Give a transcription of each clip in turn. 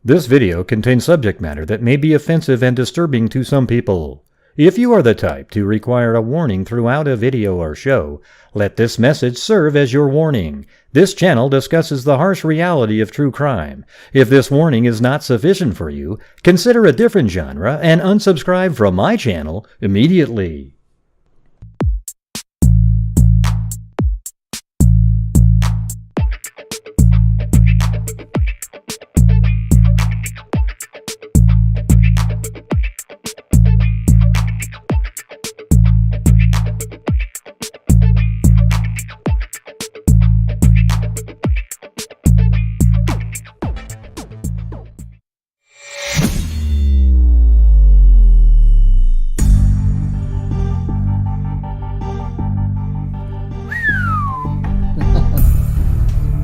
This video contains subject matter that may be offensive and disturbing to some people. If you are the type to require a warning throughout a video or show, let this message serve as your warning. This channel discusses the harsh reality of true crime. If this warning is not sufficient for you, consider a different genre and unsubscribe from my channel immediately.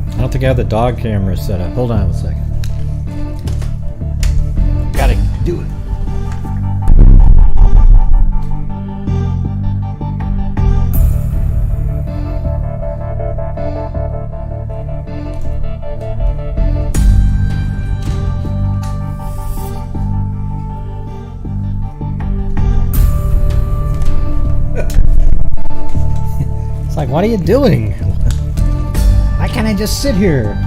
I don't think I have the dog camera set up. Hold on a second. Gotta do it. It's like, what are you doing? Why can't I just sit here?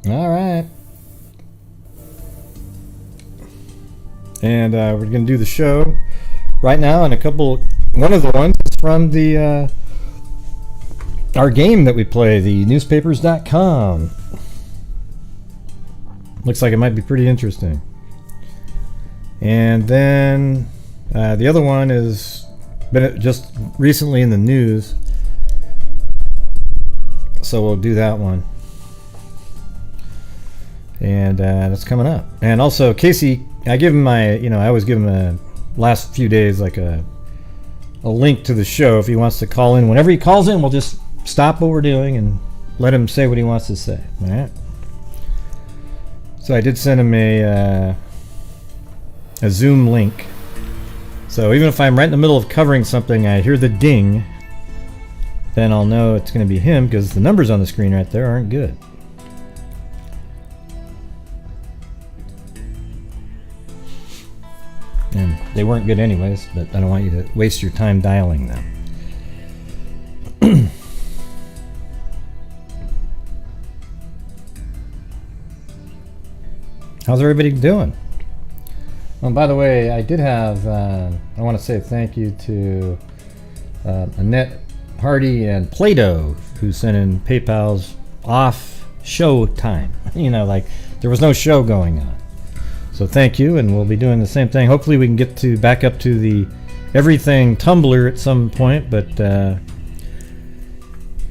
All right. And we're going to do the show right now, and one of the ones is from the our game that we play, the newspapers.com. Looks like it might be pretty interesting. And then the other one is been just recently in the news, so we'll do that one. And that's coming up. And also Casey, I give him I always give him a last few days like a link to the show if he wants to call in. Whenever he calls in, we'll just stop what we're doing and let him say what he wants to say. All right. So I did send him a Zoom link. So even if I'm right in the middle of covering something, I hear the ding, then I'll know it's going to be him, because the numbers on the screen right there aren't good. And they weren't good anyways, but I don't want you to waste your time dialing them. How's everybody doing? Oh, by the way, I did have, I want to say thank you to Annette Hardy and Play-Doh, who sent in PayPal's off show time. Like there was no show going on. So thank you, and we'll be doing the same thing. Hopefully we can get back up to the everything Tumblr at some point, but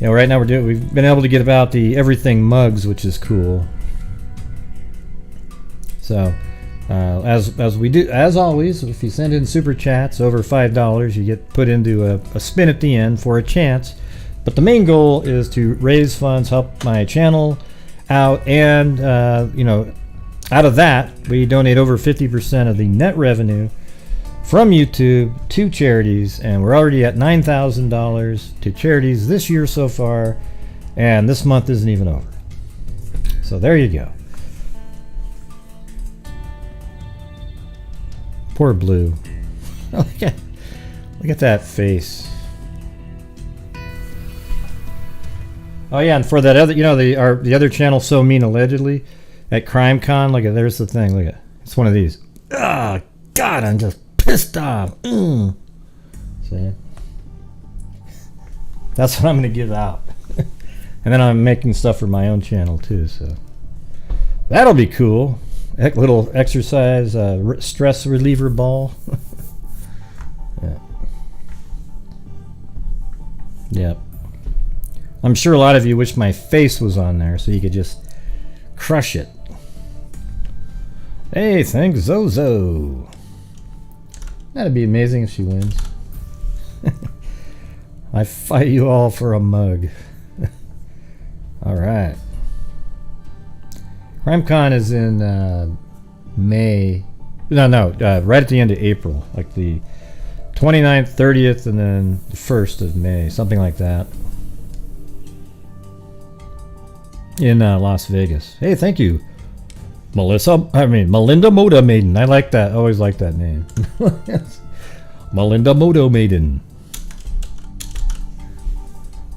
right now we've been able to get about the everything mugs, which is cool. So as we do, as always, if you send in super chats over $5, you get put into a spin at the end for a chance. But the main goal is to raise funds, help my channel out, and out of that we donate over 50% of the net revenue from YouTube to charities, and we're already at $9,000 to charities this year so far, and this month isn't even over. So there you go. Poor Blue. Look at that face. Oh yeah, and for that other, the other channel, So Mean Allegedly, at CrimeCon. Look at, there's the thing. Look at, it's one of these. Ah, God, I'm just pissed off. See, that's what I'm gonna give out. And then I'm making stuff for my own channel too, so that'll be cool. Little exercise, stress reliever ball. Yeah. Yep. I'm sure a lot of you wish my face was on there so you could just crush it. Hey, thanks Zozo. That'd be amazing if she wins. I fight you all for a mug. All right. CrimeCon is in May. No, right at the end of April, like the 29th, 30th, and then the 1st of May, something like that. In Las Vegas. Hey, thank you, Melinda Moda Maiden. I like that. I always like that name. Melinda Moda Maiden.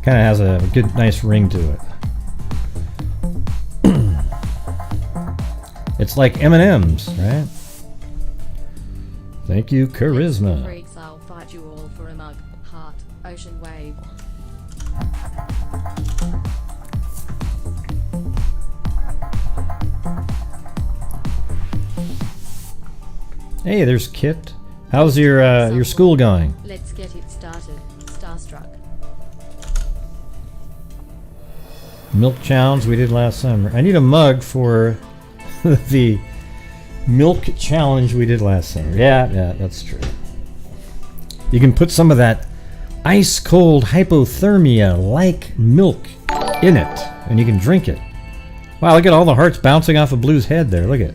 Kind of has a good, nice ring to it. It's like M&M's, right? Thank you, Charisma. Freaks, I'll fight you all for a mug. Heart, ocean wave. Hey, there's Kit. How's your school going? Let's get it started. Starstruck. Milk challenge we did last summer. I need a mug for the milk challenge we did last summer. Yeah, that's true. You can put some of that ice cold hypothermia like milk in it, and you can drink it. Wow, look at all the hearts bouncing off of Blue's head there. Look at it.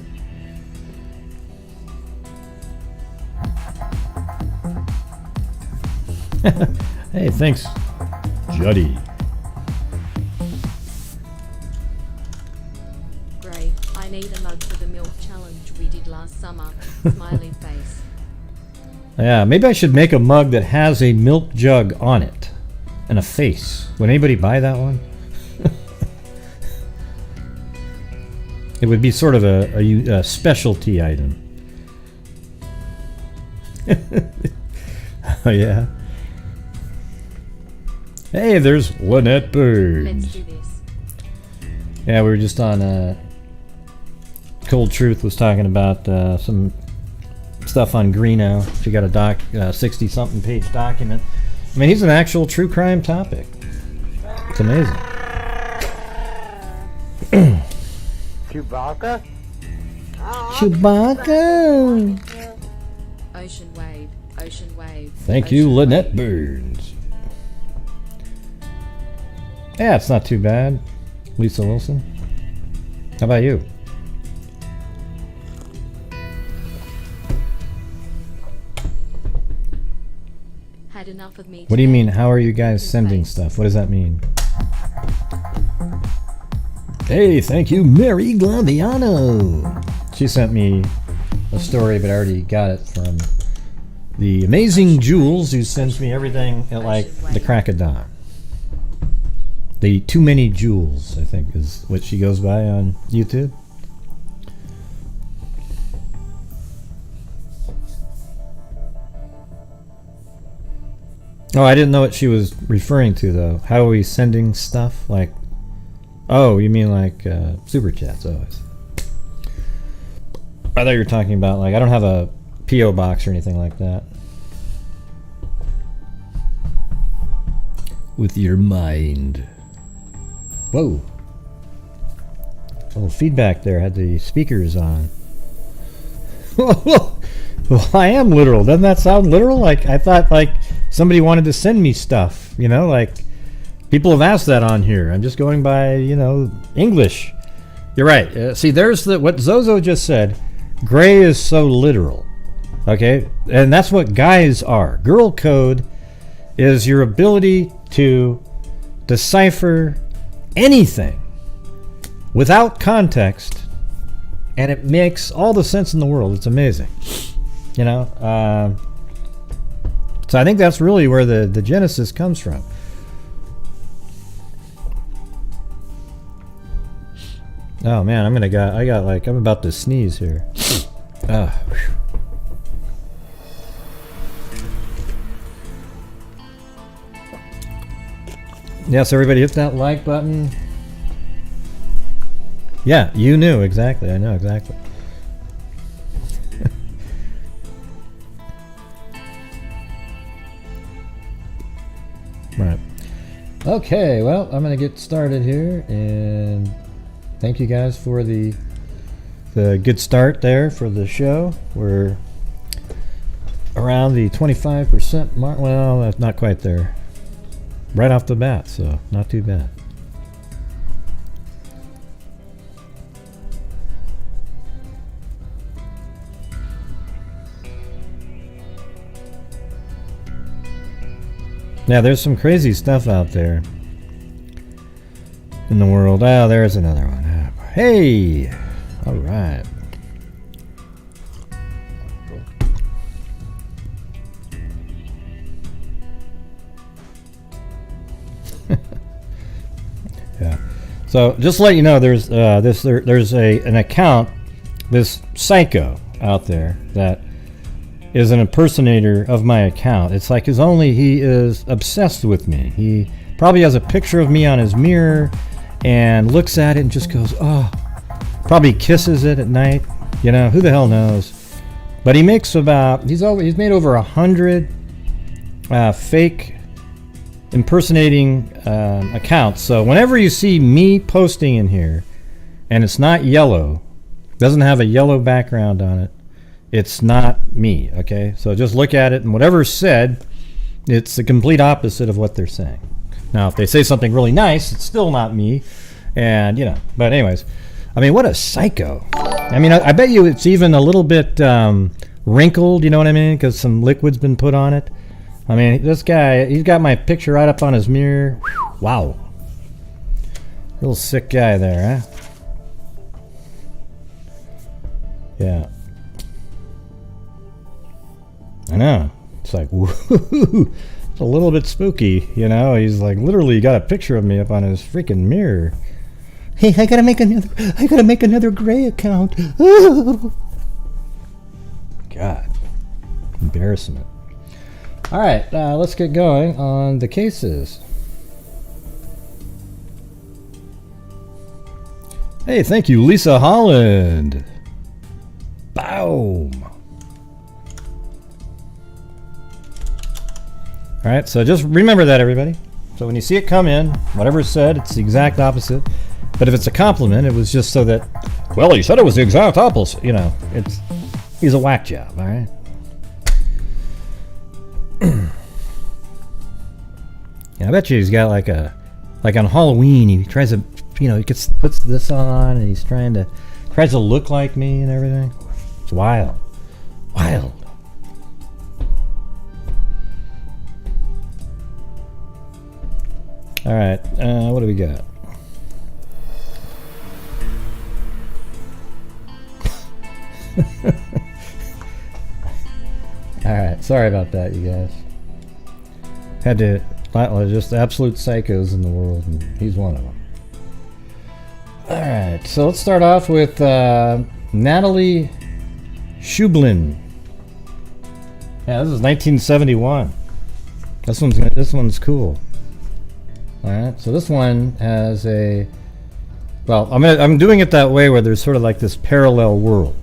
Hey, thanks, Juddy. Gray, I need a mug for the milk challenge we did last summer. Smiley face. Yeah, maybe I should make a mug that has a milk jug on it and a face. Would anybody buy that one? It would be sort of a specialty item. Oh, yeah. Hey, there's Lynette Burns. Let's do this. Yeah, we were just on Cold Truth was talking about some stuff on Greeno. She got a 60-something page document. I mean, he's an actual true crime topic. It's amazing. Chewbacca? Chewbacca! Ocean wave. Ocean wave. Thank ocean you, wave. Lynette Burns. Yeah, it's not too bad. Lisa Wilson. How about you? Had enough of me. What do you today. mean, how are you guys sending stuff? What does that mean? Hey, thank you, Mary Glaviano. She sent me a story, but I already got it from the amazing Jules, who sends me everything at like the crack of dawn. The Too Many Jules, I think, is what she goes by on YouTube. Oh, I didn't know what she was referring to, though. How are we sending stuff? Like, oh, you mean like super chats? Oh, I see. I thought you were talking about, like, I don't have a P.O. box or anything like that. With your mind. Whoa. A little feedback there. Had the speakers on. Well, I am literal. Doesn't that sound literal? Like, I thought, like, somebody wanted to send me stuff. You know, like, people have asked that on here. I'm just going by, you know, English. You're right. See, there's what Zozo just said. Gray is so literal. Okay? And that's what guys are. Girl code is your ability to decipher anything without context, and it makes all the sense in the world. It's amazing. You know? So I think that's really where the genesis comes from. Oh man, I'm about to sneeze here. Yes, everybody hit that like button. Yeah, you knew exactly. I know exactly. Right. Okay, well, I'm going to get started here, and thank you guys for the good start there for the show. We're around the 25% mark. Well, that's not quite there. Right off the bat, so not too bad. Yeah, there's some crazy stuff out there in the world. Oh, there's another one. Hey! All right. Yeah. So just to let you know, there's an account, this psycho out there that is an impersonator of my account. It's like he is obsessed with me. He probably has a picture of me on his mirror and looks at it and just goes, oh. Probably kisses it at night. You know, who the hell knows? But he makes he's made over 100 fake impersonating accounts. So whenever you see me posting in here and it's not yellow, doesn't have a yellow background on it, it's not me, okay? So just look at it, and whatever's said, it's the complete opposite of what they're saying. Now, if they say something really nice, it's still not me, and, you know, but anyways, I mean, what a psycho. I mean, I bet you it's even a little bit wrinkled, you know what I mean, because some liquid's been put on it. I mean, this guy, he's got my picture right up on his mirror. Wow. Real sick guy there, huh? Yeah. I know. It's like, woo. It's a little bit spooky, you know. He's like literally got a picture of me up on his freaking mirror. Hey, I gotta make another gray account. God, embarrassment. All right, let's get going on the cases. Hey, thank you, Lisa Holland. Boom. All right, so just remember that, everybody. So when you see it come in, whatever's said, it's the exact opposite. But if it's a compliment, it was just so that, well, he said it was the exact opposite. You know, he's a whack job, all right? Yeah, I bet you he's got like on Halloween, he tries to, you know, puts this on and he's tries to look like me and everything. It's wild. Wild. All right, what do we got? All right, sorry about that, you guys. Had to, just absolute psychos in the world, and he's one of them. All right, so let's start off with Natalie Scheublin. Yeah, this is 1971. This one's cool. All right, so this one has a, well, I'm doing it that way where there's sort of like this parallel world,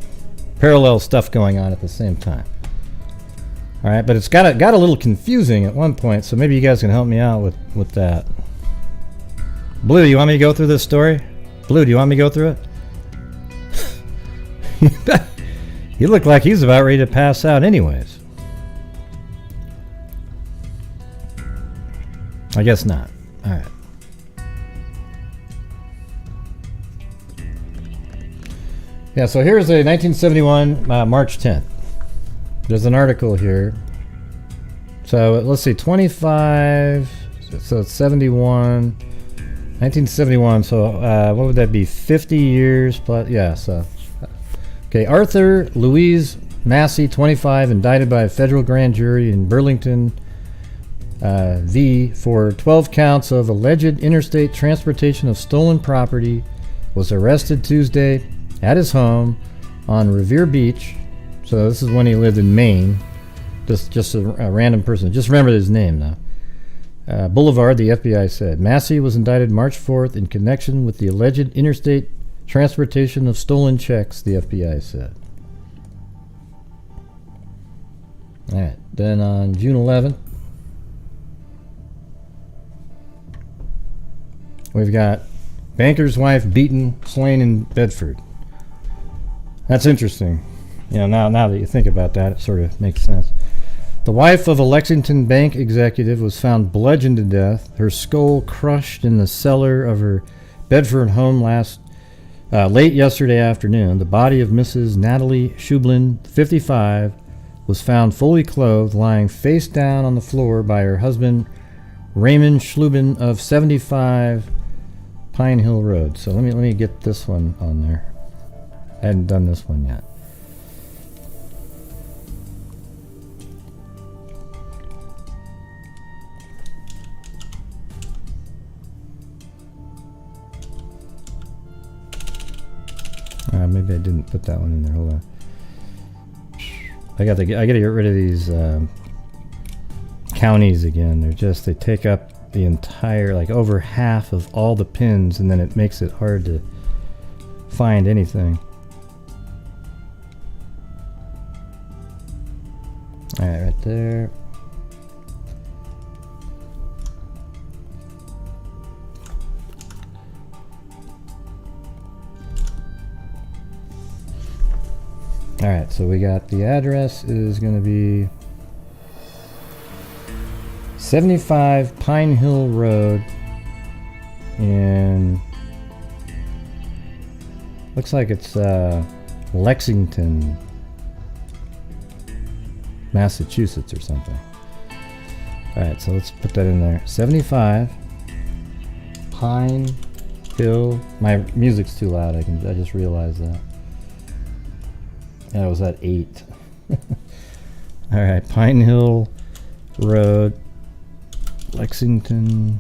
parallel stuff going on at the same time. All right, but it's got a little confusing at one point, so maybe you guys can help me out with that. Blue, you want me to go through this story? Blue, do you want me to go through it? You look like he's about ready to pass out anyways. I guess not. All right. Yeah, so here's a 1971 March 10th. There's an article here. So let's see, 25, so it's 71, 1971, so what would that be, 50 years plus, yeah, so. Okay, Arthur Louise Massey, 25, indicted by a federal grand jury in Burlington, for 12 counts of alleged interstate transportation of stolen property, was arrested Tuesday at his home on Revere Beach. So this is when he lived in Maine. Just a random person. Just remember his name now. Boulevard, the FBI said. Massey was indicted March 4th in connection with the alleged interstate transportation of stolen checks, the FBI said. All right. Then on June 11th, we've got banker's wife beaten, slain in Bedford. That's interesting. You know, now that you think about that, it sort of makes sense. The wife of a Lexington bank executive was found bludgeoned to death, her skull crushed in the cellar of her Bedford home late yesterday afternoon. The body of Mrs. Natalie Scheublin, 55, was found fully clothed, lying face down on the floor by her husband, Raymond Scheublin of 75 Pine Hill Road. So let me get this one on there. I hadn't done this one yet. Maybe I didn't put that one in there. Hold on. I gotta get rid of these counties again. They take up the entire, like over half of all the pins, and then it makes it hard to find anything. All right, right there. All right, so we got the address is going to be 75 Pine Hill Road in, looks like it's Lexington, Massachusetts or something. All right, so let's put that in there. 75 Pine Hill. My music's too loud. I just realized that. Yeah, it was at 8. All right, Pine Hill Road, Lexington.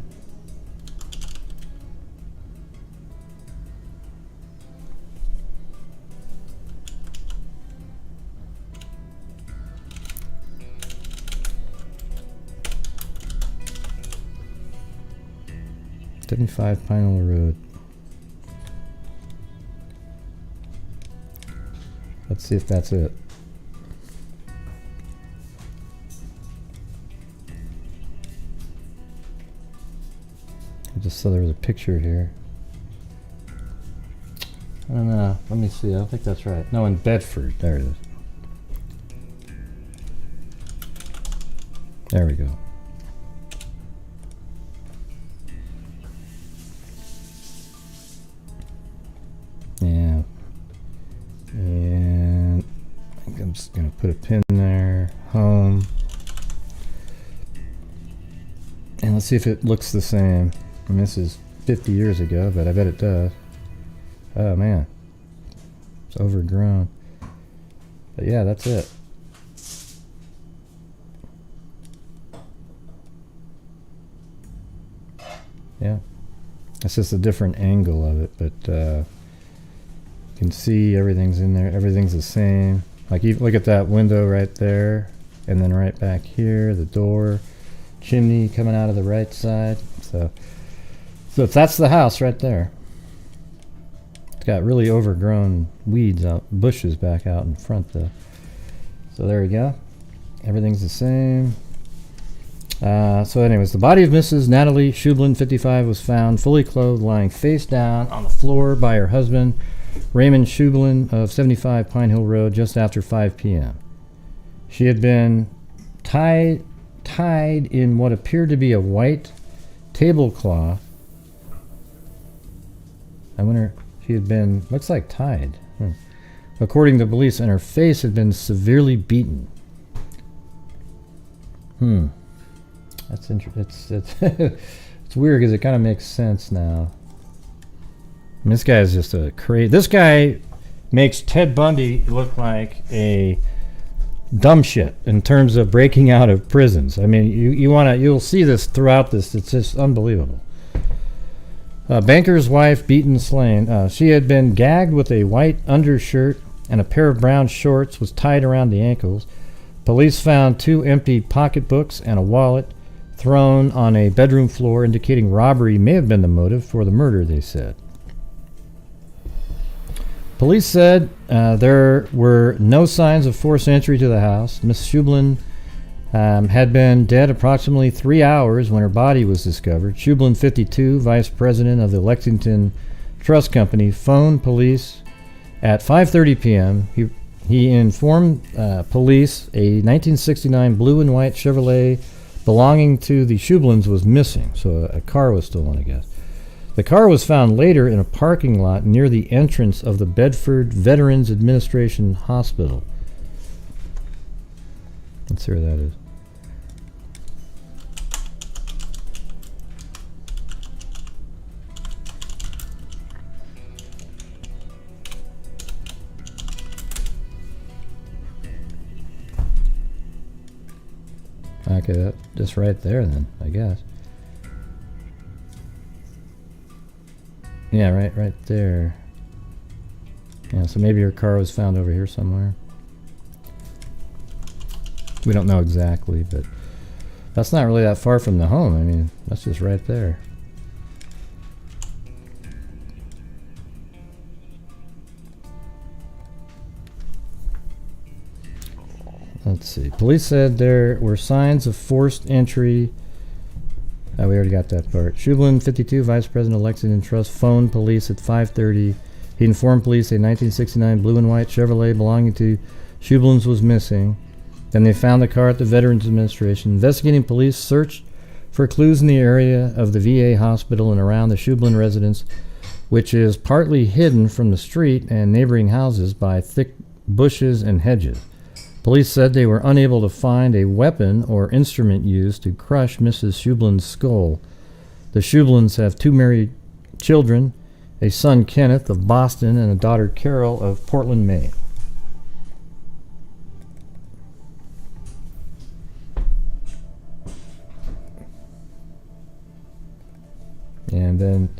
'75 Pine Hill Road. Let's see if that's it. I just saw there was a picture here. I don't know. Let me see. I don't think that's right. No, in Bedford. There it is. There we go. Yeah. And I think I'm just going to put a pin there. Home. And let's see if it looks the same. And this is 50 years ago, but I bet it does. Oh man. It's overgrown. But yeah, that's it. Yeah. It's just a different angle of it, but you can see everything's in there. Everything's the same. Like, you look at that window right there, and then right back here, the door, chimney coming out of the right side. So that's the house right there. It's got really overgrown weeds out, bushes back out in front though. So there we go. Everything's the same. So anyways, the body of Mrs. Natalie Scheublin, 55, was found fully clothed, lying face down on the floor by her husband, Raymond Scheublin of 75 Pine Hill Road, just after 5 p.m. She had been tied in what appeared to be a white tablecloth. I wonder, she had been, looks like tied. According to police, and her face had been severely beaten. That's interesting. It's weird because it kind of makes sense now. I mean, this guy is just a crazy. This guy makes Ted Bundy look like a dumb shit in terms of breaking out of prisons. I mean, you'll see this throughout this. It's just unbelievable. Banker's wife beaten, slain. She had been gagged with a white undershirt, and a pair of brown shorts was tied around the ankles. Police found 2 empty pocketbooks and a wallet thrown on a bedroom floor, indicating robbery may have been the motive for the murder, they said. Police said there were no signs of forced entry to the house. Miss Scheublin had been dead approximately 3 hours when her body was discovered. Scheublin, 52, vice president of the Lexington Trust Company, phoned police at 5:30 p.m. He informed police a 1969 blue and white Chevrolet belonging to the Scheublins was missing, so a car was stolen, I guess. The car was found later in a parking lot near the entrance of the Bedford Veterans Administration Hospital. Let's see where that is. Okay, that just right there then, I guess. Yeah, right there. Yeah, so maybe her car was found over here somewhere. We don't know exactly, but that's not really that far from the home. I mean, that's just right there. Let's see. Police said there were signs of forced entry. We already got that part. Scheublin, 52, Vice President of Lexington Trust, phoned police at 5:30. He informed police a 1969 blue and white Chevrolet belonging to Scheublin's was missing. Then they found the car at the Veterans Administration. Investigating police searched for clues in the area of the VA hospital and around the Scheublin residence, which is partly hidden from the street and neighboring houses by thick bushes and hedges. Police said they were unable to find a weapon or instrument used to crush Mrs. Scheublin's skull. The Scheublins have 2 married children, a son Kenneth of Boston and a daughter Carol of Portland, Maine. And then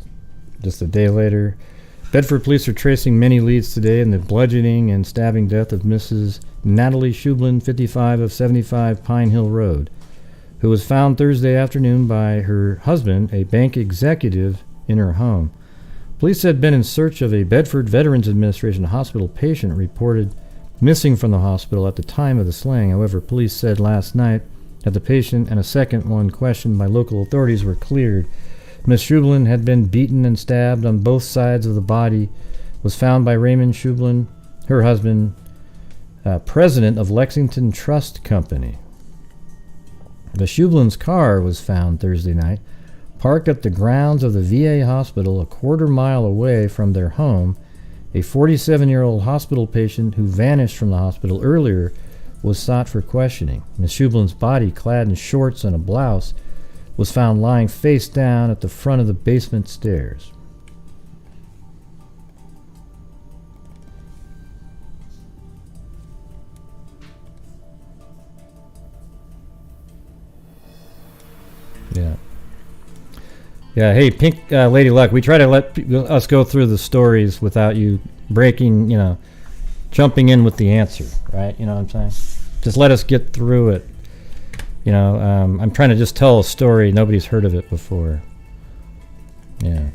just a day later, Bedford police are tracing many leads today in the bludgeoning and stabbing death of Mrs. Natalie Scheublin, 55 of 75 Pine Hill Road, who was found Thursday afternoon by her husband, a bank executive, in her home. Police had been in search of a Bedford Veterans Administration hospital patient reported missing from the hospital at the time of the slaying. However, police said last night that the patient and a second one questioned by local authorities were cleared. Miss Scheublin had been beaten and stabbed on both sides of the body, was found by Raymond Scheublin, her husband, president of Lexington Trust Company. The Scheublin's car was found Thursday night, parked at the grounds of the VA hospital a quarter-mile away from their home. A 47-year-old hospital patient who vanished from the hospital earlier was sought for questioning. Miss Scheublin's body, clad in shorts and a blouse, was found lying face down at the front of the basement stairs. Yeah, hey, Pink Lady Luck, we try to let us go through the stories without you breaking, jumping in with the answer, right? You know what I'm saying? Just let us get through it. I'm trying to just tell a story. Nobody's heard of it before. Yeah.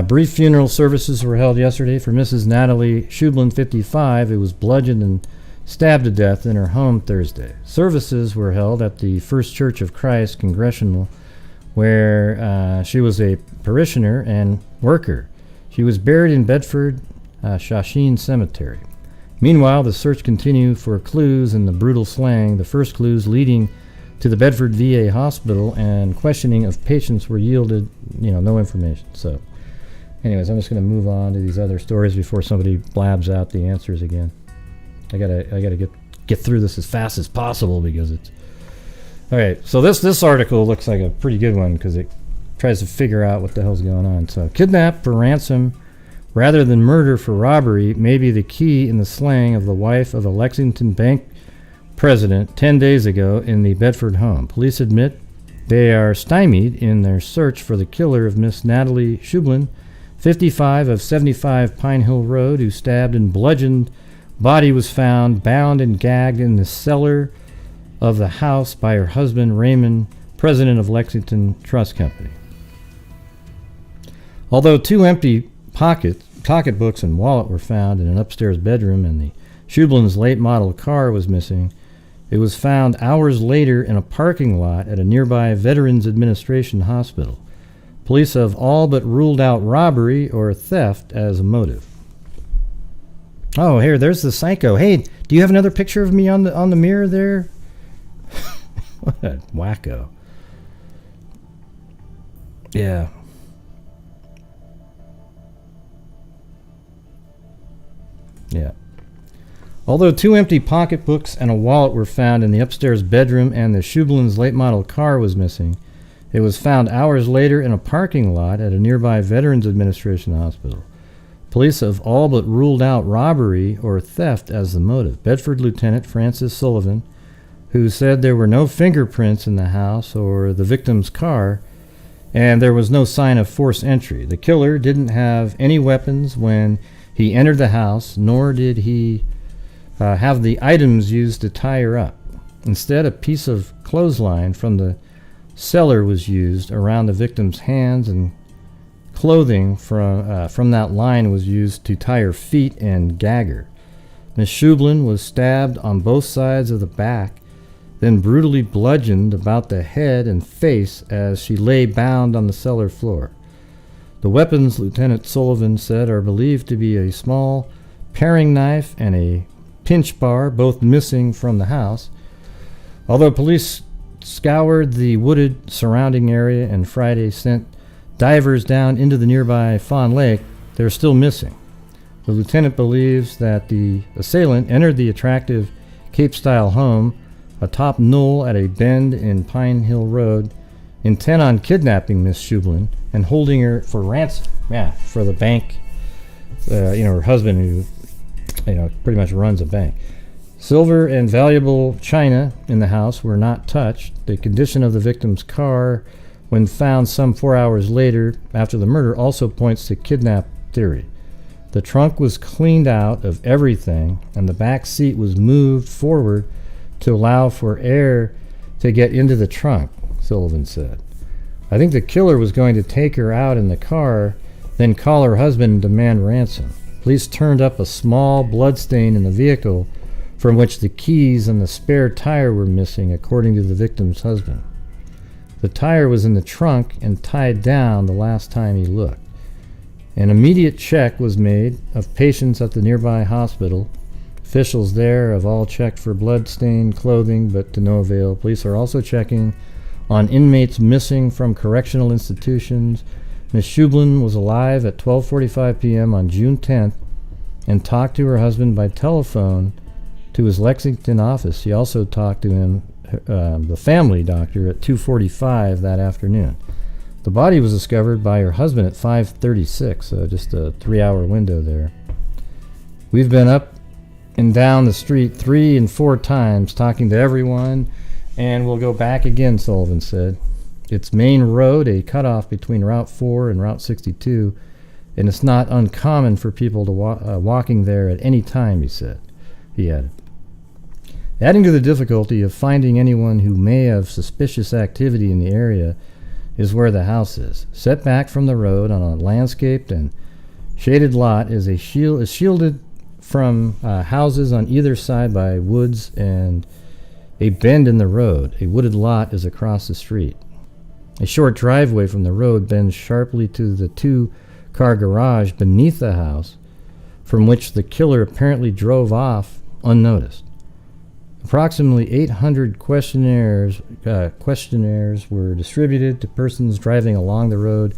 Brief funeral services were held yesterday for Mrs. Natalie Scheublin, 55. It was bludgeoned and stabbed to death in her home Thursday. Services were held at the First Church of Christ Congregational, where she was a parishioner and worker. She was buried in Bedford Shashin Cemetery. Meanwhile, the search continued for clues in the brutal slaying. The first clues leading to the Bedford VA hospital and questioning of patients were yielded, no information. So, anyways, I'm just going to move on to these other stories before somebody blabs out the answers again. I gotta get through this as fast as possible because it's all right. So this article looks like a pretty good one because it tries to figure out what the hell's going on. So, kidnap for ransom rather than murder for robbery may be the key in the slaying of the wife of a Lexington bank president 10 days ago in the Bedford home. Police admit they are stymied in their search for the killer of Miss Natalie Scheublin, 55 of 75 Pine Hill Road, who stabbed and bludgeoned. Body was found bound and gagged in the cellar of the house by her husband, Raymond, president of Lexington Trust Company. Although 2 empty pocketbooks and wallet were found in an upstairs bedroom and the Scheublin's late model car was missing, it was found hours later in a parking lot at a nearby Veterans Administration hospital. Police have all but ruled out robbery or theft as a motive. Oh, here, there's the psycho. Hey, do you have another picture of me on the mirror there? What a wacko. Yeah. Yeah. Although 2 empty pocketbooks and a wallet were found in the upstairs bedroom and the Scheublin's late model car was missing, it was found hours later in a parking lot at a nearby Veterans Administration hospital. Police have all but ruled out robbery or theft as the motive. Bedford Lieutenant Francis Sullivan, who said there were no fingerprints in the house or the victim's car, and there was no sign of forced entry. The killer didn't have any weapons when he entered the house, nor did he have the items used to tie her up. Instead, a piece of clothesline from the cellar was used around the victim's hands, and clothing from that line was used to tie her feet and gag her. Miss Scheublin was stabbed on both sides of the back, then brutally bludgeoned about the head and face as she lay bound on the cellar floor. The weapons, Lieutenant Sullivan said, are believed to be a small paring knife and a pinch bar, both missing from the house. Although police scoured the wooded surrounding area and Friday sent divers down into the nearby Fawn Lake, they're still missing. The lieutenant believes that the assailant entered the attractive Cape-style home atop knoll at a bend in Pine Hill Road, intent on kidnapping Miss Scheublin and holding her for ransom. Yeah, for the bank. Her husband, who pretty much runs a bank. Silver and valuable china in the house were not touched. The condition of the victim's car, when found some 4 hours later after the murder, also points to kidnap theory. The trunk was cleaned out of everything, and the back seat was moved forward to allow for air to get into the trunk, Sullivan said. I think the killer was going to take her out in the car, then call her husband and demand ransom. Police turned up a small blood stain in the vehicle from which the keys and the spare tire were missing, according to the victim's husband. The tire was in the trunk and tied down the last time he looked. An immediate check was made of patients at the nearby hospital. Officials there have all checked for blood-stained clothing, but to no avail. Police are also checking on inmates missing from correctional institutions. Ms. Scheublin was alive at 12:45 p.m. on June 10th and talked to her husband by telephone to his Lexington office. She also talked to him, the family doctor, at 2:45 that afternoon. The body was discovered by her husband at 5:36, so just a 3-hour window there. We've been up and down the street 3 and 4 times talking to everyone, and we'll go back again, Sullivan said. It's main road, a cutoff between Route 4 and Route 62, and it's not uncommon for people to walking there at any time, he added. Adding to the difficulty of finding anyone who may have suspicious activity in the area is where the house is. Set back from the road on a landscaped and shaded lot is shielded from houses on either side by woods and a bend in the road. A wooded lot is across the street. A short driveway from the road bends sharply to the 2-car garage beneath the house, from which the killer apparently drove off unnoticed. Approximately 800 questionnaires were distributed to persons driving along the road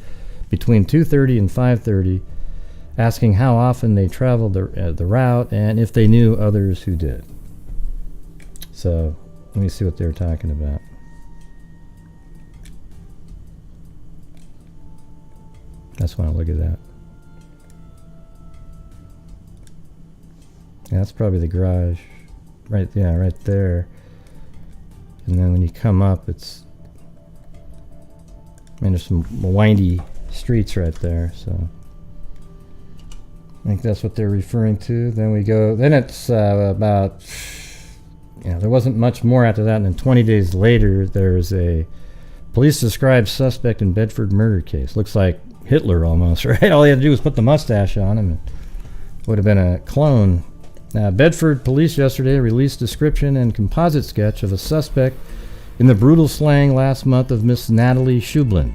between 2:30 and 5:30, asking how often they traveled the route and if they knew others who did. So let me see what they're talking about. I just want to look at that. Yeah, that's probably the garage. Right there. And then when you come up, there's some windy streets right there, so I think that's what they're referring to. Then it's about, there wasn't much more after that, and then 20 days later, there's a police-described suspect in Bedford murder case. Looks like Hitler almost, right? All he had to do was put the mustache on him, and would have been a clone. Bedford police yesterday released description and composite sketch of a suspect in the brutal slaying last month of Miss Natalie Scheublin.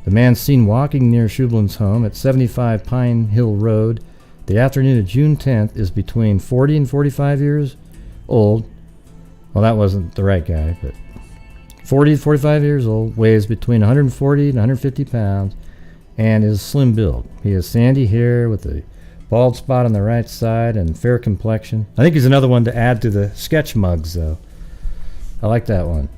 The man seen walking near Scheublin's home at 75 Pine Hill Road the afternoon of June 10th is between 40 and 45 years old. Well, that wasn't the right guy, but 40 to 45 years old, weighs between 140 and 150 pounds, and is slim build. He has sandy hair with a bald spot on the right side and fair complexion. I think he's another one to add to the sketch mugs, though. I like that one.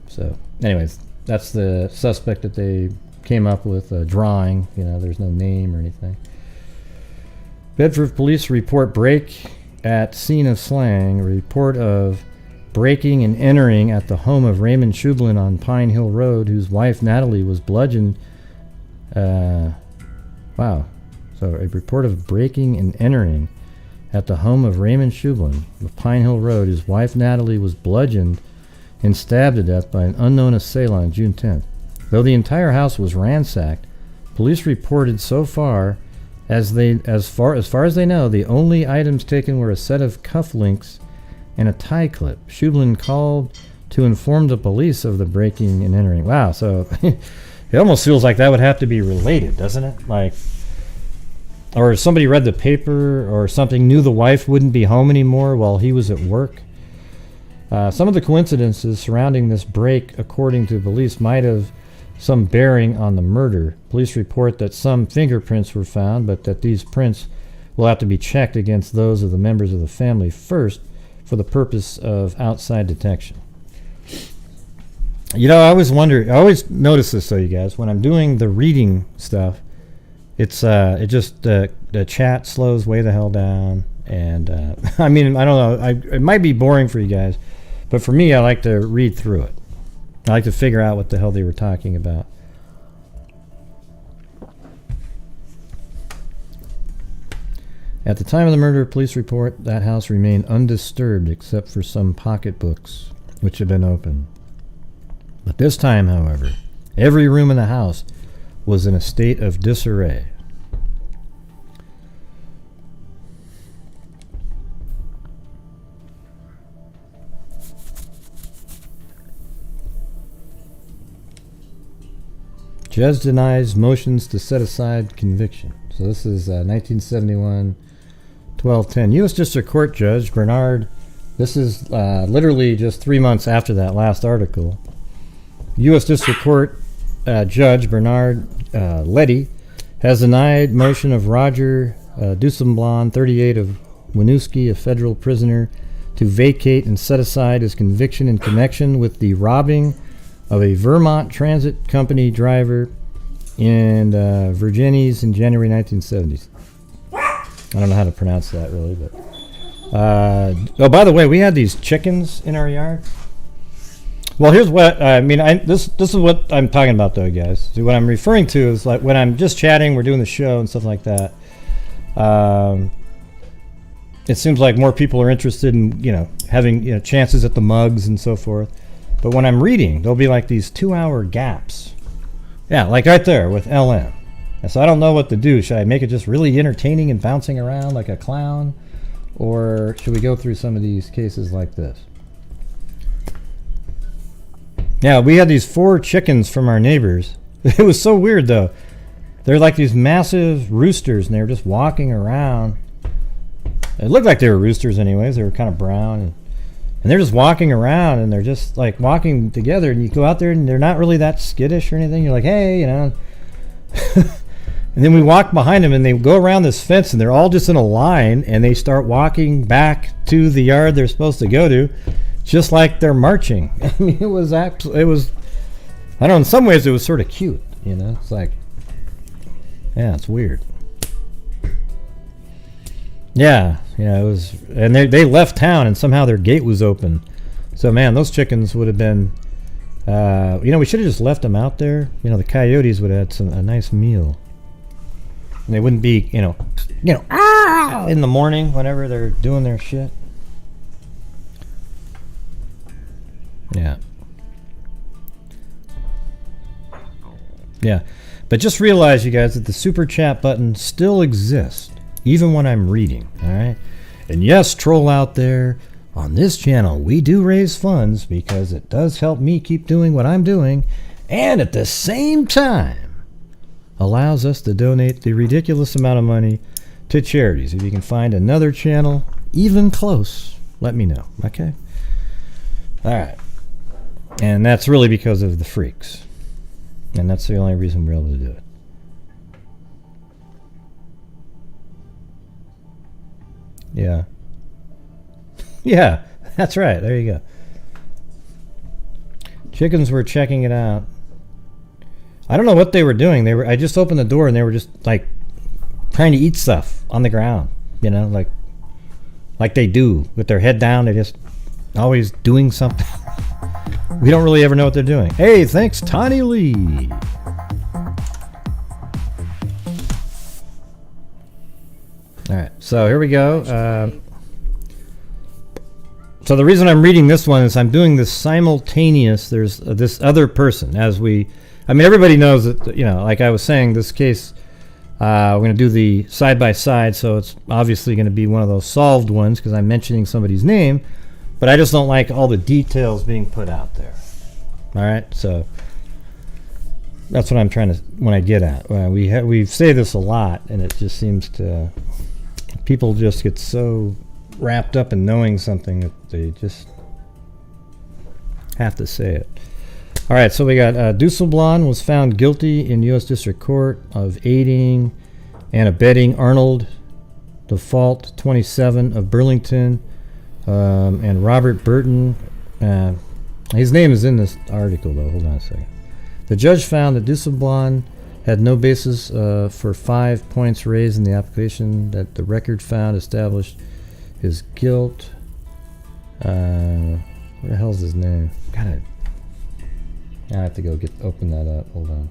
So anyways, that's the suspect that they came up with a drawing. You know, there's no name or anything. Bedford police report break at scene of slang. A report of breaking and entering at the home of Raymond Scheublin on Pine Hill Road, whose wife Natalie was bludgeoned. Wow. So a report of breaking and entering at the home of Raymond Scheublin of Pine Hill Road, whose wife Natalie was bludgeoned and stabbed to death by an unknown assailant on June 10th. Though the entire house was ransacked, police reported so far as far as they know, the only items taken were a set of cufflinks and a tie clip. Scheublin called to inform the police of the breaking and entering. Wow, so it almost feels like that would have to be related, doesn't it? Like, or somebody read the paper or something, knew the wife wouldn't be home anymore while he was at work. Some of the coincidences surrounding this break, according to police, might have some bearing on the murder. Police report that some fingerprints were found, but that these prints will have to be checked against those of the members of the family first for the purpose of outside detection. You know, I always notice this though, you guys, when I'm doing the reading stuff, the chat slows way the hell down, and I mean, I don't know, it might be boring for you guys, but for me, I like to read through it. I like to figure out what the hell they were talking about. At the time of the murder, police report that house remained undisturbed except for some pocketbooks which had been opened. But this time, however, every room in the house was in a state of disarray. Judge denies motions to set aside conviction. So this is 1971, 1210. U.S. District Court Judge Bernard, this is literally just 3 months after that last article. U.S. District Court Judge Bernard Letty has denied motion of Roger Dusemblon, 38 of Winooski, a federal prisoner, to vacate and set aside his conviction in connection with the robbing of a Vermont Transit Company driver in Virginia's in January 1970s. I don't know how to pronounce that really, but oh, by the way, we had these chickens in our yard. Well, here's what I mean. This is what I'm talking about, though, guys. See, what I'm referring to is like when I'm just chatting, we're doing the show and stuff like that. It seems like more people are interested in having chances at the mugs and so forth. But when I'm reading, there'll be like these 2-hour gaps. Yeah, like right there with LM. And so I don't know what to do. Should I make it just really entertaining and bouncing around like a clown? Or should we go through some of these cases like this? Yeah, we had these 4 chickens from our neighbors. It was so weird, though. They're like these massive roosters, and they were just walking around. It looked like they were roosters anyways. They were kind of brown. And they're just walking around, and they're just like walking together, and you go out there and they're not really that skittish or anything. You're like, hey, And then we walk behind them, and they go around this fence, and they're all just in a line, and they start walking back to the yard they're supposed to go to, just like they're marching. I mean, it was, I don't know, in some ways it was sort of cute, It's like, yeah, it's weird. Yeah, it was, and they left town, and somehow their gate was open. So, man, those chickens would have been, we should have just left them out there. The coyotes would have had a nice meal. And they wouldn't be, in the morning whenever they're doing their shit. Yeah. Yeah. But just realize, you guys, that the super chat button still exists, even when I'm reading, all right? And yes, troll out there, on this channel, we do raise funds because it does help me keep doing what I'm doing, and at the same time, allows us to donate the ridiculous amount of money to charities. If you can find another channel, even close, let me know, okay? All right. And that's really because of the freaks. And that's the only reason we're able to do it. Yeah. Yeah, that's right. There you go. Chickens were checking it out. I don't know what they were doing. I just opened the door and they were just like trying to eat stuff on the ground, you know, like they do with their head down. They're just always doing something. We don't really ever know what they're doing. Hey, thanks, Tony Lee. All right, so here we go. So the reason I'm reading this one is I'm doing this simultaneous. There's this other person I mean, everybody knows that, you know, like I was saying, this case, we're going to do the side-by-side, so it's obviously going to be one of those solved ones because I'm mentioning somebody's name, but I just don't like all the details being put out there. All right, so that's what I'm trying to, when I get at. We say this a lot, and it just seems to, people just get so wrapped up in knowing something that they just have to say it. All right, so we got Düsselblom was found guilty in U.S. District Court of aiding and abetting Arnold Default, 27, of Burlington, and Robert Burton. His name is in this article, though. Hold on a second. The judge found that Düsselblom had no basis for 5 points raised in the application that the record found established his guilt. Where the hell's his name? God, I have to go open that up. Hold on.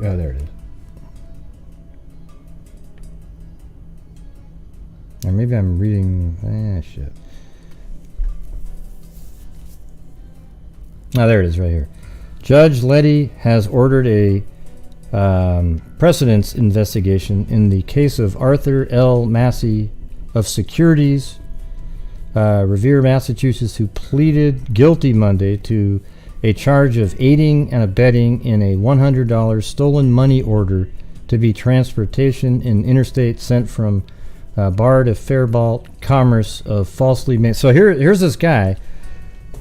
Oh, there it is. Or maybe I'm reading. Shit. Oh, there it is, right here. Judge Letty has ordered a precedence investigation in the case of Arthur L. Massey of Securities, Revere, Massachusetts, who pleaded guilty Monday to a charge of aiding and abetting in a $100 stolen money order to be transportation in interstate sent from Bar to Faribault Commerce of falsely made. So here's this guy.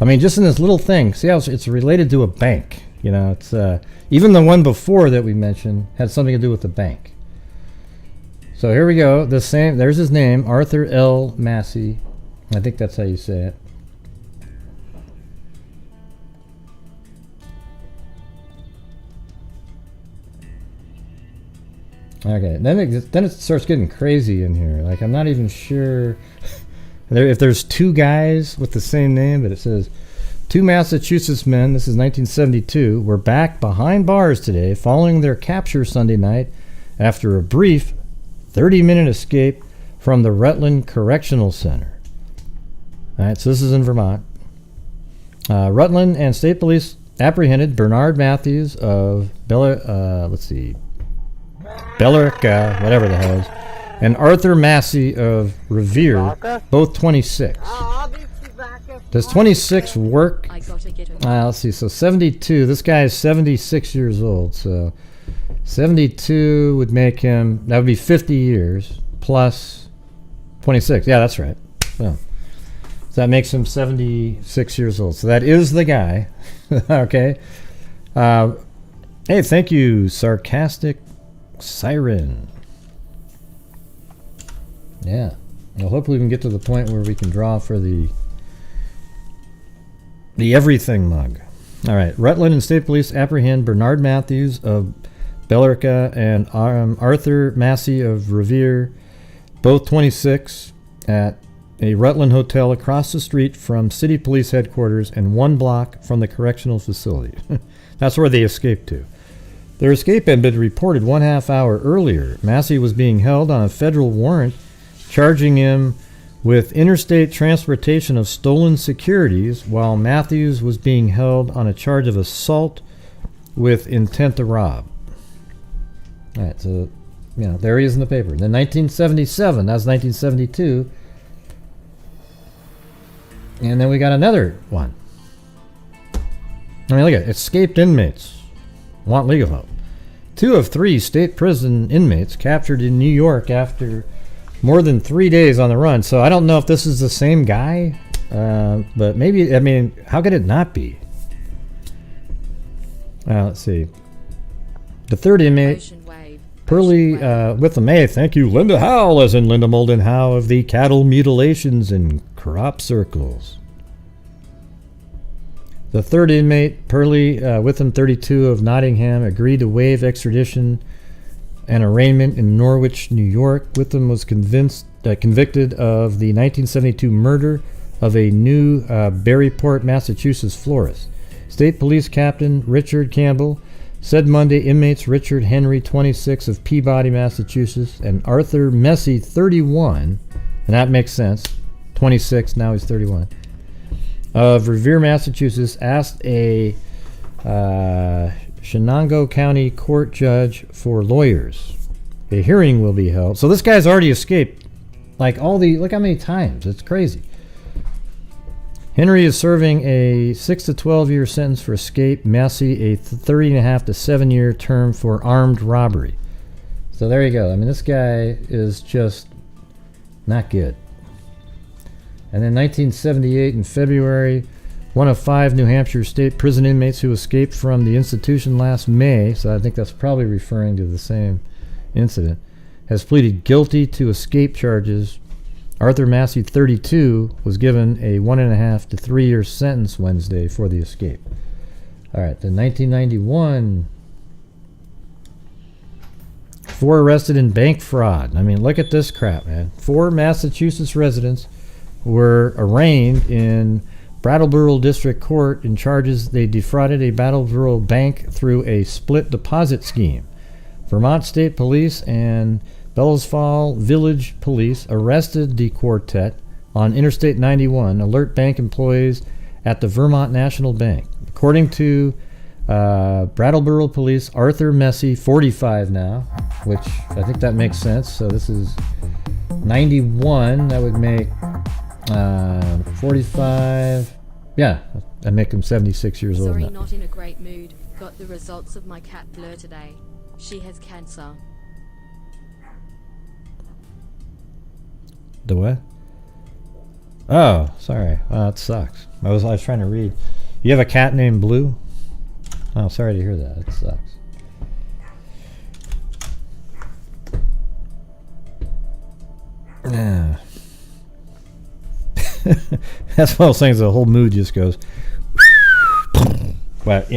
I mean, just in this little thing, see how it's related to a bank. You know, it's even the one before that we mentioned had something to do with the bank. So here we go. There's his name, Arthur L. Massey. I think that's how you say it. Okay, then it starts getting crazy in here. Like, I'm not even sure if there's two guys with the same name, but it says two Massachusetts men, this is 1972, were back behind bars today following their capture Sunday night after a brief 30-minute escape from the Rutland Correctional Center. All right, so this is in Vermont. Rutland and State Police apprehended Bernard Matthews of Bellerica, whatever the hell it is, and Arthur Massey of Revere, both 26. Does 26 work? Let's see, so 72, this guy is 76 years old, so 72 would make him, that would be 50 years, plus 26, yeah, that's right. So that makes him 76 years old, so that is the guy. Okay. Hey, thank you, Sarcastic Siren. Yeah. Well, hopefully we can get to the point where we can draw for the everything mug. All right. Rutland and State Police apprehend Bernard Matthews of Bellerica and Arthur Massey of Revere, both 26, at a Rutland hotel across the street from City Police Headquarters and 1 block from the correctional facility. That's where they escaped to. Their escape had been reported 1/2 hour earlier. Massey was being held on a federal warrant charging him with interstate transportation of stolen securities, while Matthews was being held on a charge of assault with intent to rob. All right, so, you know, there he is in the paper. Then 1977, that's 1972. And then we got another one. I mean, look at it. Escaped inmates want legal help. 2 of 3 state prison inmates captured in New York after more than 3 days on the run. So I don't know if this is the same guy, but maybe, I mean, how could it not be? Let's see. The third inmate. Pearly with the May. Thank you, Linda Howell, as in Linda Molden Howe of the Cattle Mutilations and Crop Circles. The third inmate, Pearly Witham, 32, of Nottingham, agreed to waive extradition and arraignment in Norwich, New York. Witham was convicted of the 1972 murder of a new Berryport, Massachusetts florist. State Police Captain Richard Campbell said Monday inmates Richard Henry, 26, of Peabody, Massachusetts, and Arthur Messy, 31, and that makes sense, 26, now he's 31, of Revere, Massachusetts, asked a Shenango County court judge for lawyers. A hearing will be held. So this guy's already escaped. Look how many times. It's crazy. Henry is serving a 6 to 12 year sentence for escape. Massey a 30.5 to 7-year term for armed robbery. So there you go. I mean, this guy is just not good. And then 1978 in February, one of 5 New Hampshire state prison inmates who escaped from the institution last May, so I think that's probably referring to the same incident, has pleaded guilty to escape charges. Arthur Massey, 32, was given a 1.5 to 3 year sentence Wednesday for the escape. All right, then 1991, 4 arrested in bank fraud. I mean, look at this crap, man. 4 Massachusetts residents were arraigned in Brattleboro District Court in charges they defrauded a Brattleboro bank through a split deposit scheme. Vermont State Police and Bellsfall Village Police arrested the quartet on Interstate 91, alert bank employees at the Vermont National Bank. According to Brattleboro Police, Arthur Messy, 45 now, which I think that makes sense. So this is 91. That would make 45. Yeah, I make him 76 years old now. Sorry, not in a great mood. Got the results of my cat Blur today. She has cancer. The what? Oh, sorry. Well, that sucks. I was trying to read. You have a cat named Blue? Oh, sorry to hear that. It sucks. Yeah. That's one of those things, the whole mood just goes. But,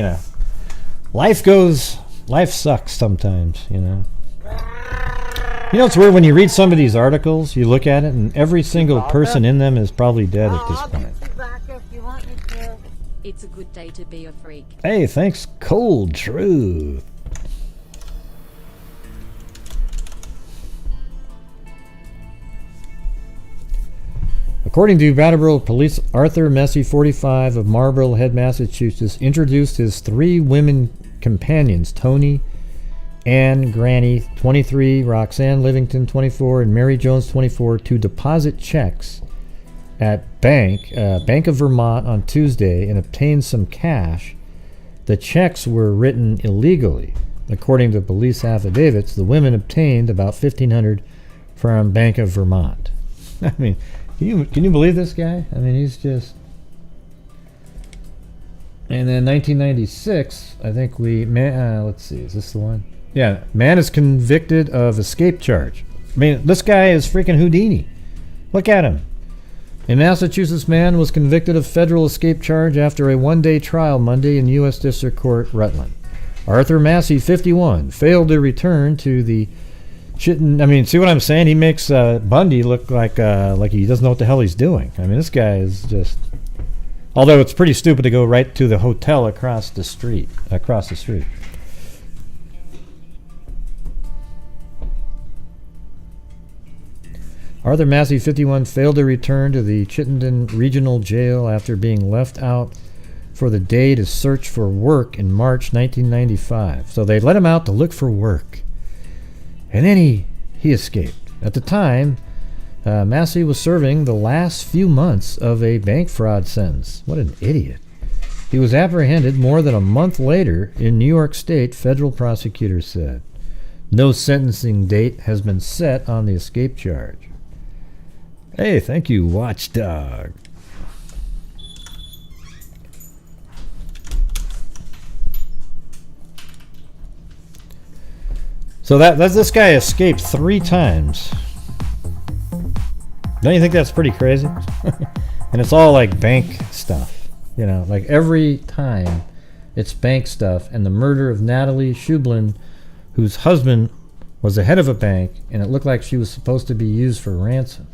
life sucks sometimes, it's weird when you read some of these articles, you look at it, and every single person in them is probably dead at this point. It's a good day to be a freak. Hey, thanks, Cold Truth. According to Brattleboro Police, Arthur Messy, 45, of Marblehead, Massachusetts, introduced his 3 women companions, Tony, Ann Granny, 23, Roxanne Livington, 24, and Mary Jones, 24, to deposit checks at Bank of Vermont on Tuesday and obtained some cash. The checks were written illegally. According to police affidavits, the women obtained about $1,500 from Bank of Vermont. I mean, can you believe this guy? I mean, he's just... And then 1996, I think let's see, is this the one? Yeah, man is convicted of escape charge. I mean, this guy is freaking Houdini. Look at him. A Massachusetts man was convicted of federal escape charge after a one-day trial Monday in U.S. District Court, Rutland. Arthur Massey, 51, failed to return to the Chittenden. I mean, see what I'm saying? He makes Bundy look like he doesn't know what the hell he's doing. I mean, this guy is just... Although it's pretty stupid to go right to the hotel across the street. Arthur Massey, 51, failed to return to the Chittenden Regional Jail after being left out for the day to search for work in March 1995. So they let him out to look for work. And then he escaped. At the time, Massey was serving the last few months of a bank fraud sentence. What an idiot. He was apprehended more than a month later in New York State, federal prosecutors said. No sentencing date has been set on the escape charge. Hey, thank you, Watchdog. So that's this guy escaped 3 times. Don't you think that's pretty crazy? And it's all like bank stuff, you know, like every time it's bank stuff. And the murder of Natalie Scheublin, whose husband was the head of a bank, and it looked like she was supposed to be used for ransom.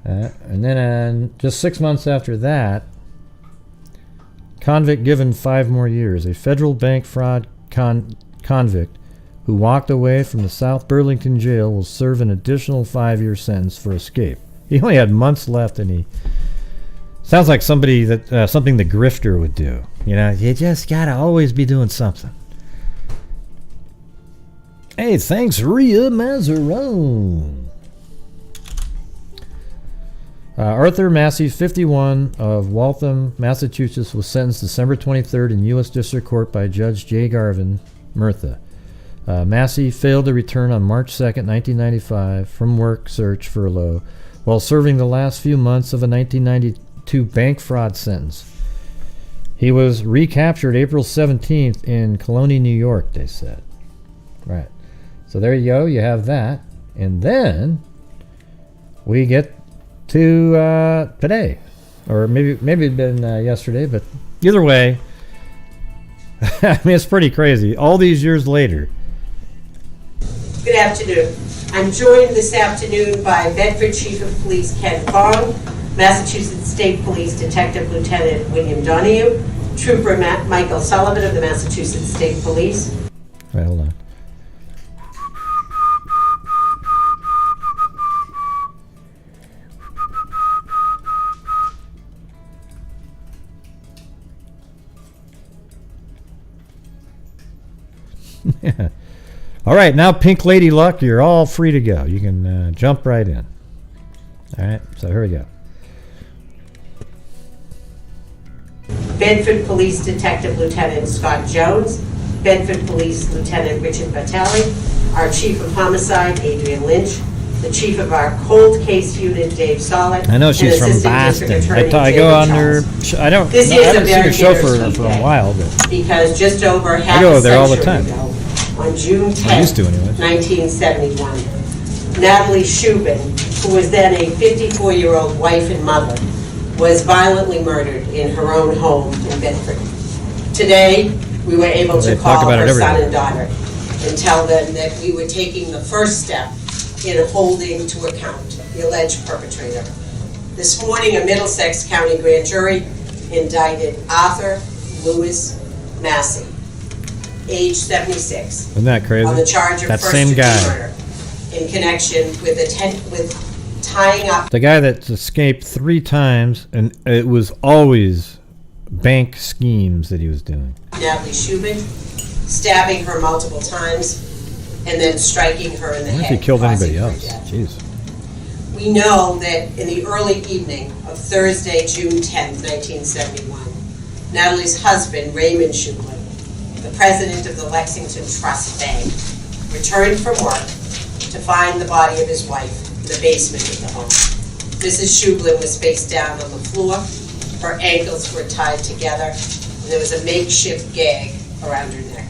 And then just 6 months after that, convict given 5 more years. A federal bank fraud convict who walked away from the South Burlington jail will serve an additional 5-year sentence for escape. He only had months left, and he sounds like somebody that something the grifter would do. You know, you just gotta always be doing something. Hey, thanks, Rhea Mazarone. Arthur Massey, 51, of Waltham, Massachusetts, was sentenced December 23rd in U.S. District Court by Judge J. Garvin Murtha. Massey failed to return on March 2nd, 1995, from work search furlough while serving the last few months of a 1992 bank fraud sentence. He was recaptured April 17th in Colonie, New York, they said. Right. So there you go. You have that. And then we get to today. Or maybe it'd been yesterday, but either way, I mean, it's pretty crazy. All these years later. Good afternoon. I'm joined this afternoon by Bedford Chief of Police Ken Fong, Massachusetts State Police Detective Lieutenant William Donahue, Trooper Michael Sullivan of the Massachusetts State Police. Right, hold on. Yeah. All right, now Pink Lady Luck, you're all free to go. You can jump right in. All right, so here we go. Bedford Police Detective Lieutenant Scott Jones, Bedford Police Lieutenant Richard Battelli, our Chief of Homicide, Adrian Lynch, the Chief of our Cold Case Unit, Dave Solid. I know she's from Boston. I go on her. I haven't seen her chauffeur for a while, but because just over half I go a there all the century time. ago, on June 10, I used to anyway. 1971, Natalie Scheublin, who was then a 54-year-old wife and mother, was violently murdered in her own home in Bedford. Today, we were able to call her son and daughter and tell them that we were taking the first step in holding to account the alleged perpetrator. This morning, a Middlesex County grand jury indicted Arthur Lewis Massey, age 76, isn't that crazy? on the charge of that first same degree guy, murder in connection with tying up the guy that's escaped 3 times, and it was always bank schemes that he was doing. Natalie Scheublin, stabbing her multiple times, and then striking her in the I wonder head. if he killed anybody causing her else. death. Jeez. We know that in the early evening of Thursday, June 10, 1971, Natalie's husband, Raymond Scheublin, the president of the Lexington Trust Bank, returned from work to find the body of his wife in the basement of the home. Mrs. Scheublin was face down on the floor. Her ankles were tied together, and there was a makeshift gag around her neck.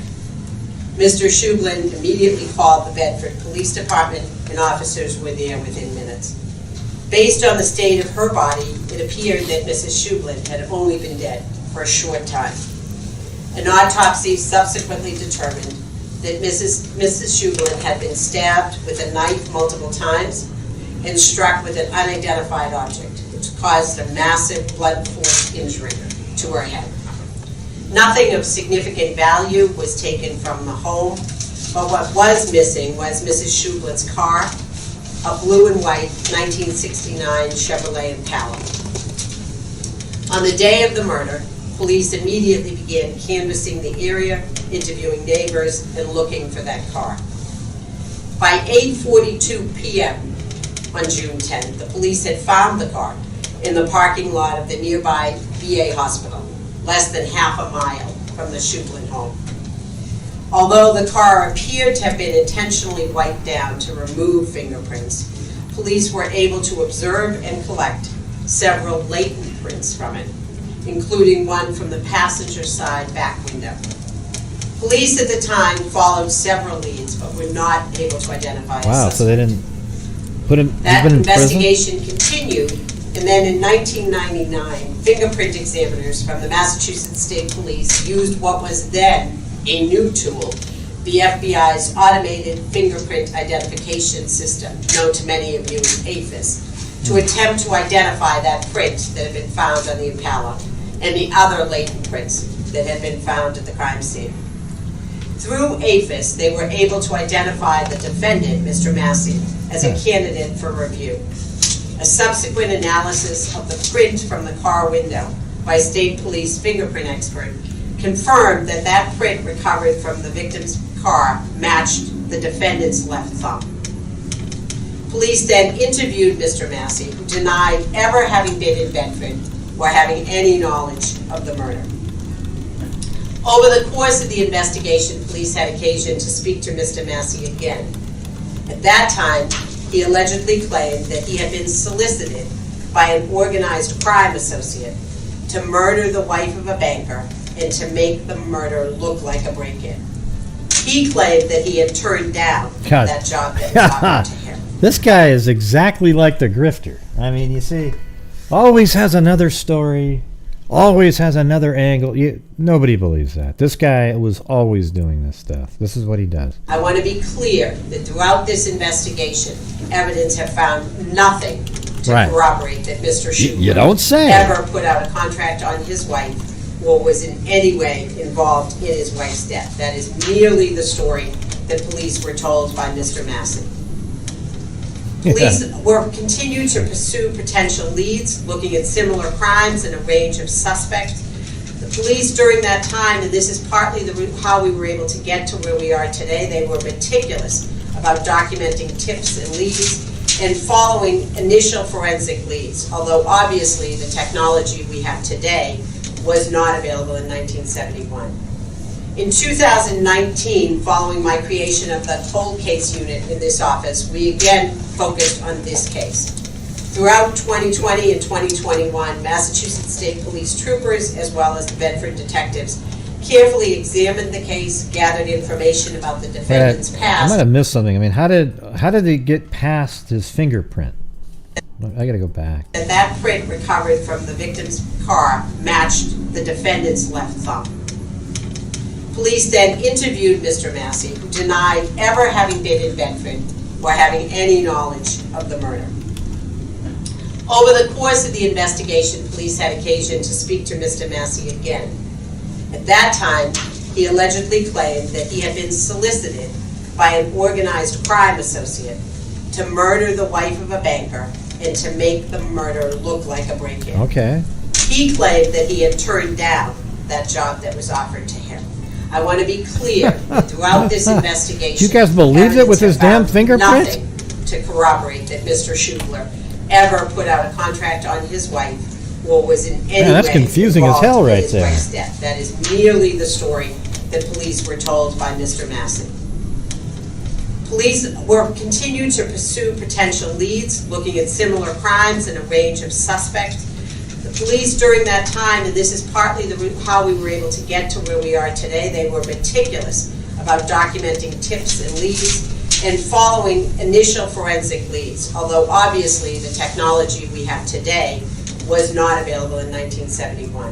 Mr. Scheublin immediately called the Bedford Police Department, and officers were there within minutes. Based on the state of her body, it appeared that Mrs. Scheublin had only been dead for a short time. An autopsy subsequently determined that Mrs. Scheublin had been stabbed with a knife multiple times and struck with an unidentified object, which caused a massive blunt force injury to her head. Nothing of significant value was taken from the home, but what was missing was Mrs. Scheublin's car, a blue and white 1969 Chevrolet Impala. On the day of the murder, police immediately began canvassing the area, interviewing neighbors, and looking for that car. By 8:42 p.m. on June 10th, the police had found the car in the parking lot of the nearby VA hospital, less than half a mile from the Scheublin home. Although the car appeared to have been intentionally wiped down to remove fingerprints, police were able to observe and collect several latent prints from it, including one from the passenger side back window. Police at the time followed several leads, but were not able to identify a Wow, suspect. so they didn't put him. That he's been in prison? investigation continued, and then in 1999, fingerprint examiners from the Massachusetts State Police used what was then a new tool, the FBI's automated fingerprint identification system, known to many of you as AFIS, to attempt to identify that print that had been found on the Impala and the other latent prints that had been found at the crime scene. Through AFIS, they were able to identify the defendant, Mr. Massey, as a candidate for review. A subsequent analysis of the print from the car window by state police fingerprint expert confirmed that that print recovered from the victim's car matched the defendant's left thumb. Police then interviewed Mr. Massey, who denied ever having been in Bedford or having any knowledge of the murder. Over the course of the investigation, police had occasion to speak to Mr. Massey again. At that time, he allegedly claimed that he had been solicited by an organized crime associate to murder the wife of a banker and to make the murder look like a break-in. He claimed that he had turned down that job that was offered to him. This guy is exactly like the grifter. I mean, you see, always has another story, always has another angle. Nobody believes that. This guy was always doing this stuff. This is what he does. I want to be clear that throughout this investigation, evidence have found nothing to corroborate that Mr. Scheublin You don't say. ever put out a contract on his wife or was in any way involved in his wife's death. That is merely the story that police were told by Mr. Massey. Police were continued to pursue potential leads, looking at similar crimes and a range of suspects. The police during that time, and this is partly how we were able to get to where we are today, they were meticulous about documenting tips and leads and following initial forensic leads, although obviously the technology we have today was not available in 1971. In 2019, following my creation of the cold case unit in this office, we again focused on this case. Throughout 2020 and 2021, Massachusetts State Police troopers, as well as the Bedford detectives, carefully examined the case, gathered information about the defendant's past. I might have missed something. I mean, how did he get past his fingerprint? I gotta go back. That print recovered from the victim's car matched the defendant's left thumb. Police then interviewed Mr. Massey, who denied ever having been in Bedford or having any knowledge of the murder. Over the course of the investigation, police had occasion to speak to Mr. Massey again. At that time, he allegedly claimed that he had been solicited by an organized crime associate to murder the wife of a banker and to make the murder look like a break-in. Okay. He claimed that he had turned down that job that was offered to him. I want to be clear that throughout this investigation, you guys believed it with his damn fingerprint? Nothing to corroborate that Mr. Scheublin ever put out a contract on his wife or was in any that's way confusing as involved hell in right his there. wife's death. That is merely the story that police were told by Mr. Massey. Police were continued to pursue potential leads, looking at similar crimes and a range of suspects. The police during that time, and this is partly how we were able to get to where we are today, they were meticulous about documenting tips and leads and following initial forensic leads, although obviously the technology we have today was not available in 1971.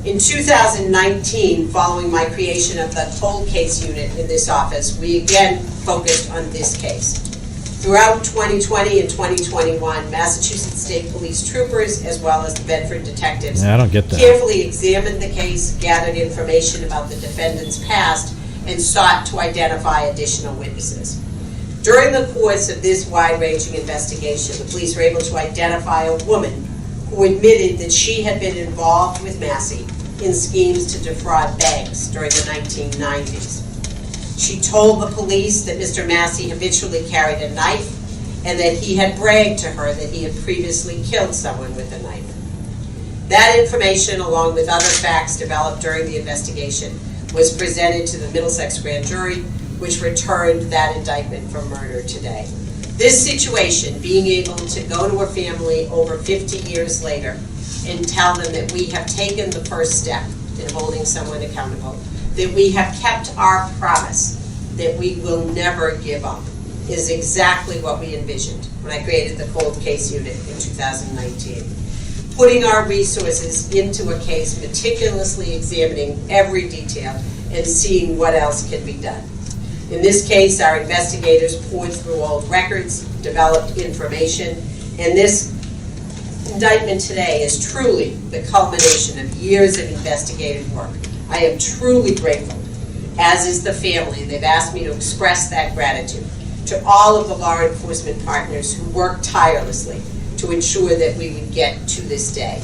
In 2019, following my creation of the cold case unit in this office, we again focused on this case. Throughout 2020 and 2021, Massachusetts State Police troopers, as well as the Bedford detectives, I don't get that. carefully examined the case, gathered information about the defendant's past, and sought to identify additional witnesses. During the course of this wide-ranging investigation, the police were able to identify a woman who admitted that she had been involved with Massey in schemes to defraud banks during the 1990s. She told the police that Mr. Massey habitually carried a knife and that he had bragged to her that he had previously killed someone with a knife. That information, along with other facts developed during the investigation, was presented to the Middlesex grand jury, which returned that indictment for murder today. This situation, being able to go to a family over 50 years later and tell them that we have taken the first step in holding someone accountable, that we have kept our promise, that we will never give up, is exactly what we envisioned when I created the cold case unit in 2019. Putting our resources into a case, meticulously examining every detail, and seeing what else can be done. In this case, our investigators poured through old records, developed information, and this indictment today is truly the culmination of years of investigative work. I am truly grateful, as is the family, and they've asked me to express that gratitude to all of the law enforcement partners who worked tirelessly to ensure that we would get to this day.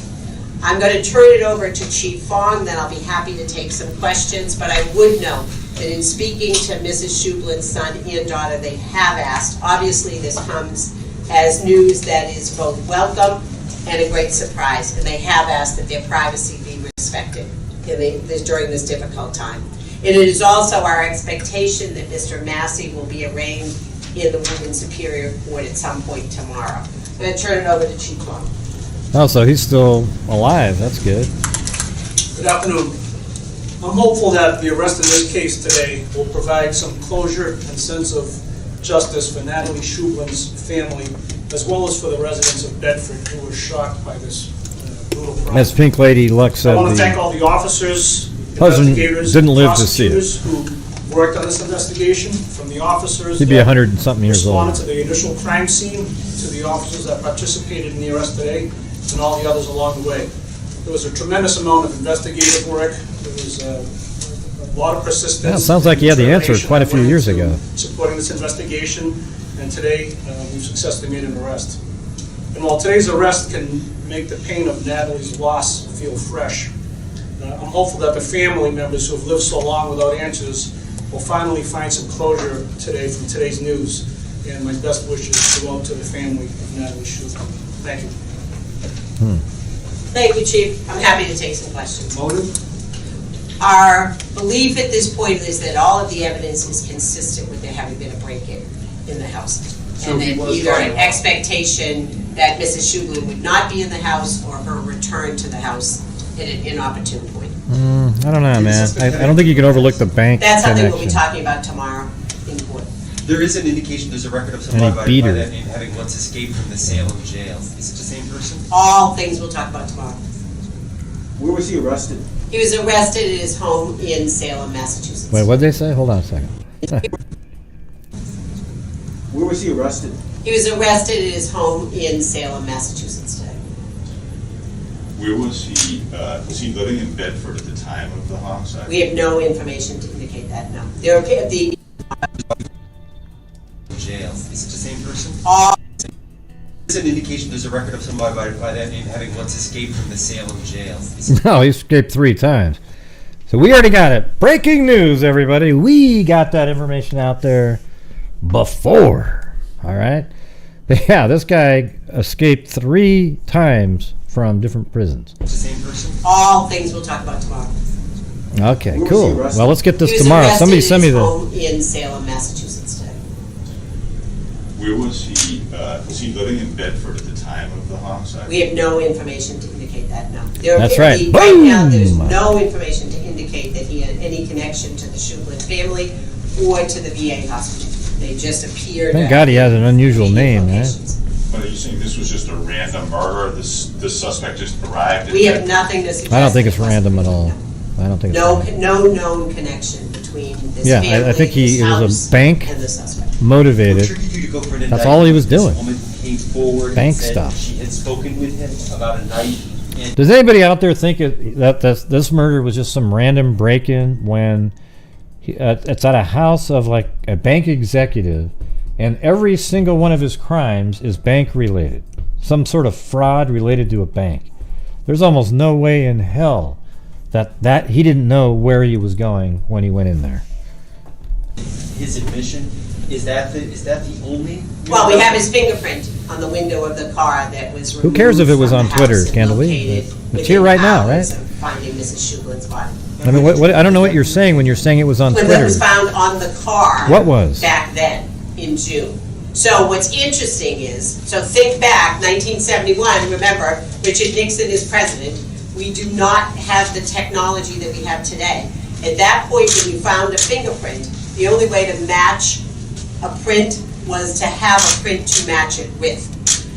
I'm going to turn it over to Chief Fong, then I'll be happy to take some questions, but I would note that in speaking to Mrs. Scheublin's son and daughter, they have asked, obviously this comes as news that is both welcome and a great surprise, and they have asked that their privacy be respected during this difficult time. And it is also our expectation that Mr. Massey will be arraigned in the Women's Superior Court at some point tomorrow. I'm going to turn it over to Chief Fong. Oh, so he's still alive. That's good. Good afternoon. I'm hopeful that the arrest in this case today will provide some closure and sense of justice for Natalie Scheublin's family, as well as for the residents of Bedford who were shocked by this brutal crime. As Pink Lady Luck said, I want to thank the all the officers, husband investigators, didn't live to see it. prosecutors who worked on this investigation, from the officers He'd be 100 and something years old. responded to the initial crime scene, to the officers that participated in the arrest today, and all the others along the way. There was a tremendous amount of investigative work. There was a lot of persistence. Yeah, it sounds like he had the answer determination quite a that few went years into ago. supporting this investigation, and today we've successfully made an arrest. And while today's arrest can make the pain of Natalie's loss feel fresh, I'm hopeful that the family members who have lived so long without answers will finally find some closure today from today's news. And my best wishes go out to the family of Natalie Scheublin. Thank you. Thank you, Chief. I'm happy to take some questions. Motive? Our belief at this point is that all of the evidence is consistent with there having been a break-in in the house. So And he that was either an driving. expectation that Mrs. Scheublin would not be in the house or her return to the house at an inopportune point. I don't know, man. I don't think you can overlook the bank That's something we'll be connection. talking about tomorrow in court. There is an indication, there's a record of And someone he by beat her. that name having once escaped from the Salem jail. Is it the same person? All things we'll talk about tomorrow. Where was he arrested? He was arrested at his home in Salem, Massachusetts. Wait, what'd they say? Hold on a second. Where was he arrested? He was arrested at his home in Salem, Massachusetts today. Where was he living in Bedford at the time of the homicide? We have no information to indicate that, no. There appear, the, Jail. Is it the same person? all, There's an indication, there's a record of someone by that name having once escaped from the Salem jail. Is it No, he escaped 3 times. So we already got it. Breaking news, everybody. We got that information out there before. All right? But yeah, this guy escaped 3 times from different prisons. the same person? all things we'll talk about tomorrow. Okay, Where was cool. he arrested? Well, let's get He this was tomorrow. arrested Somebody at send me his the... home in Salem, Massachusetts today. Where was he living in Bedford at the time of the homicide? We have no information to indicate that, no. There That's appear- right. the- Right now, there's Boom! no information to indicate that he had any connection to the Scheublin family or to the VA hospital. They just appeared. Thank God he has an unusual name, right? But are you saying this was just a random murder? This suspect just arrived? We have nothing to suggest. I don't think it's that it was- random at all. I don't think it's No, random. no known connection between this Yeah, family, I think this it was house, a bank and the suspect. What motivated. triggered you to go for an That's all he was indictment? doing. This woman came forward Bank and said stuff. she had spoken with him about a night. And Does anybody out there think that this murder was just some random break-in when it's at a house of like a bank executive, and every single one of his crimes is bank-related, some sort of fraud related to a bank? There's almost no way in hell that he didn't know where he was going when he went in there. his admission, is that the only? Well, we have his fingerprint on the window of the car that was removed. Who cares if it was from on the Twitter, house and can't we? located It's within here right now, hours right? of Finding Mrs. Scheublin's body. I mean, what I don't know what you're saying when you're saying it was on When that Twitter. was found on the car. What was? Back then, in June. So what's interesting is, so think back, 1971, remember, Richard Nixon is president. We do not have the technology that we have today. At that point, when you found a fingerprint, the only way to match a print was to have a print to match it with.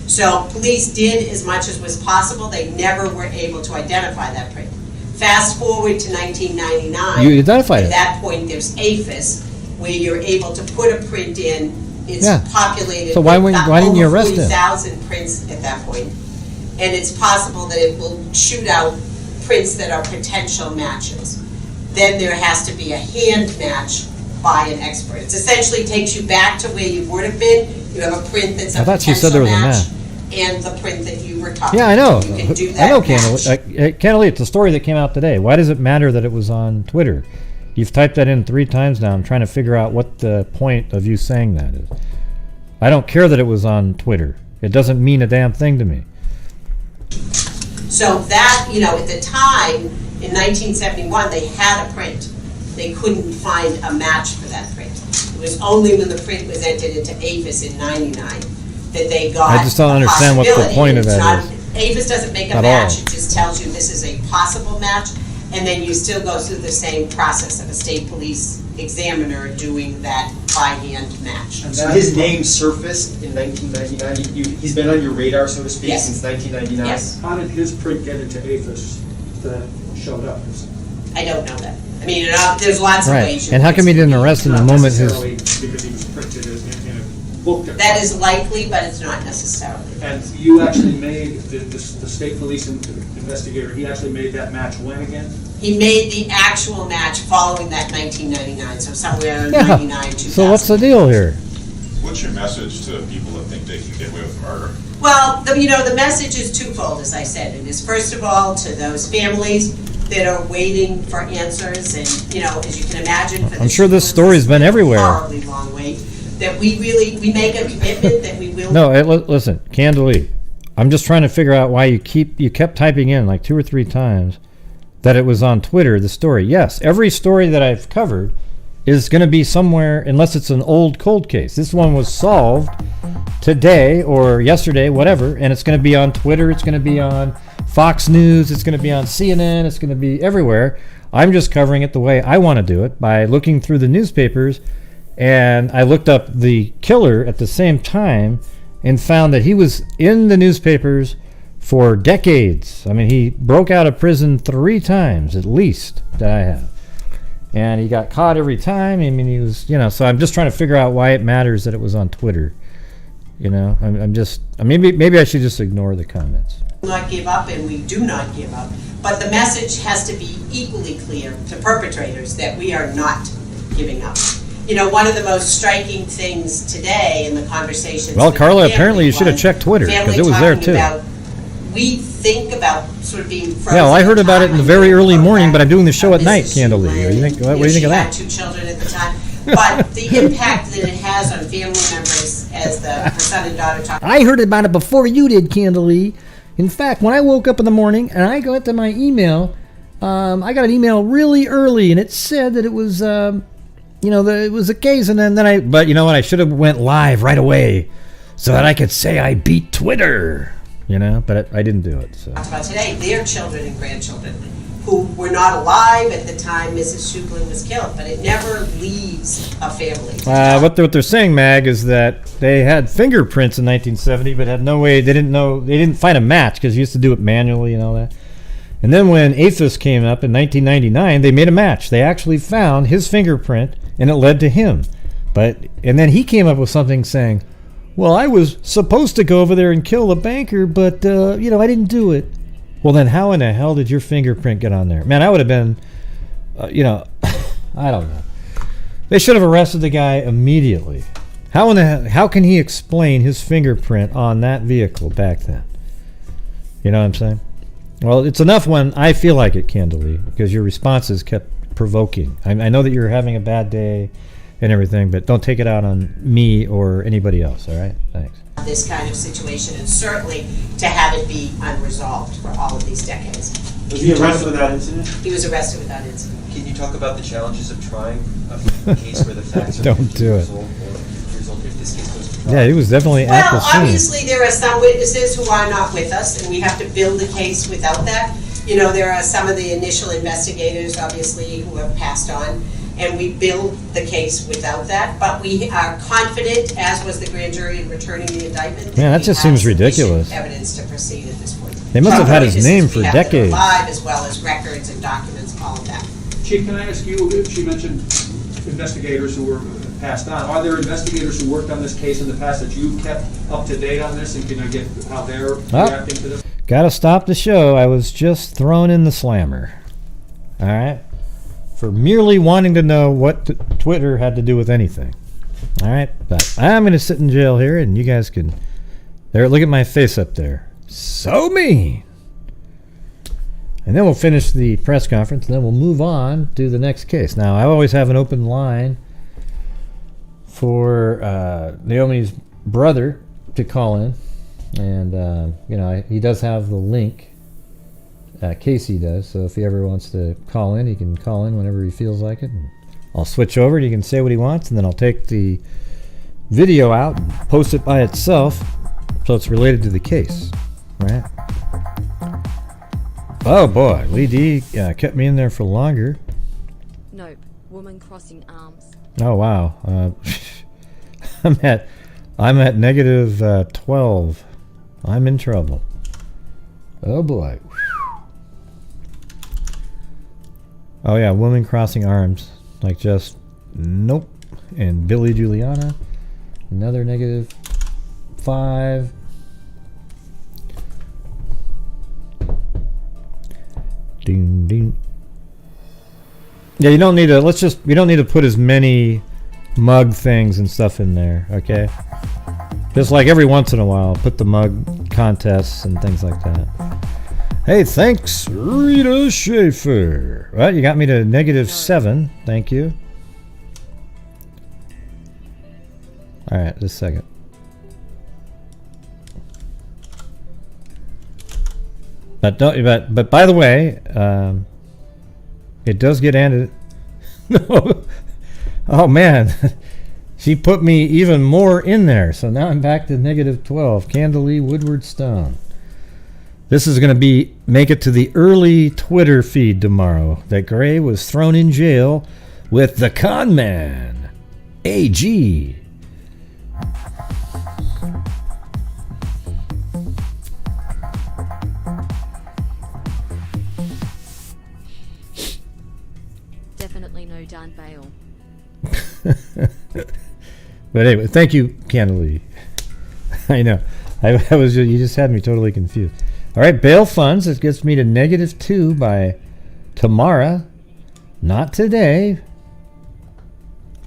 So police did as much as was possible. They never were able to identify that print. Fast forward to 1999. You identified it. At that point, there's APHIS, where you're able to put a print in. It's populated So why with didn't you over arrest him? 40,000 prints at that point. And it's possible that it will shoot out prints that are potential matches. Then there has to be a hand match by an expert. It essentially takes you back to where you would have been. You have a print that's a I thought you said potential there was a match, and the print that you were talking Yeah, I know. about. You can do that I know, match. Candle, it's a story that came out today. Why does it matter that it was on Twitter? You've typed that in 3 times now. I'm trying to figure out what the point of you saying that is. I don't care that it was on Twitter. It doesn't mean a damn thing to me. So that, at the time, in 1971, they had a print. They couldn't find a match for that print. It was only when the print was entered into APHIS in 99 that they got I just don't understand what the point of that is. APHIS doesn't make a At match. all. It just tells you this is a possible match, and then you still go through the same process of a state police examiner doing that by-hand match. So his name surfaced in 1999. He's been on your radar, so to speak, Yes. since 1999. Yes, How did his print get into APHIS that showed up? I don't know that. I mean, there's lots of Right. ways. you And how can come he didn't arrest him the moment his... necessarily because he was printed in a book. That is likely, but it's not necessarily. And you actually made, the state police investigator, he actually made that match when again? He made the actual match following that 1999, so somewhere in 99, 2000. So what's the deal here? What's your message to people that think they can get away with murder? Well, the message is twofold, as I said. It is, first of all, to those families that are waiting for answers, and, as you can imagine, for I'm sure this story's been everywhere. horribly long wait, that we make a commitment that we will. No, listen, Candalee, I'm just trying to figure out why you kept typing in like 2 or 3 times that it was on Twitter, the story. Yes, every story that I've covered is going to be somewhere, unless it's an old cold case. This one was solved today or yesterday, whatever, and it's going to be on Twitter, it's going to be on Fox News, it's going to be on CNN, it's going to be everywhere. I'm just covering it the way I want to do it, by looking through the newspapers, and I looked up the killer at the same time and found that he was in the newspapers for decades. I mean, he broke out of prison 3 times at least that I have. And he got caught every time. I mean, he was, so I'm just trying to figure out why it matters that it was on Twitter. I'm just, maybe I should just ignore the comments. Not give up, and we do not give up. But the message has to be equally clear to perpetrators that we are not giving up. One of the most striking things today in the conversations. Well, with Carla, the apparently you family should have was checked Twitter, because family it was there talking too. about, we think about sort of being frozen. Yeah, well, I heard in about it time. in the very early morning, but I'm doing the show at Mrs. night, Candalee. Scheublin, What do you think of that? She had 2 children at the time. But the impact that it has on family members, as her son and daughter talk. I heard about it before you did, Candalee. In fact, when I woke up in the morning and I got to my email, I got an email really early, and it said that it was, that it was a case, and then but you know what? I should have went live right away so that I could say I beat Twitter, but I didn't do it. So. Talked about today, their children and grandchildren who were not alive at the time Mrs. Scheublin was killed, but it never leaves a family. What they're saying, Mag, is that they had fingerprints in 1970, but had no way. They didn't find a match because you used to do it manually and all that. And then when APHIS came up in 1999, they made a match. They actually found his fingerprint, and it led to him. And then he came up with something saying, "Well, I was supposed to go over there and kill the banker, but I didn't do it." Well, then how in the hell did your fingerprint get on there? Man, I would have been, I don't know. They should have arrested the guy immediately. How can he explain his fingerprint on that vehicle back then? You know what I'm saying? Well, it's enough when I feel like it, Candalee, because your responses kept provoking. I know that you're having a bad day and everything, but don't take it out on me or anybody else, all right? Thanks. This kind of situation, and certainly to have it be unresolved for all of these decades. Was he arrested without incident? He was arrested without incident. Can you talk about the challenges of trying a case where the facts are Don't 50 do years it. old, or 50 years old if this case goes to trial? Yeah, he was definitely at the Well, scene. obviously there are some witnesses who are not with us, and we have to build a case without that. You know, there are some of the initial investigators, obviously, who have passed on, and we build the case without that, but we are confident, as was the grand jury in returning the indictment. Man, that we just have seems ridiculous. sufficient evidence to proceed at this point. They must have had his name for We have them decades. alive, as well as records and documents, all of that. Chief, can I ask you, she mentioned investigators who were passed on. Are there investigators who worked on this case in the past that you kept up to date on this, and can I get how they're reacting to this? Gotta stop the show. I was just thrown in the slammer. All right? For merely wanting to know what Twitter had to do with anything. All right? But I'm going to sit in jail here, and you guys can... There, look at my face up there. So mean! And then we'll finish the press conference, and then we'll move on to the next case. Now, I always have an open line for Naomi's brother to call in. And, you know, he does have the link. Casey does, so if he ever wants to call in, he can call in whenever he feels like it. And I'll switch over and he can say what he wants, and then I'll take the video out and post it by itself so it's related to the case, right? Oh boy, Lee D kept me in there for longer. Nope. Woman crossing arms. Oh wow, I'm at negative 12. I'm in trouble. Oh boy. Oh yeah, woman crossing arms. Like just, nope. And Billy Juliana, another negative 5. Ding ding. Yeah, you don't need to, we don't need to put as many mug things and stuff in there, okay? Just like every once in a while, put the mug contests and things like that. Hey, thanks, Rita Schaefer. Well, you got me to negative 7. Thank you. All right, just a second. But by the way, it does get ended. No. Oh man, she put me even more in there. So now I'm back to negative 12. Candalee Woodward Stone. This is going to make it to the early Twitter feed tomorrow that Gray was thrown in jail with the con man, AG. Definitely no darn bail. But anyway, thank you, Candalee. I know. I was you just had me totally confused. All right, bail funds. It gets me to negative 2 by tomorrow. Not today,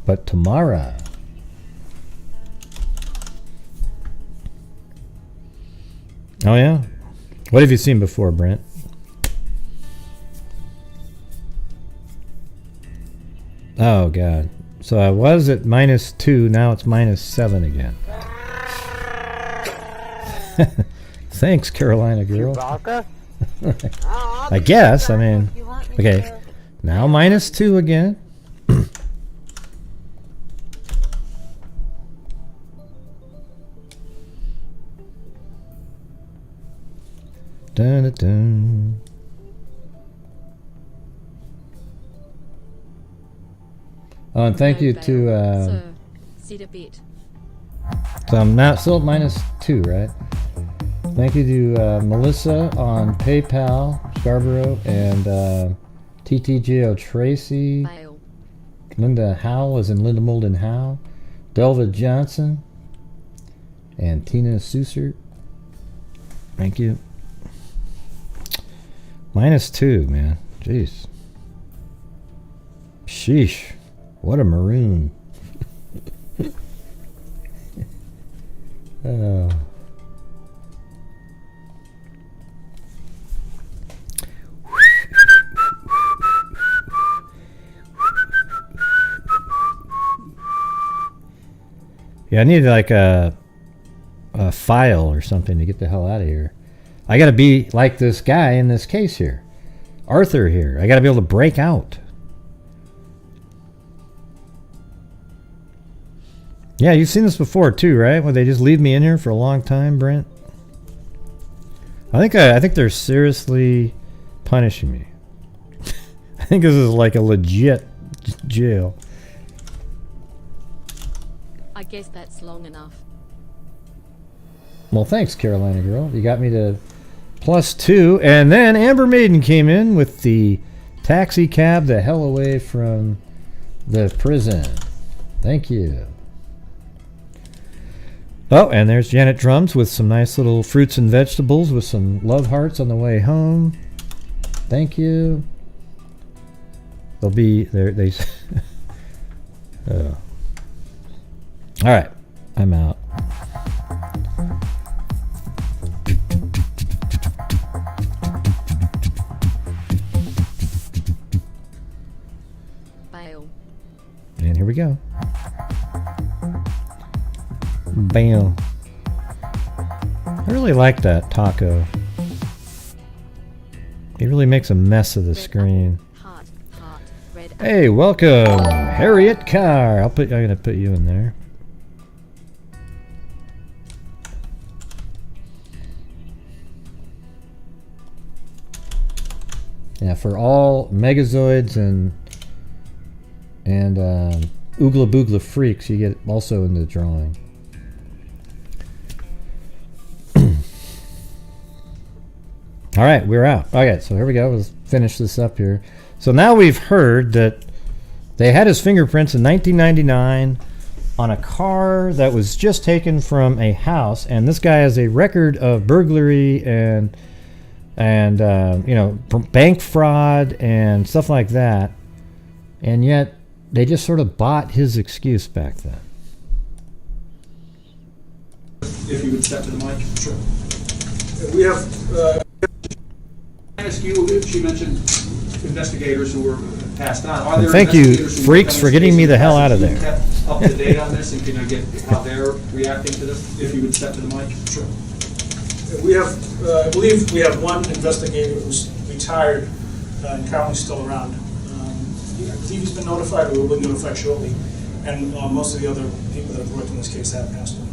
but tomorrow. Oh, yeah? What have you seen before, Brent? Oh, God. So I was at minus 2. Now it's minus 7 again. Thanks, Carolina girl. I guess. I mean, okay. Now minus 2 again. Dun, dun, dun. Oh, and thank you to. Sir, sit a bit. So I'm now still at minus 2, right? Thank you to Melissa on PayPal, Scarborough, and TTGO Tracy. Bail. Linda Howell is in Linda Molden Howe. Delva Johnson. And Tina Susert. Thank you. Minus 2, man. Jeez. Sheesh. What a maroon. Oh. Yeah, I need like a file or something to get the hell out of here. I gotta be like this guy in this case here. Arthur here. I gotta be able to break out. Yeah, you've seen this before too, right? Where they just leave me in here for a long time, Brent. I think they're seriously punishing me. I think this is like a legit jail. I guess that's long enough. Well, thanks, Carolina girl. You got me to +2. And then Amber Maiden came in with the taxi cab the hell away from the prison. Thank you. Oh, and there's Janet Drums with some nice little fruits and vegetables with some love hearts on the way home. Thank you. They'll be there. Oh. All right, I'm out. Bail. And here we go. Bam. I really like that taco. He really makes a mess of the screen. Heart, heart, red. Hey, welcome, Harriet Carr. I'm gonna put you in there. Yeah, for all Megazoids and Oogla Boogla freaks, you get also in the drawing. All right, we're out. Okay, so here we go. Let's finish this up here. So now we've heard that they had his fingerprints in 1999 on a car that was just taken from a house, and this guy has a record of burglary and you know, bank fraud and stuff like that, and yet they just sort of bought his excuse back then. If you would step to the mic. Sure. We have, I ask you, she mentioned investigators who were passed on. Are there Thank you, investigators who freaks, worked on for this getting case me in the hell past out of that you there. kept up to date on this, and can I get how they're reacting to this? If you would step to the mic. sure. We have, I believe we have one investigator who's retired and currently still around. I believe he's been notified, or will be notified shortly, and most of the other people that have worked in this case have passed on.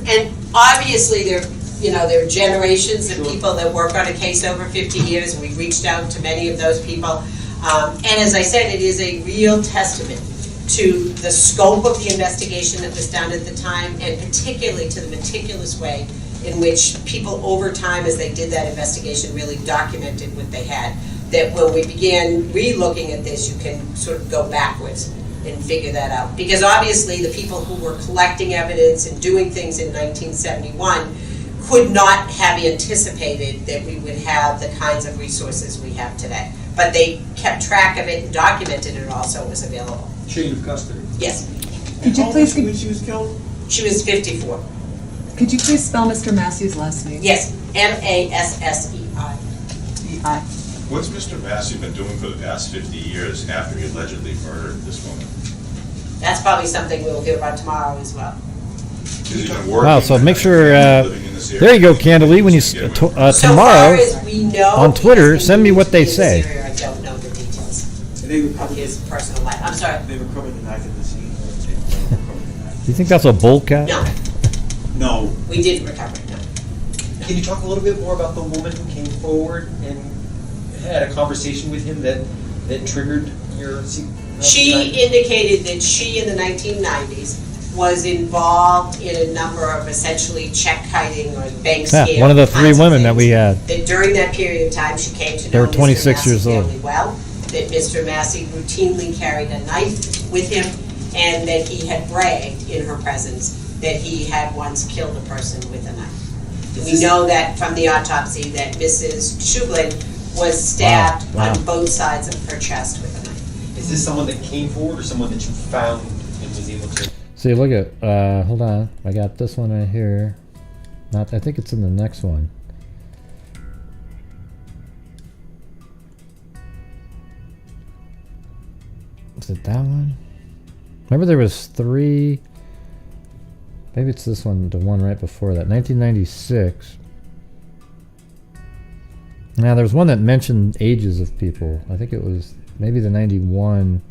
And obviously, there are generations of people that work on a case over 50 years, and we've reached out to many of those people. And as I said, it is a real testament to the scope of the investigation that was done at the time, and particularly to the meticulous way in which people over time, as they did that investigation, really documented what they had. That when we began re-looking at this, you can sort of go backwards and figure that out. Because obviously the people who were collecting evidence and doing things in 1971 could not have anticipated that we would have the kinds of resources we have today. But they kept track of it and documented it all, so it was available. Chain of custody. Yes. Could you please When she was killed? She was 54. could you please spell Mr. Massey's last name? Yes, Massei. I. What's Mr. Massey been doing for the past 50 years after he allegedly murdered this woman? That's probably something we'll hear about tomorrow as well. Has he been working? Wow, so make sure, living in this area? there you go, Candalee. When you So far tomorrow as we know, on Twitter, he's send me what they in this say. area. I don't know the details And they of recovered, his personal life. I'm sorry. they recovered the knife at the scene? Or they recovered the knife? Do you think that's a bull cat? No, No. we didn't recover it, no. Can you talk a little bit more about the woman who came forward and had a conversation with him that triggered your... She indicated that she, in the 1990s, was involved in a number of essentially check kiting or bank Yeah, scam one of the three kinds of women that we things. had. That during that period of time, she came to They know were 26 Mr. Massey years old. fairly well, that Mr. Massey routinely carried a knife with him, and that he had bragged in her presence that he had once killed a person with a knife. We know that from the autopsy that Mrs. Scheublin was stabbed Wow. on both sides of her chest with a knife. Is this someone that came forward or someone that you found and was able to... See, look at, hold on. I got this one right here. I think it's in the next one. Is it that one? Remember there was 3... Maybe it's this one, the one right before that. 1996. Now, there was one that mentioned ages of people. I think it was maybe the 91.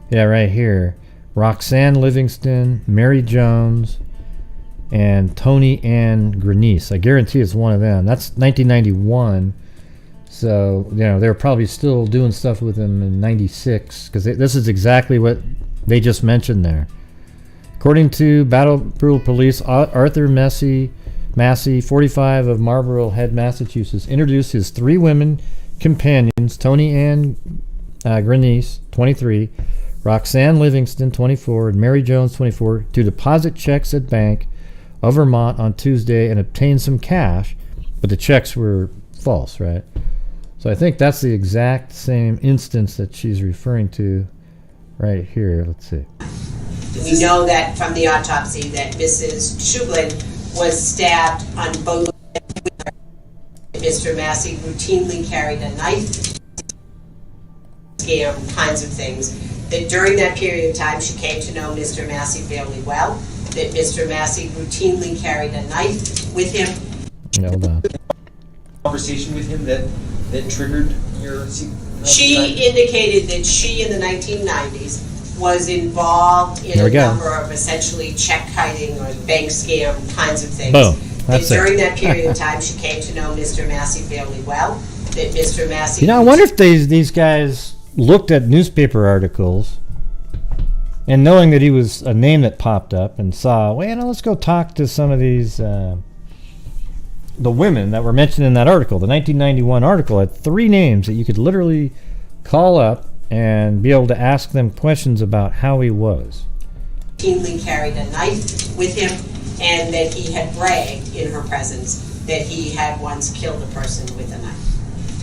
Yeah, right here. Roxanne Livingston, Mary Jones, and Tony Ann Grenice. I guarantee it's one of them. That's 1991. So, you know, they're probably still doing stuff with him in 96, because this is exactly what they just mentioned there. According to Brattleboro Police, Arthur Massey, 45 of Marlborough Head, Massachusetts, introduced his 3 women companions, Tony Ann Grenice, 23, Roxanne Livingston, 24, and Mary Jones, 24, to deposit checks at Bank of Vermont on Tuesday and obtain some cash, but the checks were false, right? So I think that's the exact same instance that she's referring to right here. Let's see. We know that from the autopsy that Mrs. Scheublin was stabbed on both sides. Mr. Massey routinely carried a knife, scam kinds of things. That during that period of time, she came to know Mr. Massey fairly well. That Mr. Massey routinely carried a knife with him. Hold on. Conversation with him that triggered your... She indicated that she, in the 1990s, was involved in a number of essentially check kiting or bank scam kinds of things. Boom. That's it. During that period of time, she came to know Mr. Massey fairly well. That Mr. Massey... You know, I wonder if these guys looked at newspaper articles and knowing that he was a name that popped up and saw, well, you know, let's go talk to some of these... the women that were mentioned in that article, the 1991 article, had 3 names that you could literally call up and be able to ask them questions about how he was. Routinely carried a knife with him, and that he had bragged in her presence that he had once killed a person with a knife.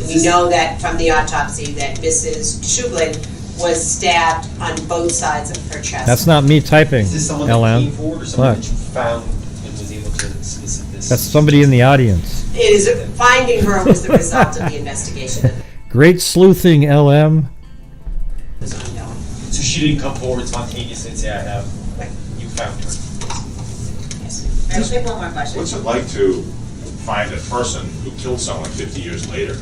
We know that from the autopsy that Mrs. Scheublin was stabbed on both sides of her chest. That's not me typing, Is this someone LM. that came forward or someone that you found and was able to solicit this? That's somebody in the audience. It is finding her was the result of the investigation that Great sleuthing, LM. was ongoing. So she didn't come forward spontaneously and say, I have, you found her. Yes. I have one more question. What's it like to find a person who killed someone 50 years later?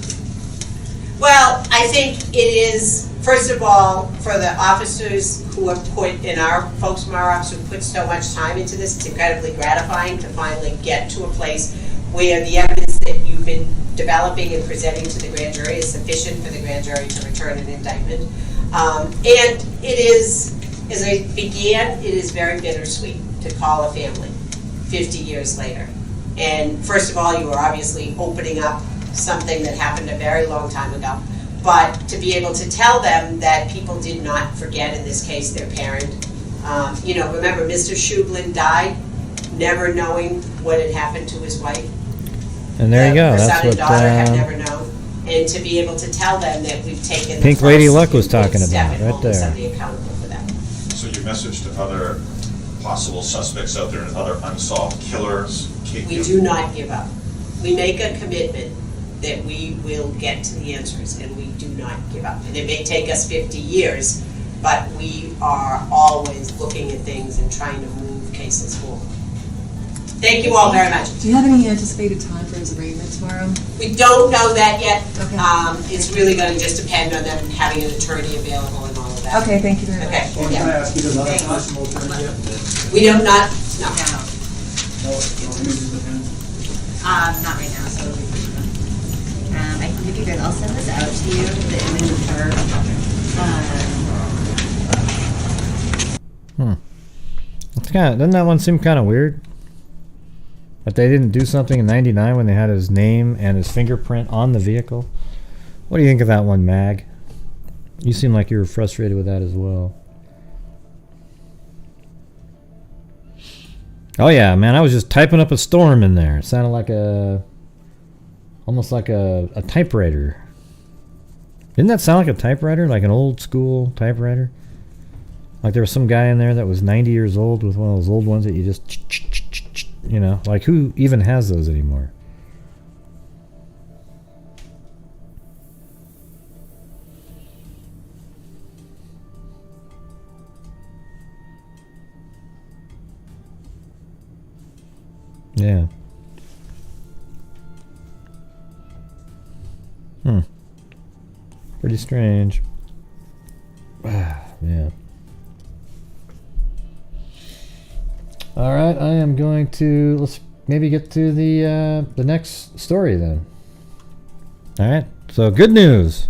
Well, I think it is, first of all, for the officers who have put, and our folks from our office who put so much time into this, it's incredibly gratifying to finally get to a place where the evidence that you've been developing and presenting to the grand jury is sufficient for the grand jury to return an indictment. And it is, as I began, it is very bittersweet to call a family 50 years later. And first of all, you are obviously opening up something that happened a very long time ago. But to be able to tell them that people did not forget, in this case, their parent. You know, remember, Mr. Scheublin died never knowing what had happened to his wife. And there you go. Her That's son and what daughter had never known. And to be able to tell them that we've taken Pink the Lady first Luck was talking step about in right holding there. somebody accountable for that. So your message to other possible suspects out there and other unsolved killers? We do not give up. We make a commitment that we will get to the answers, and we do not give up. And it may take us 50 years, but we are always looking at things and trying to move cases forward. Thank you all very much. Do you have any anticipated time for his arraignment tomorrow? We don't know that yet. Okay. It's really going to just depend on them having an attorney available and all of that. Okay, thank you very much. Okay. Or can I Yeah. ask you to not Thank a you. possible attorney yet? We don't not, no. Not right now, so I can give you guys, I'll send this out to you, the image of her. It's kind of, doesn't that one seem kind of weird? That they didn't do something in '99 when they had his name and his fingerprint on the vehicle. What do you think of that one, Mag? You seem like you were frustrated with that as well. Oh yeah, man, I was just typing up a storm in there. It sounded like almost like a typewriter. Didn't that sound like a typewriter? Like an old school typewriter? Like there was some guy in there that was 90 years old with one of those old ones that you just, you know, like who even has those anymore? Yeah. Pretty strange. Yeah. All right, I am going to, let's maybe get to the next story then. All right. So good news.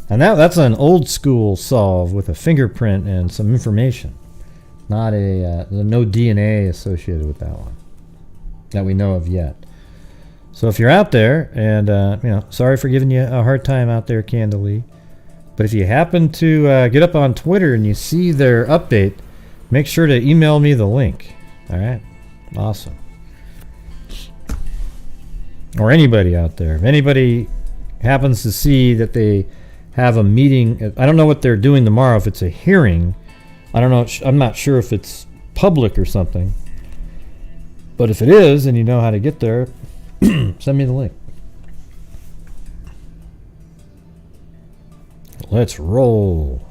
And that's an old school solve with a fingerprint and some information. Not no DNA associated with that one that we know of yet. So if you're out there, and sorry for giving you a hard time out there, Candalee, but if you happen to get up on Twitter and you see their update, make sure to email me the link. All right, awesome. Or anybody out there, if anybody happens to see that they have a meeting, I don't know what they're doing tomorrow. If it's a hearing, I don't know. I'm not sure if it's public or something. But if it is, and you know how to get there, send me the link. Let's roll.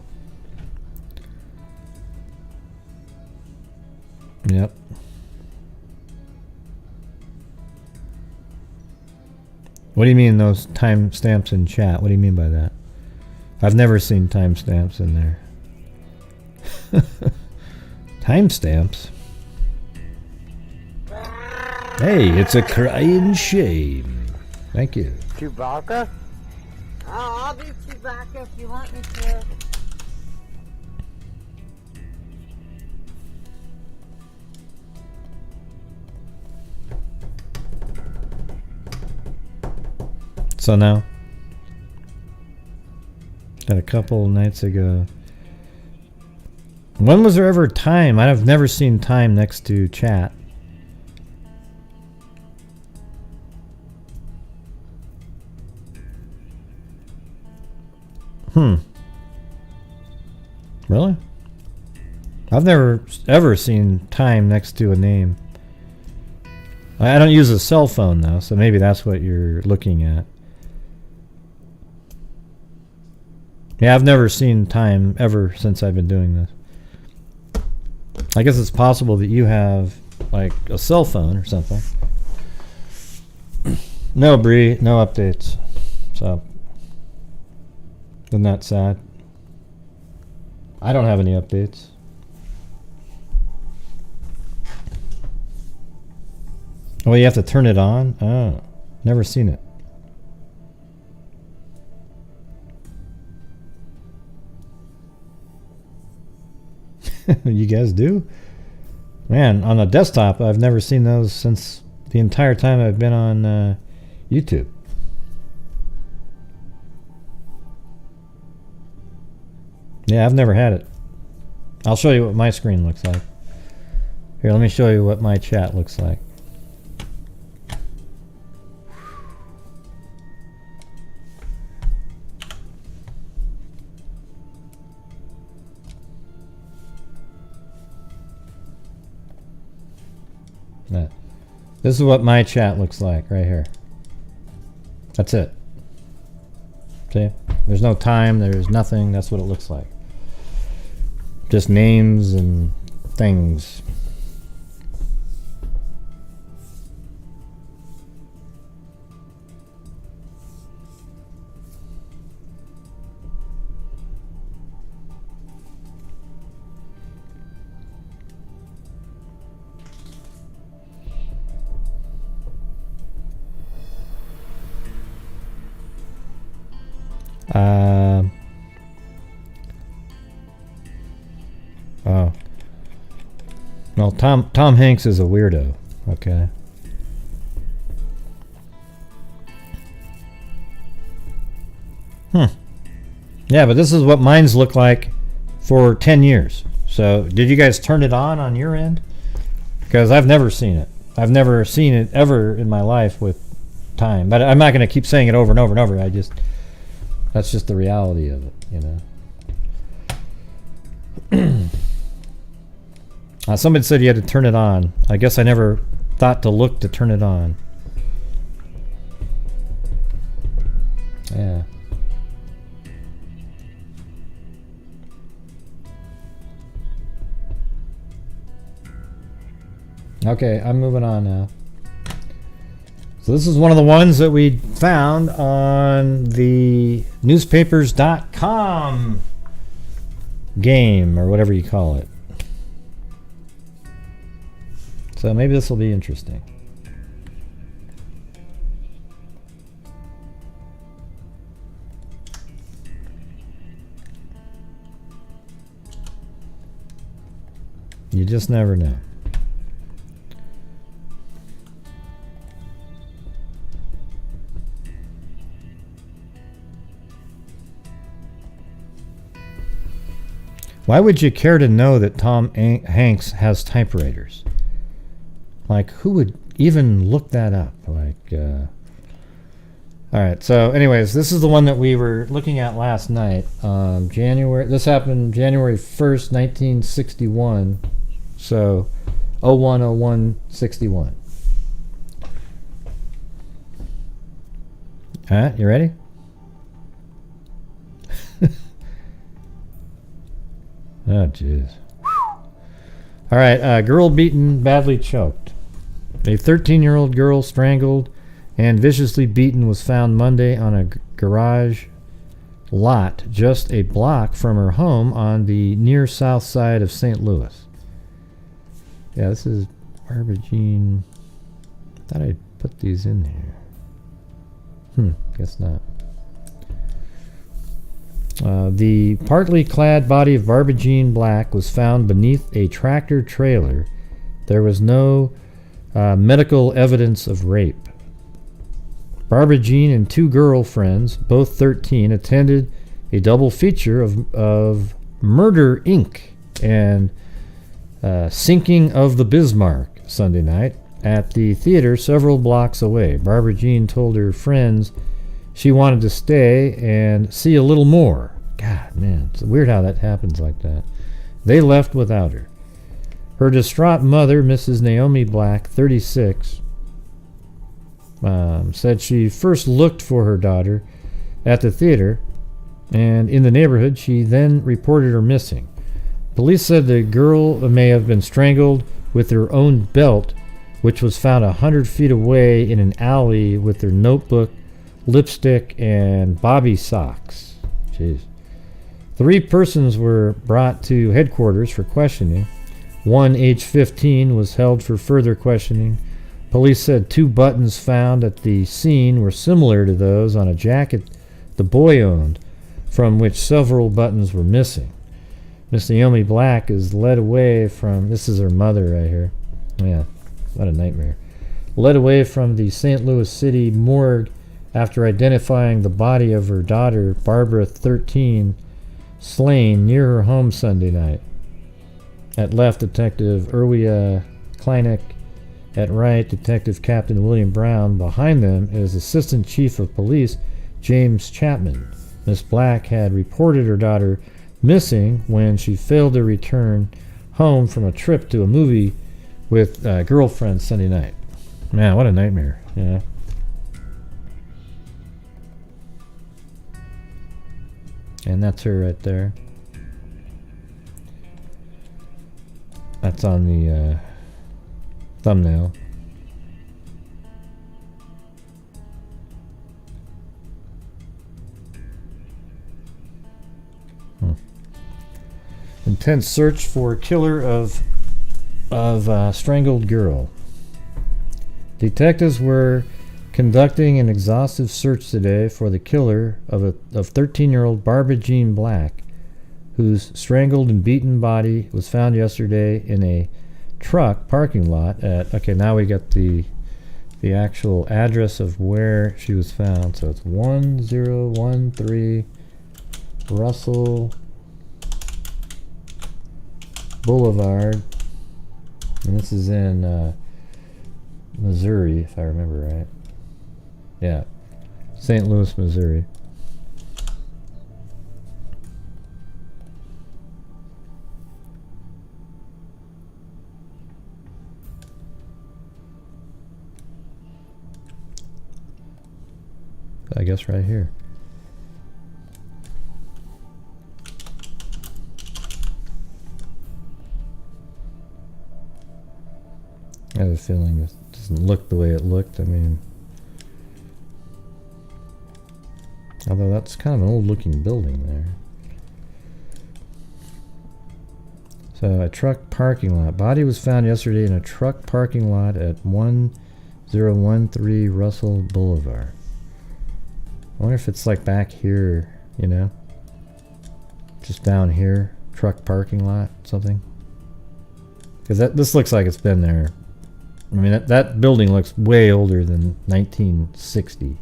Yep. What do you mean those timestamps in chat? What do you mean by that? I've never seen timestamps in there. Timestamps? Hey, it's a crying shame. Thank you. Chewbacca? Oh, I'll be Chewbacca if you want me to. So now, a couple nights ago. When was there ever time? I've never seen time next to chat. Really? I've never ever seen time next to a name. I don't use a cell phone though, so maybe that's what you're looking at. Yeah, I've never seen time ever since I've been doing this. I guess it's possible that you have like a cell phone or something. No, Bree, no updates. So, isn't that sad? I don't have any updates. Oh, you have to turn it on? Oh, never seen it. You guys do? Man, on the desktop, I've never seen those since the entire time I've been on YouTube. Yeah, I've never had it. I'll show you what my screen looks like. Here, let me show you what my chat looks like. This is what my chat looks like right here. That's it. See? There's no time, there's nothing. That's what it looks like. Just names and things. Oh. Well, Tom Hanks is a weirdo. Okay. Yeah, but this is what mine's look like for 10 years. So, did you guys turn it on your end? Because I've never seen it. I've never seen it ever in my life with time. But I'm not going to keep saying it over and over and over. That's just the reality of it, you know. Somebody said you had to turn it on. I guess I never thought to look to turn it on. Yeah. Okay, I'm moving on now. So this is one of the ones that we found on the newspapers.com game, or whatever you call it. So maybe this will be interesting. You just never know. Why would you care to know that Tom Hanks has typewriters? Like, who would even look that up? Like, all right. So, anyways, this is the one that we were looking at last night. This happened January 1st, 1961. So, 01/01/61. All right, you ready? Oh, jeez. All right, girl beaten, badly choked. A 13-year-old girl strangled and viciously beaten was found Monday on a garage lot just a block from her home on the near south side of St. Louis. Yeah, this is Barbara-Jean. Thought I put these in here. Guess not. The partly clad body of Barbara-Jean Black was found beneath a tractor trailer. There was no medical evidence of rape. Barbara-Jean and two girlfriends, both 13, attended a double feature of Murder, Inc. and Sinking of the Bismarck Sunday night at the theater several blocks away. Barbara-Jean told her friends she wanted to stay and see a little more. God, man, it's weird how that happens like that. They left without her. Her distraught mother, Mrs. Naomi Black, 36, said she first looked for her daughter at the theater and in the neighborhood. She then reported her missing. Police said the girl may have been strangled with her own belt, which was found 100 feet away in an alley with her notebook, lipstick, and bobby socks. Jeez. 3 persons were brought to headquarters for questioning. One, age 15, was held for further questioning. Police said 2 buttons found at the scene were similar to those on a jacket the boy owned, from which several buttons were missing. Miss Naomi Black is led away from... This is her mother right here. Yeah, what a nightmare. Led away from the St. Louis City morgue after identifying the body of her daughter, Barbara, 13, slain near her home Sunday night. At left, Detective Erwia Kleineck. At right, Detective Captain William Brown. Behind them is Assistant Chief of Police James Chapman. Miss Black had reported her daughter missing when she failed to return home from a trip to a movie with girlfriends Sunday night. Man, what a nightmare. Yeah. And that's her right there. That's on the thumbnail. Intense search for killer of strangled girl. Detectives were conducting an exhaustive search today for the killer of 13-year-old Barbara-Jean Black, whose strangled and beaten body was found yesterday in a truck parking lot at... Okay, now we got the actual address of where she was found. So it's 1013 Russell Boulevard, and this is in Missouri, if I remember right. Yeah, St. Louis, Missouri. I guess right here. I have a feeling it doesn't look the way it looked. I mean, although that's kind of an old looking building there. So a truck parking lot. Body was found yesterday in a truck parking lot at 1013 Russell Boulevard. I wonder if it's like back here, you know, just down here, truck parking lot, something. Because this looks like it's been there. I mean, that building looks way older than 1960.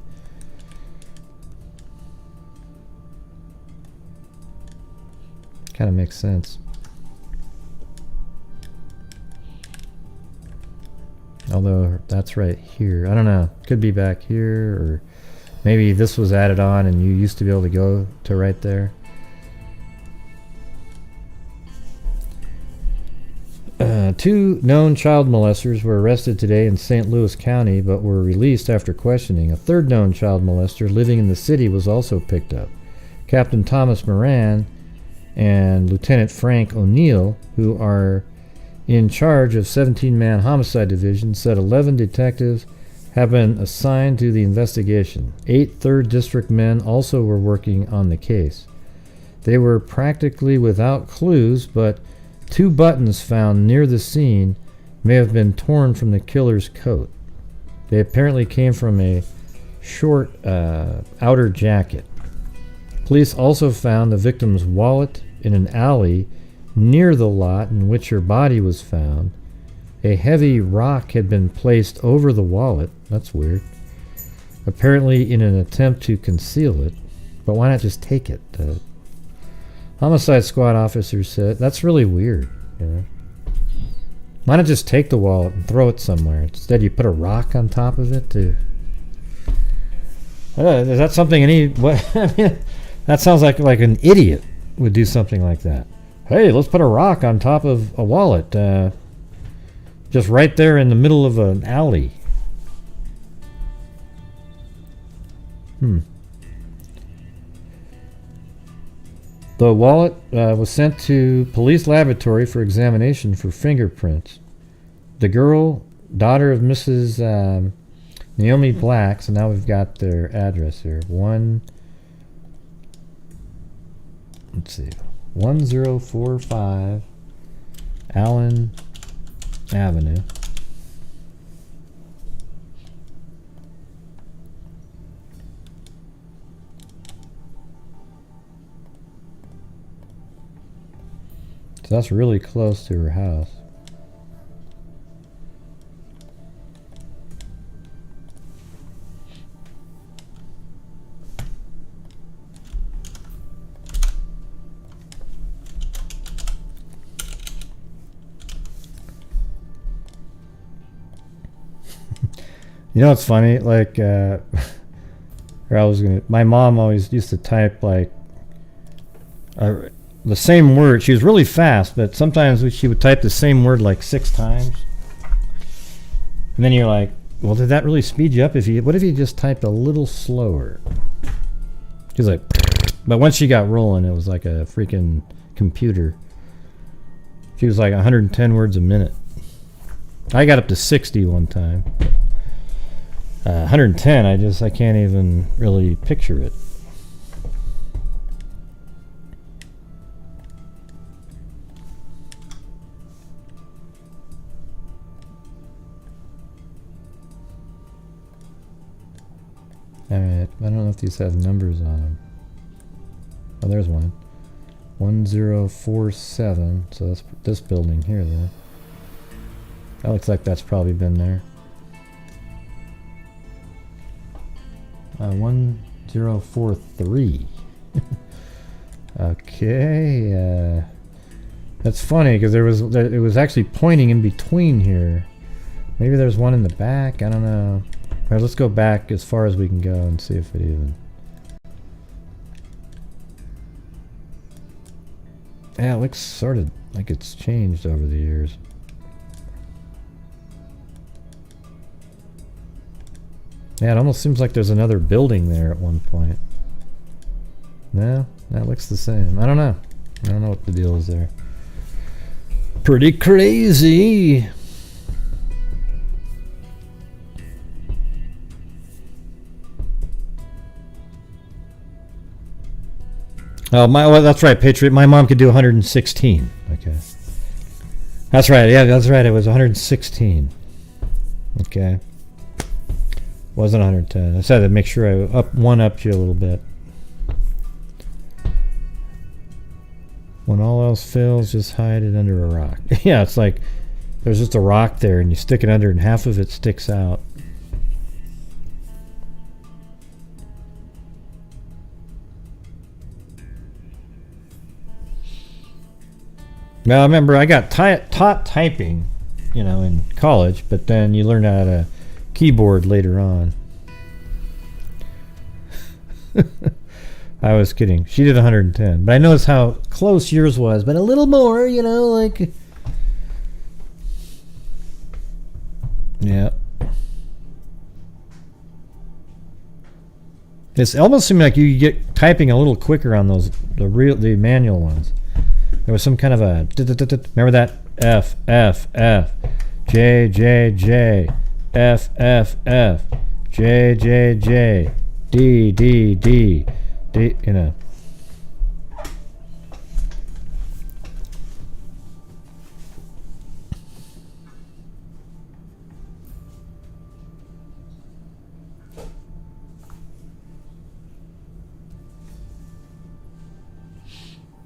Kind of makes sense. Although that's right here. I don't know. Could be back here, or maybe this was added on and you used to be able to go to right there. Two known child molesters were arrested today in St. Louis County, but were released after questioning. A third known child molester living in the city was also picked up. Captain Thomas Moran and Lieutenant Frank O'Neill, who are in charge of 17-man homicide division, said 11 detectives have been assigned to the investigation. 8 3rd District men also were working on the case. They were practically without clues, but 2 buttons found near the scene may have been torn from the killer's coat. They apparently came from a short outer jacket. Police also found the victim's wallet in an alley near the lot in which her body was found. A heavy rock had been placed over the wallet. That's weird. Apparently in an attempt to conceal it. But why not just take it? Homicide squad officers said, that's really weird. You know? Why not just take the wallet and throw it somewhere? Instead you put a rock on top of it to... is that something I mean, that sounds like an idiot would do something like that. Hey, let's put a rock on top of a wallet. Just right there in the middle of an alley. The wallet was sent to police laboratory for examination for fingerprints. The girl, daughter of Mrs. Naomi Black, so now we've got their address here. 1045 Allen Avenue. So that's really close to her house. You know what's funny? Like, my mom always used to type like the same word. She was really fast, but sometimes she would type the same word like 6 times. And then you're like, well, did that really speed you up? What if you just typed a little slower? She's like, but once she got rolling, it was like a freaking computer. She was like 110 words a minute. I got up to 60 one time. 110, I can't even really picture it. Alright, I don't know if these have numbers on them. Oh, there's one. 1047, so that's this building here then. That looks like that's probably been there. 1043. Okay, that's funny because it was actually pointing in between here. Maybe there's one in the back. I don't know. All right, let's go back as far as we can go and see if it even. Yeah, it looks sort of like it's changed over the years. Yeah, it almost seems like there's another building there at one point. No, that looks the same. I don't know. I don't know what the deal is there. Pretty crazy. Oh, well, that's right, Patriot. My mom could do 116. Okay. That's right. Yeah, that's right. It was 116. Okay. Wasn't 110. I said to make sure I upped you a little bit. When all else fails, just hide it under a rock. Yeah, it's like there's just a rock there, and you stick it under, and half of it sticks out. Now, I remember I got taught typing, you know, in college, but then you learn how to keyboard later on. I was kidding. She did 110, but I noticed how close yours was, but a little more, you know, like... Yeah. It's almost seemed like you get typing a little quicker on those, the manual ones. There was some kind of a... Remember that? F, F, F. J, J, J. F, F, F. J, J, J. D, D, D. D, you know.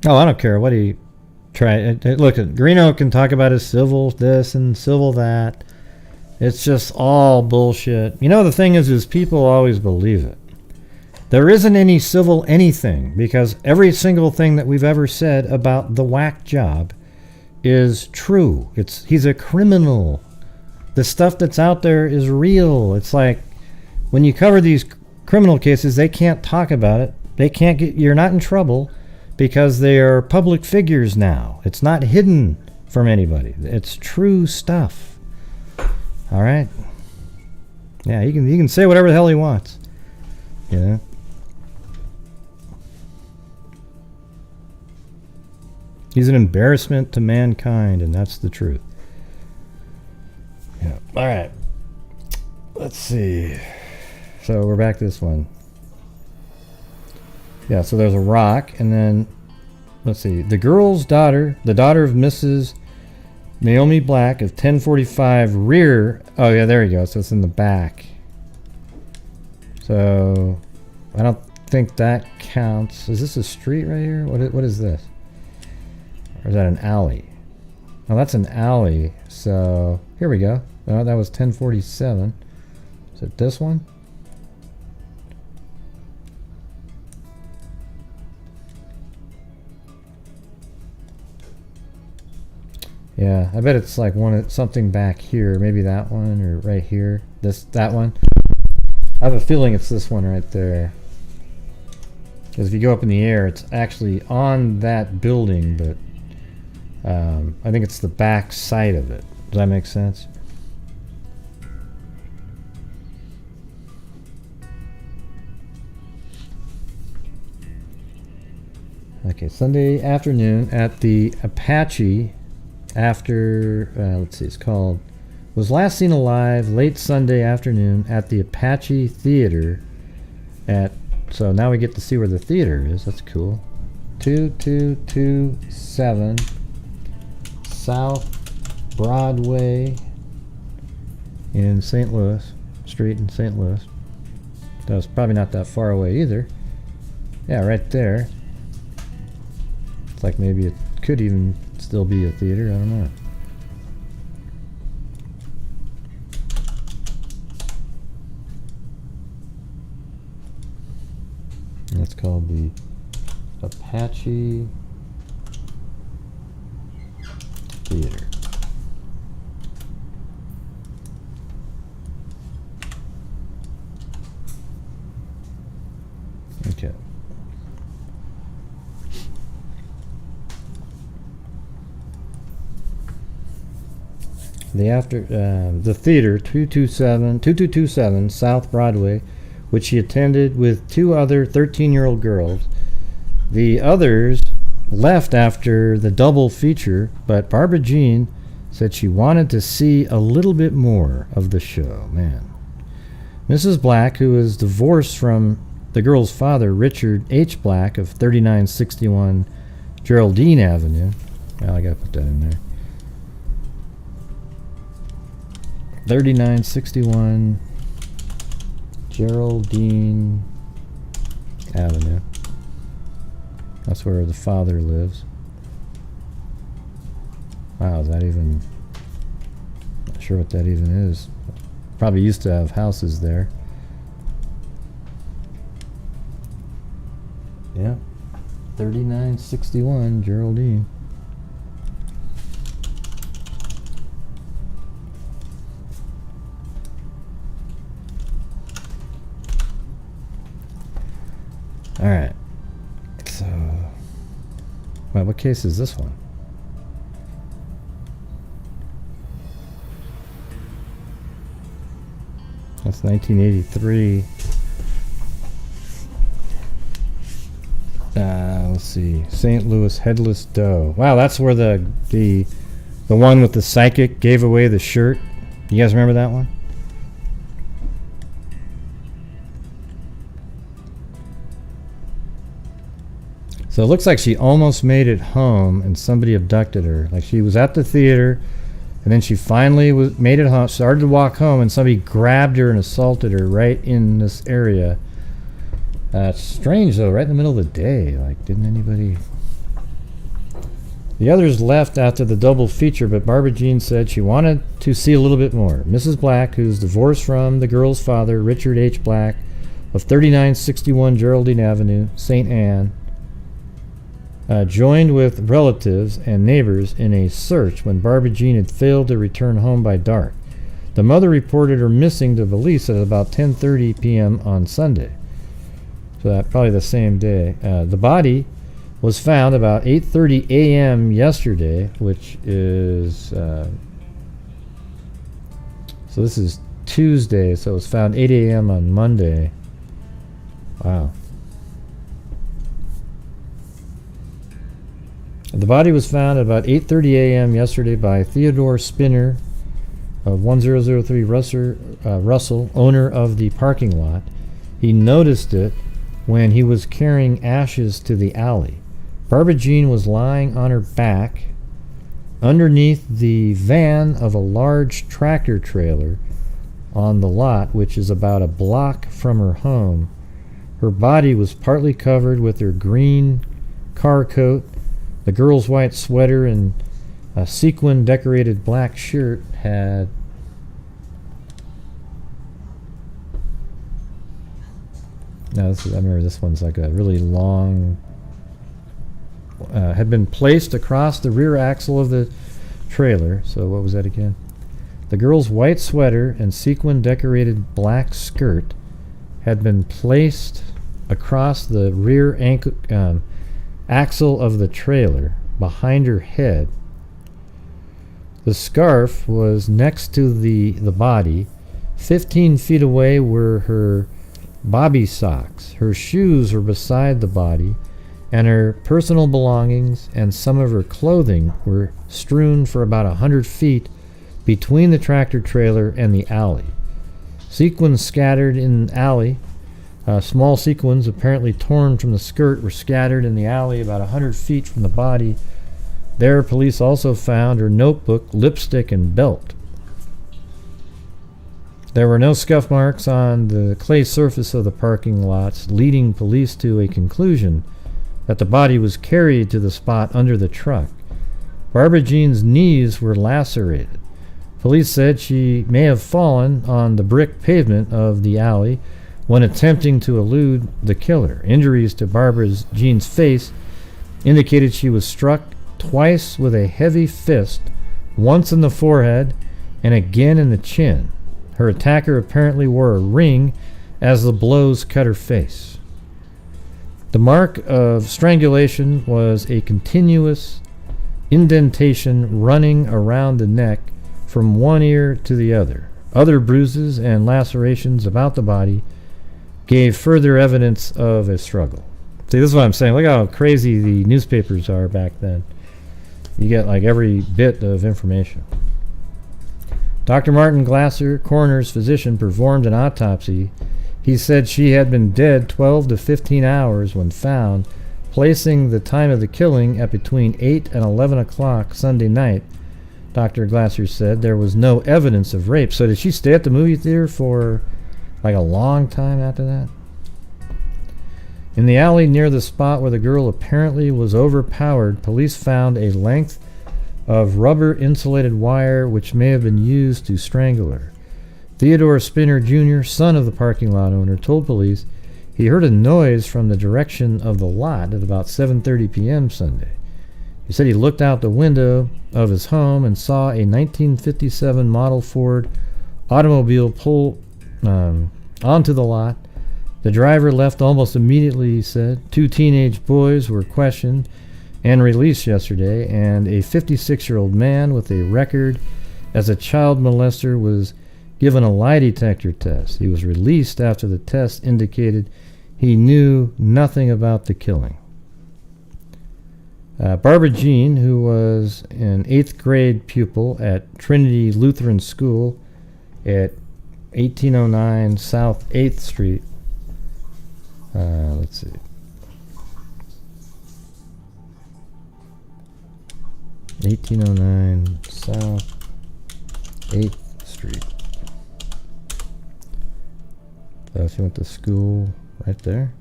Oh, I don't care what he try. Look, Greeno can talk about his civil this and civil that. It's just all bullshit. You know, the thing is people always believe it. There isn't any civil anything, because every single thing that we've ever said about the whack job is true. He's a criminal. The stuff that's out there is real. It's like when you cover these criminal cases, they can't talk about it. They can't get. You're not in trouble because they are public figures now. It's not hidden from anybody. It's true stuff. All right. Yeah, he can say whatever the hell he wants. Yeah. He's an embarrassment to mankind, and that's the truth. Yeah. All right. Let's see. So we're back to this one. Yeah, so there's a rock, and then, let's see. The girl's daughter, the daughter of Mrs. Naomi Black of 1045 rear. Oh, yeah, there you go. So it's in the back. So I don't think that counts. Is this a street right here? What is this? Or is that an alley? Oh, that's an alley. So here we go. Oh, that was 1047. Is it this one? Yeah, I bet it's like something back here. Maybe that one, or right here. That one. I have a feeling it's this one right there. Because if you go up in the air, it's actually on that building, but I think it's the back side of it. Does that make sense? Okay, Sunday afternoon at the Apache after, let's see, was last seen alive late Sunday afternoon at the Apache Theater so now we get to see where the theater is. That's cool. 2227 South Broadway in St. Louis. Street in St. Louis. That was probably not that far away either. Yeah, right there. It's like maybe it could even still be a theater. I don't know. That's called the Apache Theater. Okay. The theater, 2227 South Broadway, which she attended with two other 13-year-old girls. The others left after the double feature, but Barbara Jean said she wanted to see a little bit more of the show. Man. Mrs. Black, who is divorced from the girl's father, Richard H. Black of 3961 Geraldine Avenue. Well, I gotta put that in there. 3961 Geraldine Avenue. That's where the father lives. Wow, is that even... sure what that even is. Probably used to have houses there. Yeah. 3961 Geraldine. All right. So, well, what case is this one? That's 1983. Let's see. St. Louis Headless Doe. Wow, that's where the one with the psychic gave away the shirt. You guys remember that one? So it looks like she almost made it home and somebody abducted her. Like she was at the theater and then she finally made it home, started to walk home, and somebody grabbed her and assaulted her right in this area. It's strange though, right in the middle of the day. Like, didn't anybody... The others left after the double feature, but Barbara Jean said she wanted to see a little bit more. Mrs. Black, who's divorced from the girl's father, Richard H. Black, of 3961 Geraldine Avenue, St. Anne, joined with relatives and neighbors in a search when Barbara Jean had failed to return home by dark. The mother reported her missing to police at about 10:30 p.m. on Sunday. So that probably the same day. The body was found about 8:30 a.m. yesterday, which is so this is Tuesday, so it was found 8 a.m. on Monday. Wow. The body was found at about 8:30 a.m. yesterday by Theodore Spinner of 1003 Russell, owner of the parking lot. He noticed it when he was carrying ashes to the alley. Barbara Jean was lying on her back underneath the van of a large tractor trailer on the lot, which is about a block from her home. Her body was partly covered with her green car coat. The girl's white sweater and a sequin decorated black shirt had I remember this one's like a really long had been placed across the rear axle of the trailer. So what was that again? The girl's white sweater and sequin decorated black skirt had been placed across the rear axle of the trailer behind her head. The scarf was next to the body. 15 feet away were her bobby socks. Her shoes were beside the body, and her personal belongings and some of her clothing were strewn for about 100 feet between the tractor trailer and the alley. Sequins scattered in the alley. Small sequins, apparently torn from the skirt, were scattered in the alley about 100 feet from the body. There, police also found her notebook, lipstick, and belt. There were no scuff marks on the clay surface of the parking lots, leading police to a conclusion that the body was carried to the spot under the truck. Barbara Jean's knees were lacerated. Police said she may have fallen on the brick pavement of the alley when attempting to elude the killer. Injuries to Barbara Jean's face indicated she was struck twice with a heavy fist, once in the forehead and again in the chin. Her attacker apparently wore a ring as the blows cut her face. The mark of strangulation was a continuous indentation running around the neck from one ear to the other. Other bruises and lacerations about the body gave further evidence of a struggle. See, this is what I'm saying. Look how crazy the newspapers are back then. You get like every bit of information. Dr. Martin Glasser, coroner's physician, performed an autopsy. He said she had been dead 12 to 15 hours when found, placing the time of the killing at between 8 and 11 o'clock Sunday night. Dr. Glasser said there was no evidence of rape. So did she stay at the movie theater for like a long time after that? In the alley near the spot where the girl apparently was overpowered, police found a length of rubber insulated wire which may have been used to strangle her. Theodore Spinner Jr., son of the parking lot owner, told police he heard a noise from the direction of the lot at about 7:30 p.m. Sunday. He said he looked out the window of his home and saw a 1957 Model Ford automobile pull onto the lot. The driver left almost immediately, he said. 2 teenage boys were questioned and released yesterday, and a 56-year-old man with a record as a child molester was given a lie detector test. He was released after the test indicated he knew nothing about the killing. Barbara Jean, who was an 8th grade pupil at Trinity Lutheran School at 1809 South 8th Street, let's see. (1809 South 8th Street). So she went to school right there.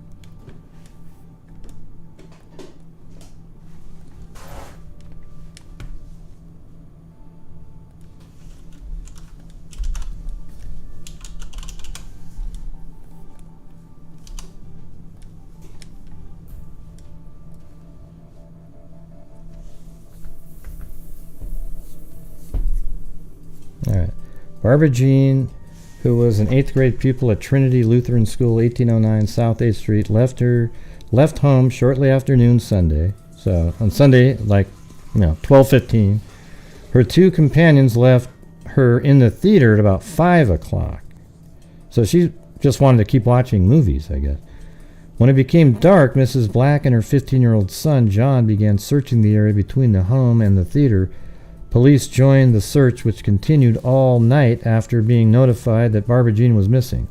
Alright. Barbara Jean, who was an 8th grade pupil at Trinity Lutheran School, 1809 South 8th Street, left home shortly after noon Sunday. So on Sunday, 12:15, her 2 companions left her in the theater at about 5 o'clock. So she just wanted to keep watching movies, I guess. When it became dark, Mrs. Black and her 15-year-old son, John, began searching the area between the home and the theater. Police joined the search, which continued all night after being notified that Barbara Jean was missing.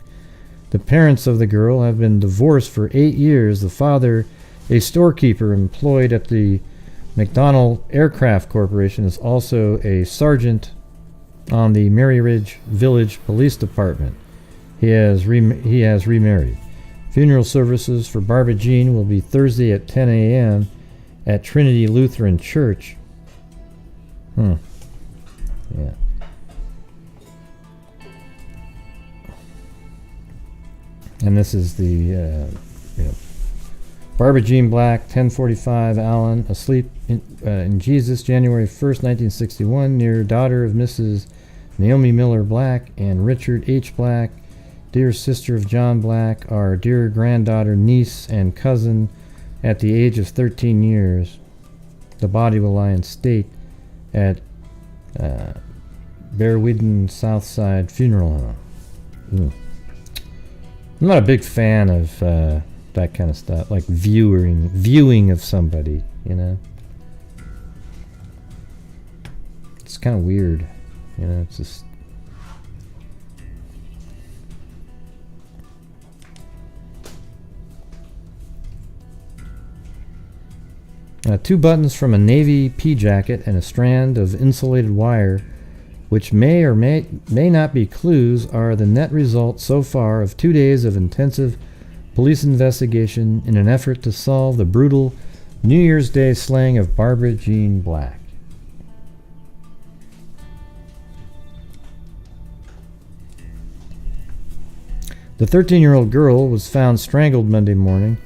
The parents of the girl have been divorced for 8 years. The father, a storekeeper employed at the McDonnell Aircraft Corporation, is also a sergeant on the Mary Ridge Village Police Department. He has remarried. Funeral services for Barbara Jean will be Thursday at 10 a.m. at Trinity Lutheran Church. Yeah. And this is the Barbara Jean Black, 1045 Allen, asleep in Jesus, January 1st, 1961, near daughter of Mrs. Naomi Miller Black and Richard H. Black, dear sister of John Black, our dear granddaughter, niece, and cousin at the age of 13 years. The body will lie in state at Bearwidden Southside Funeral Home. I'm not a big fan of that kind of stuff, like viewing of somebody, you know. It's kind of weird, you know. It's just. Two buttons from a navy pea jacket and a strand of insulated wire, which may or may not be clues, are the net result so far of 2 days of intensive police investigation in an effort to solve the brutal New Year's Day slaying of Barbara Jean Black. The 13-year-old girl was found strangled Monday morning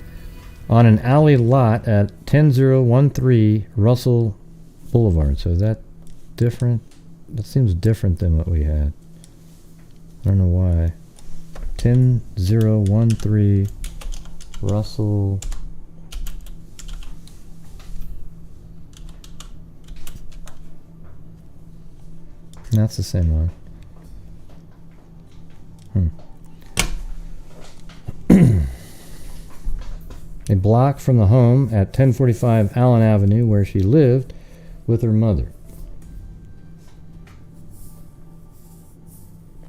on an alley lot at 10013 Russell Boulevard. So is that different? That seems different than what we had. I don't know why. 10013 Russell. That's the same one. A block from the home at 1045 Allen Avenue, where she lived with her mother,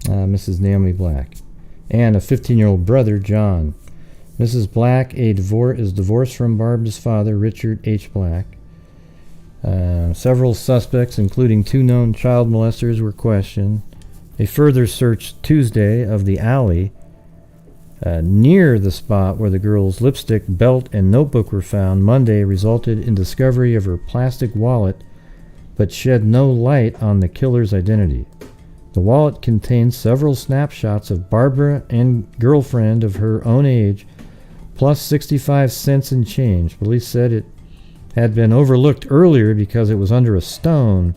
Mrs. Naomi Black, and a 15-year-old brother, John. Mrs. Black is divorced from Barb's father, Richard H. Black. Several suspects, including 2 known child molesters, were questioned. A further search Tuesday of the alley near the spot where the girl's lipstick, belt, and notebook were found Monday resulted in discovery of her plastic wallet but shed no light on the killer's identity. The wallet contained several snapshots of Barbara and girlfriend of her own age, plus 65 cents in change. Police said it had been overlooked earlier because it was under a stone,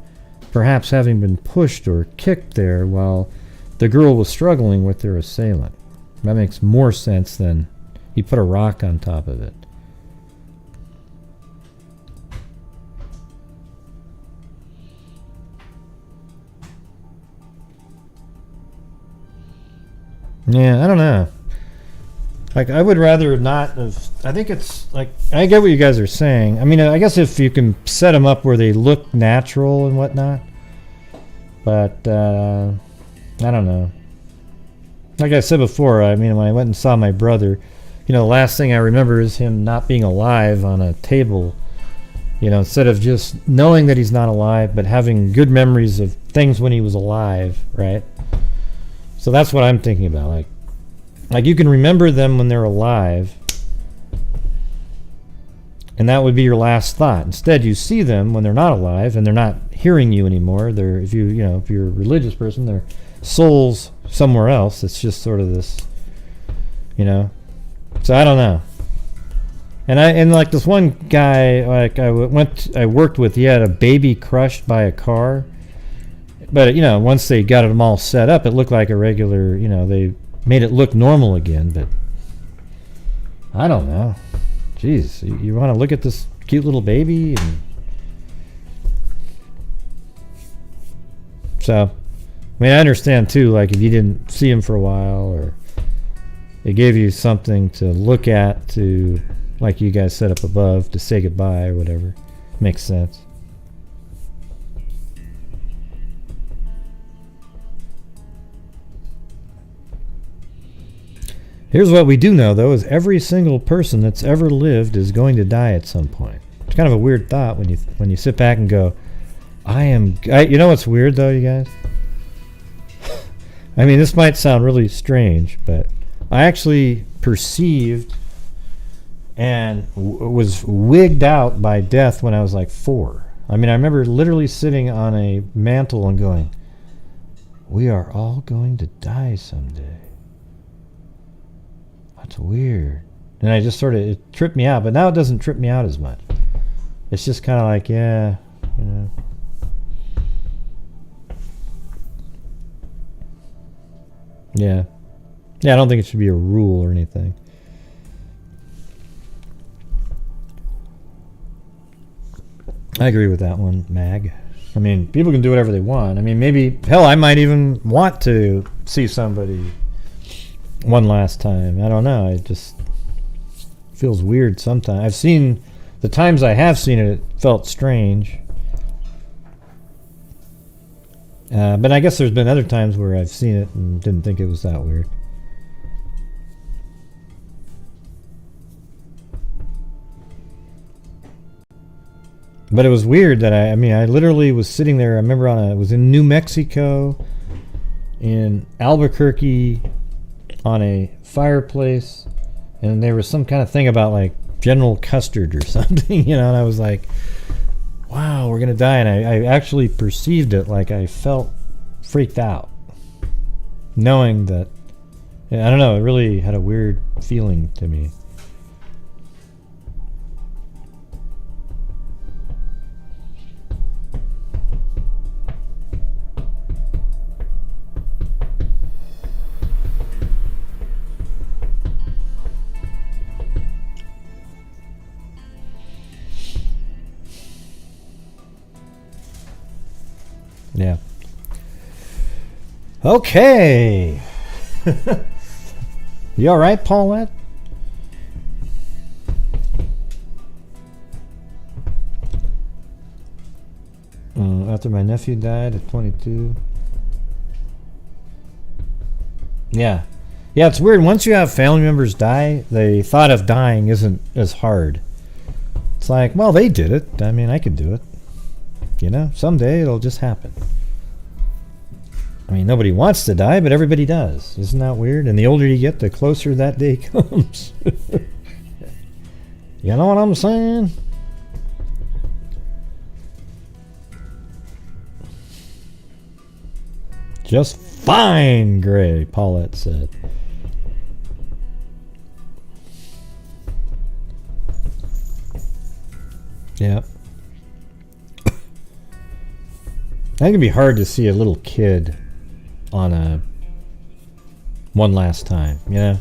perhaps having been pushed or kicked there while the girl was struggling with their assailant. That makes more sense than he put a rock on top of it. Yeah, I don't know. Like, I would rather not have... I think it's, like... I get what you guys are saying. I mean, I guess if you can set them up where they look natural and whatnot. But, I don't know. Like I said before, I mean, when I went and saw my brother, you know, the last thing I remember is him not being alive on a table. You know, instead of just knowing that he's not alive, but having good memories of things when he was alive, right? So that's what I'm thinking about. Like you can remember them when they're alive, and that would be your last thought. Instead, you see them when they're not alive, and they're not hearing you anymore. They're, if you're a religious person, their soul's somewhere else. It's just sort of this, you know. So I don't know. And like this one guy, like I worked with, he had a baby crushed by a car. But, you know, once they got them all set up, it looked like a regular, you know, they made it look normal again. But I don't know. Jeez, you want to look at this cute little baby? And so, I mean, I understand, too, like, if you didn't see him for a while, or it gave you something to look at to, like you guys set up above, to say goodbye or whatever. Makes sense. Here's what we do know, though, is every single person that's ever lived is going to die at some point. It's kind of a weird thought when you sit back and go, you know what's weird, though, you guys? I mean, this might sound really strange, but I actually perceived and was wigged out by death when I was like 4. I mean, I remember literally sitting on a mantle and going, we are all going to die someday. That's weird. And I just it tripped me out, but now it doesn't trip me out as much. It's just kind of like, yeah, you know. Yeah. Yeah, I don't think it should be a rule or anything. I agree with that one, Mag. I mean, people can do whatever they want. I mean, maybe, hell, I might even want to see somebody one last time. I don't know. It just feels weird sometimes. I've seen, the times I have seen it, it felt strange. But I guess there's been other times where I've seen it and didn't think it was that weird. But it was weird that I literally was sitting there. I remember I was in New Mexico, in Albuquerque, on a fireplace, and there was some kind of thing about like General Custard or something, you know, and I was like, wow, we're gonna die. And I actually perceived it, like I felt freaked out, knowing that, I don't know, it really had a weird feeling to me. Yeah. Okay. You all right, Paulette? After my nephew died at 22. Yeah. Yeah, it's weird. Once you have family members die, the thought of dying isn't as hard. It's like, well, they did it. I mean, I could do it. You know, someday it'll just happen. I mean, nobody wants to die, but everybody does. Isn't that weird? And the older you get, the closer that day comes. You know what I'm saying? Just fine, Gray, Paulette said. Yeah. I think it'd be hard to see a little kid on a one last time, you know?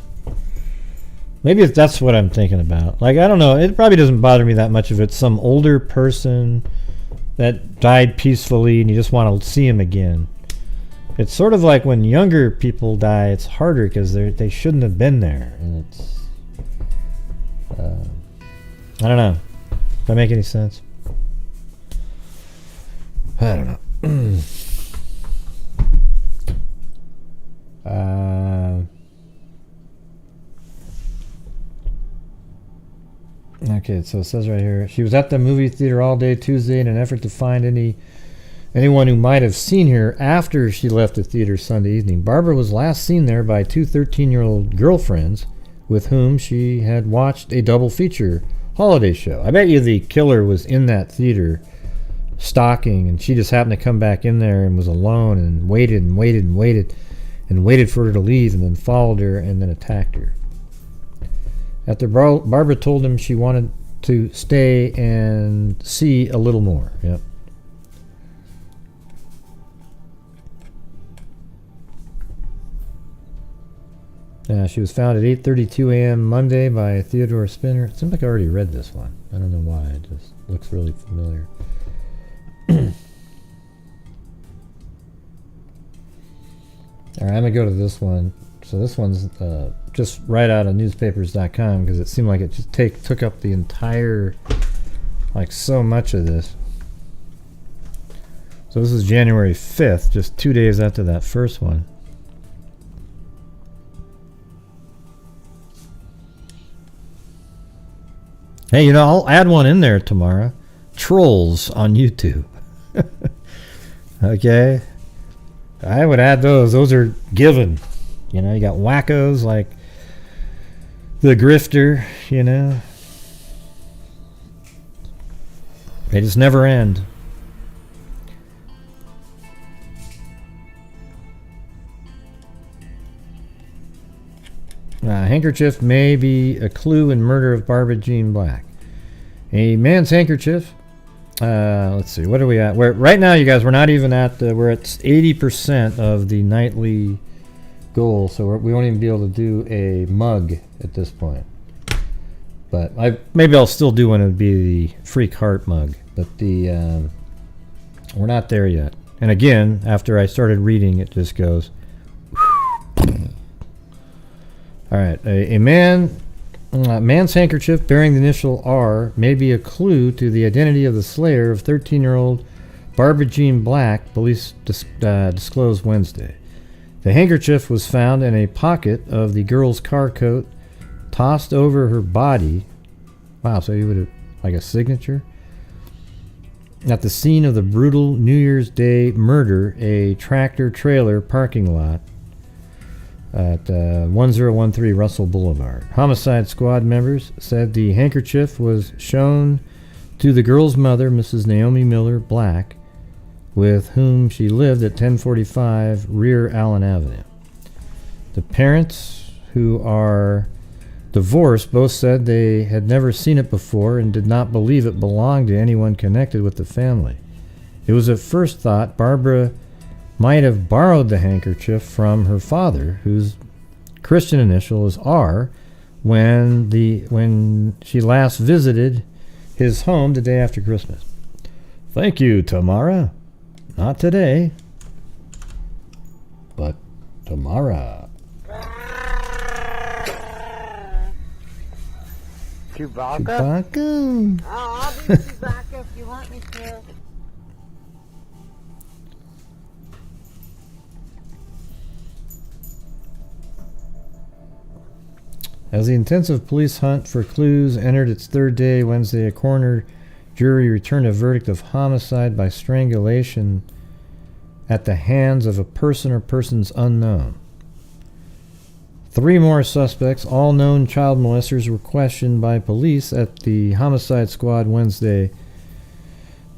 Maybe if that's what I'm thinking about. Like, I don't know. It probably doesn't bother me that much if it's some older person that died peacefully and you just want to see him again. It's sort of like when younger people die, it's harder because they shouldn't have been there. And it's... I don't know. Does that make any sense? I don't know. Okay, so it says right here, she was at the movie theater all day Tuesday in an effort to find anyone who might have seen her after she left the theater Sunday evening. Barbara was last seen there by two 13-year-old girlfriends with whom she had watched a double feature holiday show. I bet you the killer was in that theater stalking, and she just happened to come back in there and was alone and waited and waited and waited and waited for her to leave and then followed her and then attacked her. After Barbara told him she wanted to stay and see a little more. Yep. She was found at 8:32 a.m. Monday by Theodore Spinner. It seems like I already read this one. I don't know why. It just looks really familiar. All right, I'm going to go to this one. So this one's just right out of newspapers.com because it seemed like it just took up the entire, like so much of this. So this is January 5th, just 2 days after that first one. Hey, you know, I'll add one in there tomorrow. Trolls on YouTube. Okay? I would add those. Those are given. You know, you got wackos like the Grifter, you know. They just never end. Handkerchief may be a clue in murder of Barbara Jean Black. A man's handkerchief. Let's see, what are we at? Right now, you guys, we're not even at we're at 80% of the nightly goal, so we won't even be able to do a mug at this point. But maybe I'll still do one. It would be the Freak Heart mug, but we're not there yet. And again, after I started reading, it just goes. All right, a man's handkerchief bearing the initial R may be a clue to the identity of the slayer of 13-year-old Barbara Jean Black, police disclosed Wednesday. The handkerchief was found in a pocket of the girl's car coat, tossed over her body. Wow, so you would have, like a signature? At the scene of the brutal New Year's Day murder, a tractor-trailer parking lot at 1013 Russell Boulevard. Homicide squad members said the handkerchief was shown to the girl's mother, Mrs. Naomi Miller Black, with whom she lived at 1045 Rear Allen Avenue. The parents, who are divorced, both said they had never seen it before and did not believe it belonged to anyone connected with the family. It was at first thought Barbara might have borrowed the handkerchief from her father, whose Christian initial is R, when she last visited his home the day after Christmas. Thank you, Tamara. Not today, but tomorrow. Chewbacca? Oh, I'll be Chewbacca if you want me to. As the intensive police hunt for clues entered its third day Wednesday, a coroner jury returned a verdict of homicide by strangulation at the hands of a person or persons unknown. 3 more suspects, all known child molesters, were questioned by police at the homicide squad Wednesday.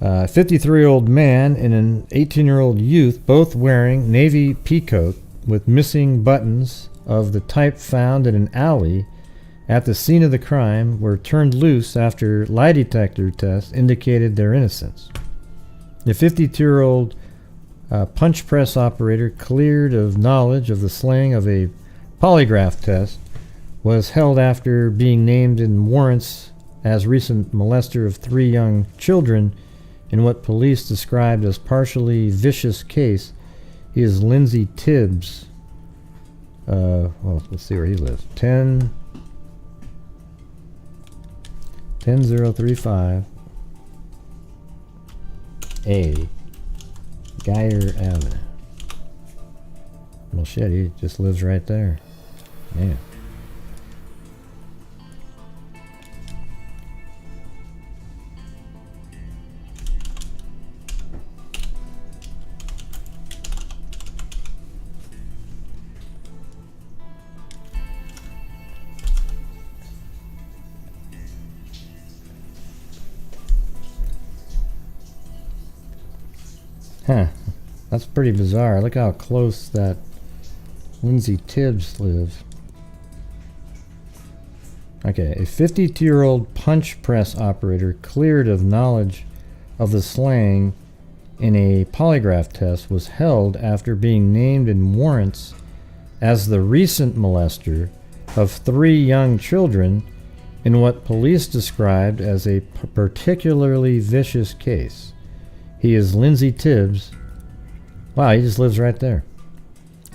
A 53-year-old man and an 18-year-old youth, both wearing navy peacoat with missing buttons of the type found in an alley at the scene of the crime, were turned loose after lie detector tests indicated their innocence. The 52-year-old punch press operator, cleared of knowledge of the slaying of a polygraph test, was held after being named in warrants as recent molester of 3 young children in what police described as partially vicious case. He is Lindsay Tibbs. Well, let's see where he lives. 10035 A Geyer Avenue. Well, shit, he just lives right there. Man. Huh. That's pretty bizarre. Look how close that Lindsay Tibbs lives. Okay, a 52-year-old punch press operator cleared of knowledge of the slaying in a polygraph test was held after being named in warrants as the recent molester of 3 young children in what police described as a particularly vicious case. He is Lindsay Tibbs. Wow, he just lives right there.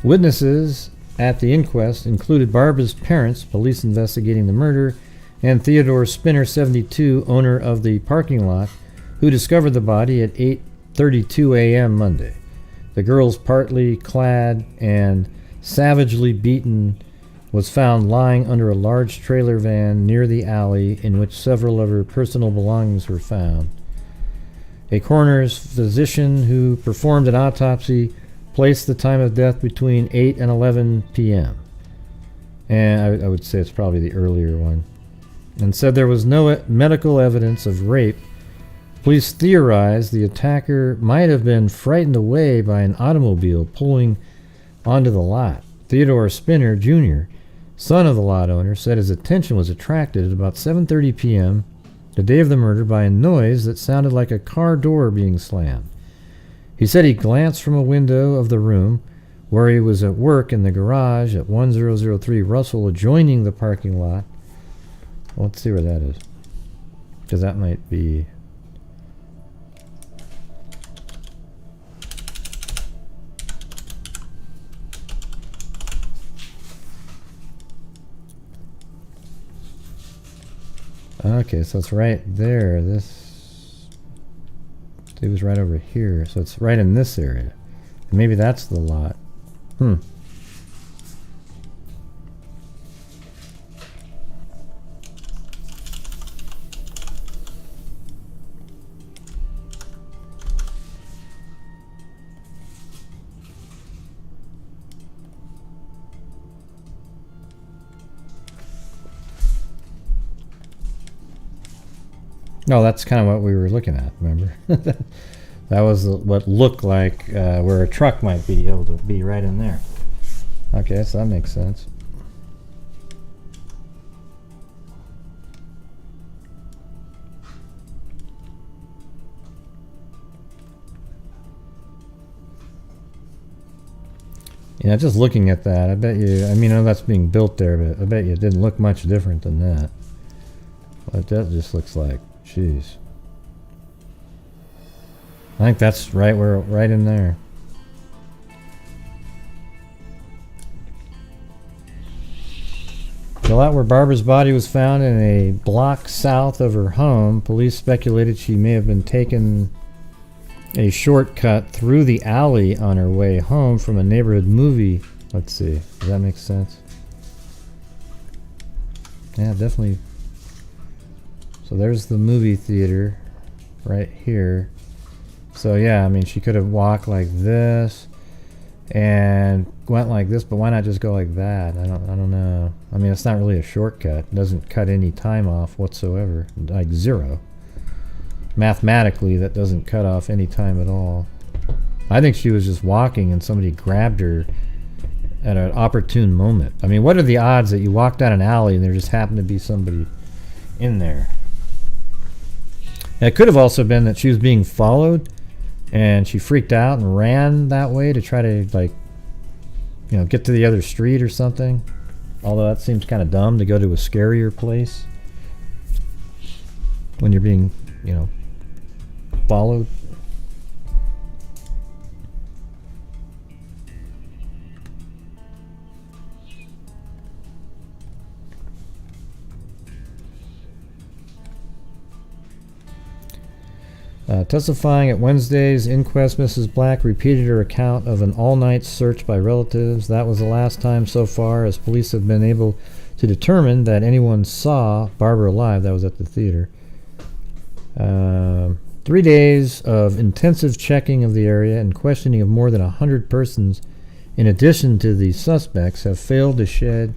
Witnesses at the inquest included Barbara's parents, police investigating the murder, and Theodore Spinner, 72, owner of the parking lot, who discovered the body at 8:32 a.m. Monday. The girl's partly clad and savagely beaten was found lying under a large trailer van near the alley in which several of her personal belongings were found. A coroner's physician who performed an autopsy placed the time of death between 8 and 11 p.m. And I would say it's probably the earlier one. And said there was no medical evidence of rape. Police theorized the attacker might have been frightened away by an automobile pulling onto the lot. Theodore Spinner, Jr., son of the lot owner, said his attention was attracted at about 7:30 p.m. the day of the murder by a noise that sounded like a car door being slammed. He said he glanced from a window of the room where he was at work in the garage at 1003 Russell, adjoining the parking lot. Well, let's see where that is, because that might be... Okay, so it's right there. This... It was right over here, so it's right in this area. Maybe that's the lot. No, that's kind of what we were looking at, remember? That was what looked like where a truck might be able to be, right in there. Okay, so that makes sense. Yeah, just looking at that, I bet you, I mean, I know that's being built there, but I bet you it didn't look much different than that. But that just looks like, jeez. I think that's right in there. The lot where Barbara's body was found in a block south of her home, police speculated she may have been taking a shortcut through the alley on her way home from a neighborhood movie. Let's see, does that make sense? Yeah, definitely. So there's the movie theater right here. So yeah, I mean, she could have walked like this and went like this, but why not just go like that? I don't know. I mean, it's not really a shortcut. It doesn't cut any time off whatsoever, like zero. mathematically, that doesn't cut off any time at all. I think she was just walking and somebody grabbed her at an opportune moment. I mean, what are the odds that you walk down an alley and there just happened to be somebody in there? It could have also been that she was being followed and she freaked out and ran that way to try to, like, you know, get to the other street or something. Although that seems kind of dumb to go to a scarier place when you're being, you know, followed. Testifying at Wednesday's inquest, Mrs. Black repeated her account of an all-night search by relatives. That was the last time so far as police have been able to determine that anyone saw Barbara alive. That was at the theater. 3 days of intensive checking of the area and questioning of more than 100 persons in addition to the suspects have failed to shed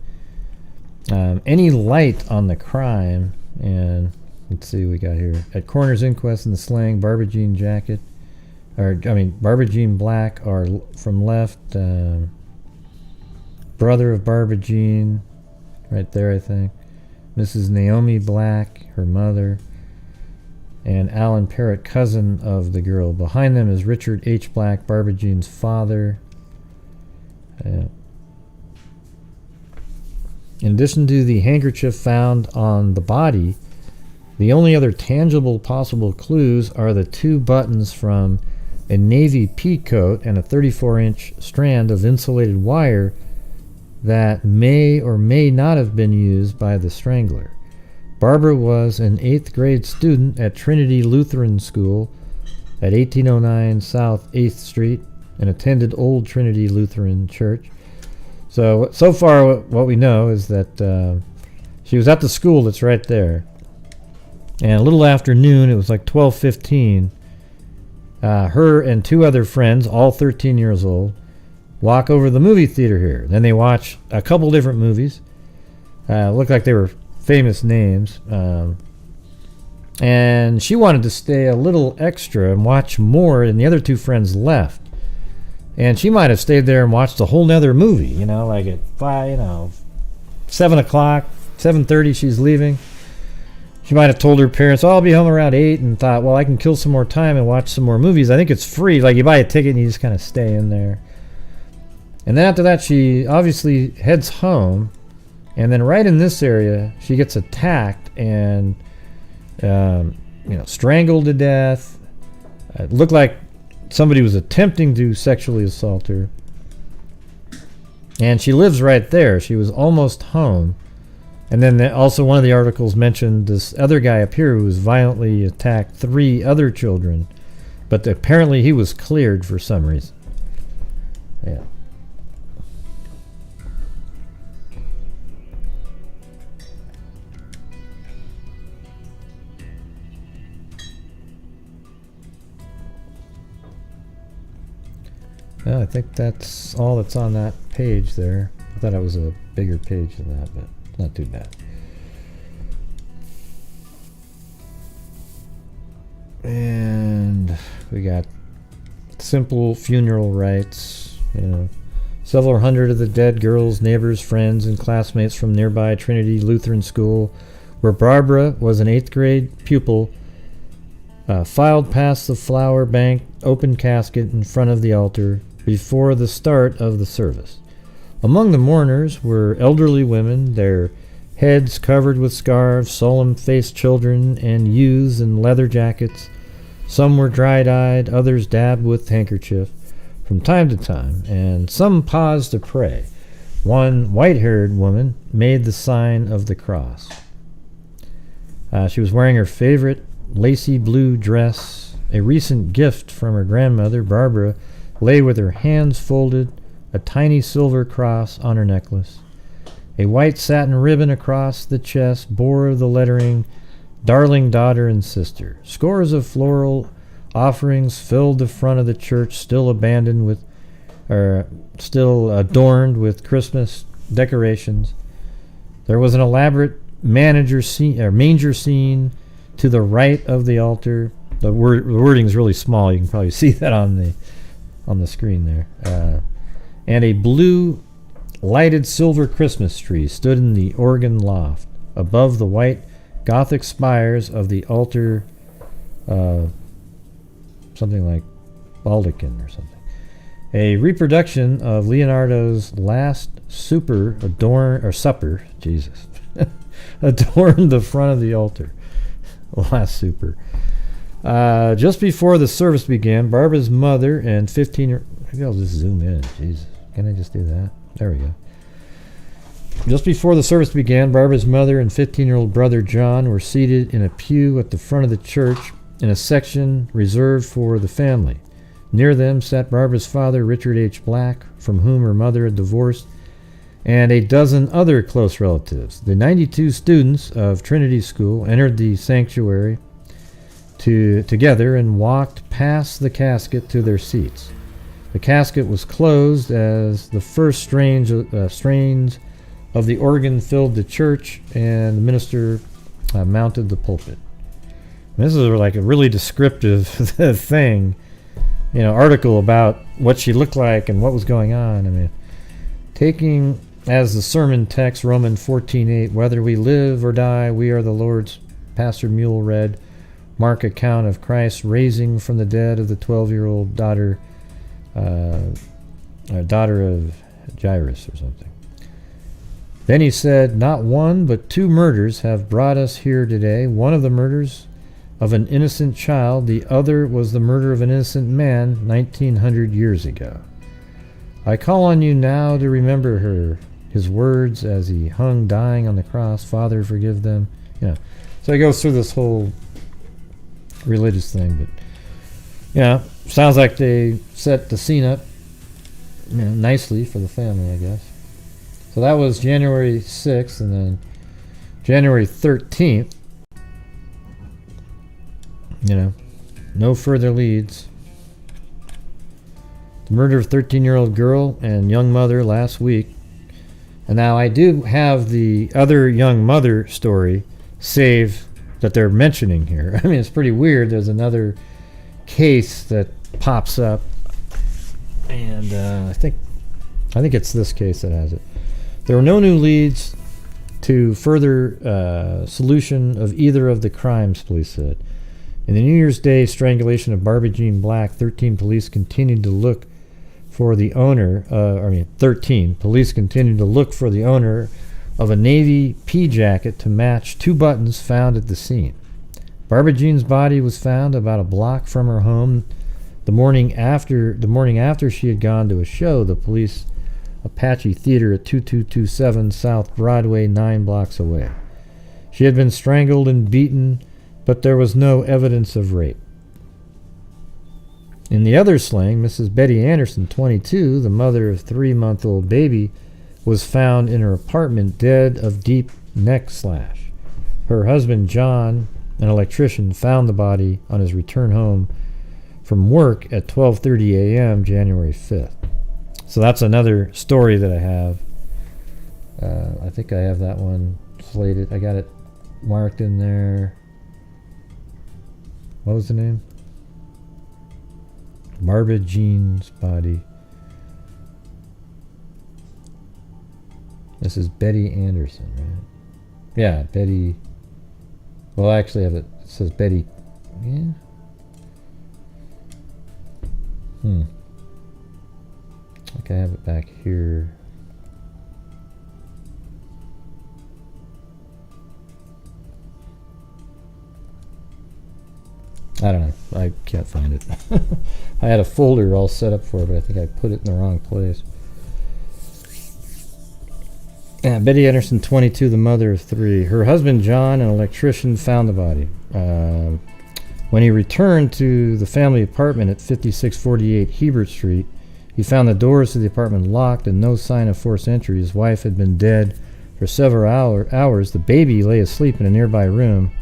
any light on the crime. And let's see what we got here. At coroner's inquest in the slang, Barbara Jean Barbara Jean Black are from left. Brother of Barbara Jean, right there, I think. Mrs. Naomi Black, her mother. And Alan Parrott, cousin of the girl. Behind them is Richard H. Black, Barbara Jean's father. In addition to the handkerchief found on the body, the only other tangible possible clues are the 2 buttons from a navy pea coat and a 34-inch strand of insulated wire that may or may not have been used by the strangler. Barbara was an 8th grade student at Trinity Lutheran School at 1809 South 8th Street and attended Old Trinity Lutheran Church. So far what we know is that she was at the school that's right there. And a little after noon, it was like 12:15, her and 2 other friends, all 13 years old, walk over to the movie theater here. Then they watch a couple different movies. Looked like they were famous names. And she wanted to stay a little extra and watch more, and the other 2 friends left. And she might have stayed there and watched a whole nother movie, you know, like at 7 o'clock, 7:30 she's leaving. She might have told her parents, I'll be home around 8, and thought, well, I can kill some more time and watch some more movies. I think it's free. Like, you buy a ticket and you just kind of stay in there. And then after that, she obviously heads home. And then right in this area, she gets attacked and, strangled to death. It looked like somebody was attempting to sexually assault her. And she lives right there. She was almost home. And then also one of the articles mentioned this other guy up here who was violently attacked 3 other children. But apparently he was cleared for some reason. Yeah. Well, I think that's all that's on that page there. I thought it was a bigger page than that, but not too bad. And we got simple funeral rites. Several hundred of the dead girls, neighbors, friends, and classmates from nearby Trinity Lutheran School, where Barbara was an 8th grade pupil, filed past the flower bank open casket in front of the altar before the start of the service. Among the mourners were elderly women, their heads covered with scarves, solemn-faced children, and youths in leather jackets. Some were dried-eyed, others dabbed with handkerchief from time to time, and some paused to pray. One white-haired woman made the sign of the cross. She was wearing her favorite lacy blue dress, a recent gift from her grandmother. Barbara lay with her hands folded, a tiny silver cross on her necklace. A white satin ribbon across the chest bore the lettering, Darling Daughter and Sister. Scores of floral offerings filled the front of the church, still adorned with Christmas decorations. There was an elaborate manger scene to the right of the altar, the wording is really small. You can probably see that on the screen there. And a blue lighted silver Christmas tree stood in the organ loft above the white Gothic spires of the altar, something like Baldachin or something. A reproduction of Leonardo's Last Supper adorned the front of the altar. Last Supper. Just before the service began, Barbara's mother and 15-year... Maybe I'll just zoom in. Jesus. Can I just do that? There we go. Just before the service began, Barbara's mother and 15-year-old brother John were seated in a pew at the front of the church in a section reserved for the family. Near them sat Barbara's father, Richard H. Black, from whom her mother had divorced, and a dozen other close relatives. The 92 students of Trinity School entered the sanctuary together and walked past the casket to their seats. The casket was closed as the first strains of the organ filled the church, and the minister mounted the pulpit. And this is like a really descriptive thing, article about what she looked like and what was going on. I mean, taking as the sermon text Romans 14:8, whether we live or die, we are the Lord's. Pastor Mule read Mark account of Christ raising from the dead of the 12-year-old daughter of Jairus or something. Then he said, not one but two murders have brought us here today. One of the murders of an innocent child, the other was the murder of an innocent man 1900 years ago. I call on you now to remember his words as he hung dying on the cross. Father, forgive them. So he goes through this whole religious thing, but sounds like they set the scene up nicely for the family, I guess. So that was January 6th, and then January 13th, no further leads. The murder of 13-year-old girl and young mother last week. And now I do have the other young mother story saved that they're mentioning here. I mean, it's pretty weird. There's another case that pops up, and I think it's this case that has it. There were no new leads to further solution of either of the crimes, police said. In the New Year's Day strangulation of Barbara Jean Black, 13 police continued to look for the owner. 13 police continued to look for the owner of a navy pea jacket to match two buttons found at the scene. Barbara Jean's body was found about a block from her home the morning after she had gone to a show, the police Apache Theater at 2227 South Broadway, 9 blocks away. She had been strangled and beaten, but there was no evidence of rape. In the other slaying, Mrs. Betty Anderson, 22, the mother of 3-month-old baby, was found in her apartment dead of deep neck slash. Her husband, John, an electrician, found the body on his return home from work at 12:30 a.m. January 5th. So that's another story that I have. I think I have that one slated. I got it marked in there. What was the name? Barbara Jean's body. This is Betty Anderson, right? Yeah, Betty. Well, I actually have it. It says Betty. Yeah. I think I have it back here. I don't know. I can't find it. I had a folder all set up for it, but I think I put it in the wrong place. Yeah, Betty Anderson, 22, the mother of 3. Her husband, John, an electrician, found the body. When he returned to the family apartment at 5648 Hebert Street, he found the doors to the apartment locked and no sign of forced entry. His wife had been dead for several hours. The baby lay asleep in a nearby room.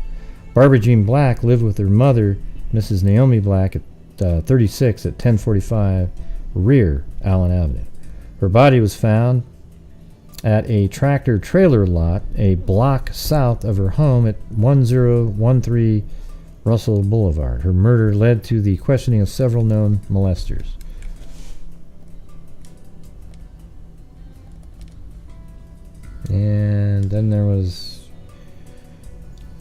Barbara Jean Black lived with her mother, Mrs. Naomi Black, at 36 at 1045 Rear Allen Avenue. Her body was found at a tractor-trailer lot a block south of her home at 1013 Russell Boulevard. Her murder led to the questioning of several known molesters. And then there was,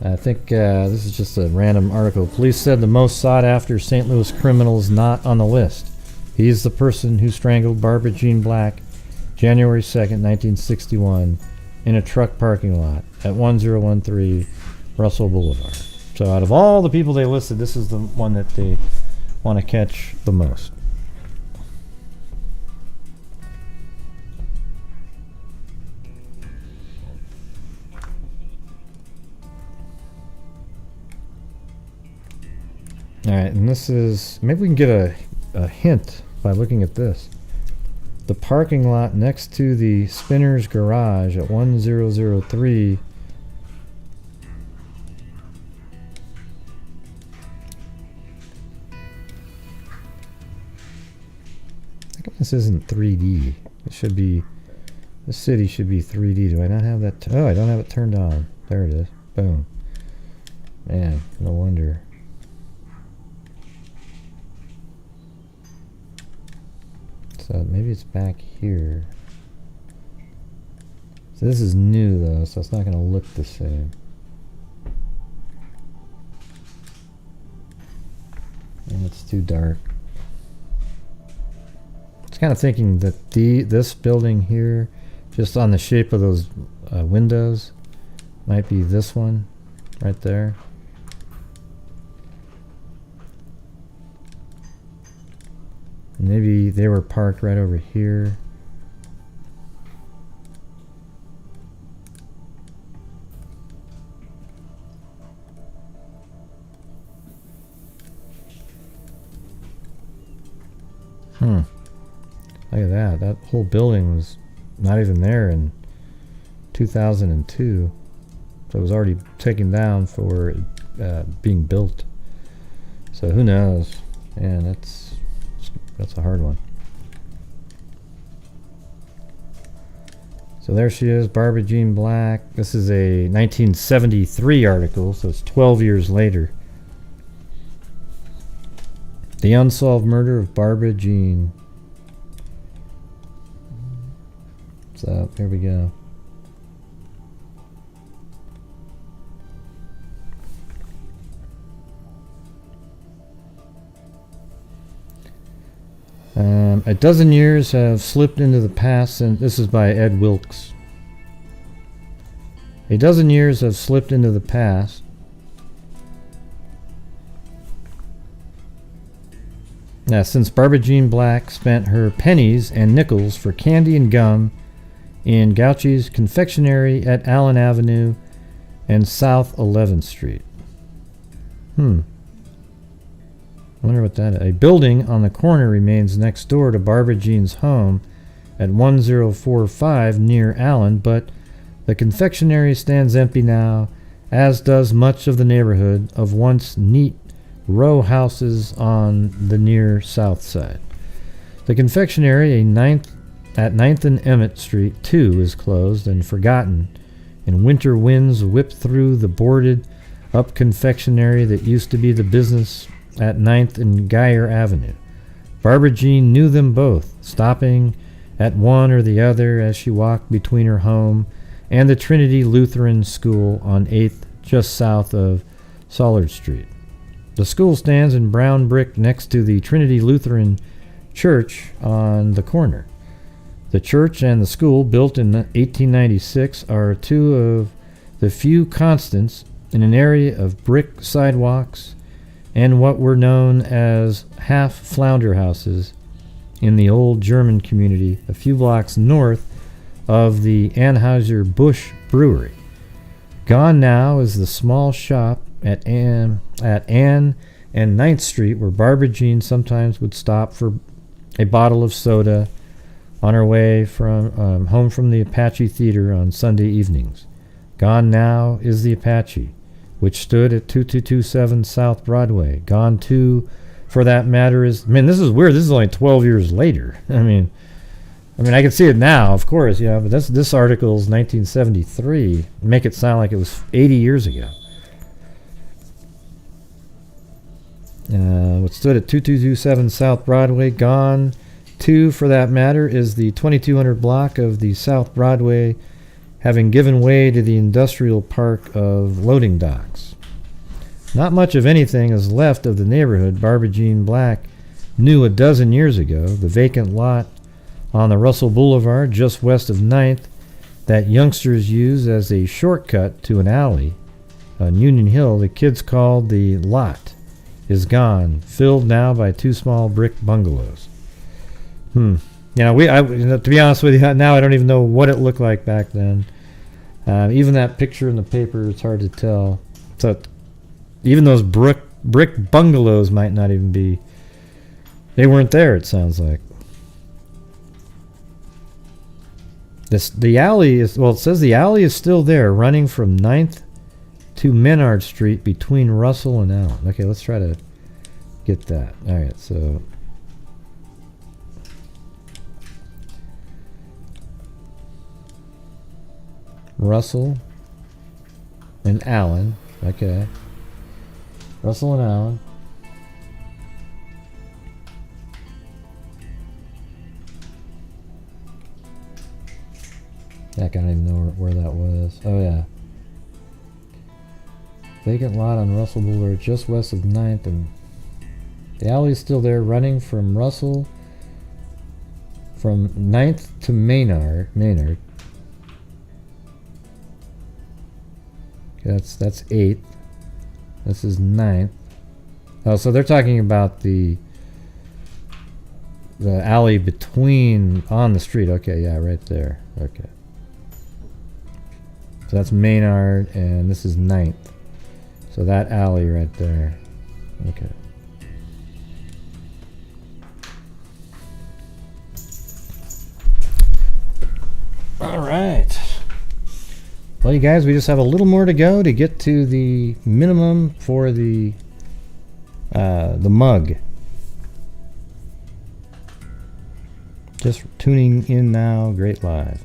I think this is just a random article. Police said the most sought after St. Louis criminal is not on the list. He's the person who strangled Barbara Jean Black January 2nd, 1961 in a truck parking lot at 1013 Russell Boulevard. So out of all the people they listed, this is the one that they want to catch the most. Alright, and this is, maybe we can get a hint by looking at this. The parking lot next to the Spinner's Garage at 1003. How come this isn't 3D? It should be, the city should be 3D. Do I not have that? Oh, I don't have it turned on. There it is. Boom. Man, no wonder. So maybe it's back here. So this is new though, so it's not going to look the same. And it's too dark. I was kind of thinking that this building here, just on the shape of those windows, might be this one right there. Maybe they were parked right over here. Look at that. That whole building was not even there in 2002. So it was already taken down for being built. So who knows? Man, that's a hard one. So there she is, Barbara Jean Black. This is a 1973 article, so it's 12 years later. The unsolved murder of Barbara Jean. So here we go. A dozen years have slipped into the past, and this is by Ed Wilkes. A dozen years have slipped into the past. Since Barbara Jean Black spent her pennies and nickels for candy and gum in Gauchi's Confectionery at Allen Avenue and South 11th Street. I wonder what that is. A building on the corner remains next door to Barbara Jean's home at 1045 near Allen, but the confectionery stands empty now, as does much of the neighborhood of once neat row houses on the near south side. The confectionery at 9th and Emmett Street, too, is closed and forgotten, and winter winds whip through the boarded up confectionery that used to be the business at 9th and Geyer Avenue. Barbara Jean knew them both, stopping at one or the other as she walked between her home and the Trinity Lutheran School on 8th, just south of Sollard Street. The school stands in brown brick next to the Trinity Lutheran Church on the corner. The church and the school, built in 1896, are two of the few constants in an area of brick sidewalks and what were known as half-flounder houses in the old German community a few blocks north of the Anheuser-Busch Brewery. Gone now is the small shop at Ann and 9th Street where Barbara Jean sometimes would stop for a bottle of soda on her way from home from the Apache Theater on Sunday evenings. Gone now is the Apache, which stood at 2227 South Broadway. Gone too, for that matter, is... Man, this is weird. This is only 12 years later. I mean, I can see it now, of course, yeah, but this article's 1973. Make it sound like it was 80 years ago. What stood at 2227 South Broadway, gone. 2, for that matter, is the 2200 block of the South Broadway, having given way to the industrial park of loading docks. Not much of anything is left of the neighborhood Barbara Jean Black knew a dozen years ago. The vacant lot on the Russell Boulevard, just west of 9th, that youngsters use as a shortcut to an alley on Union Hill the kids called the lot, is gone, filled now by 2 small brick bungalows. To be honest with you, now I don't even know what it looked like back then. Even that picture in the paper, it's hard to tell. So even those brick bungalows might not even be. They weren't there, it sounds like. The alley is, well, it says the alley is still there, running from 9th to Menard Street between Russell and Allen. Okay, let's try to get that. All right, so Russell and Allen. Okay. Russell and Allen. Heck, I don't even know where that was. Oh, yeah. Vacant lot on Russell Boulevard, just west of 9th. And the alley is still there, running from Russell, from 9th to Maynard. Okay, that's 8th. This is 9th. Oh, so they're talking about the alley between, on the street. Okay, yeah, right there. Okay. So that's Maynard, and this is 9th. So that alley right there. Okay. All right. Well, you guys, we just have a little more to go to get to the minimum for the mug. Just tuning in now. Great live.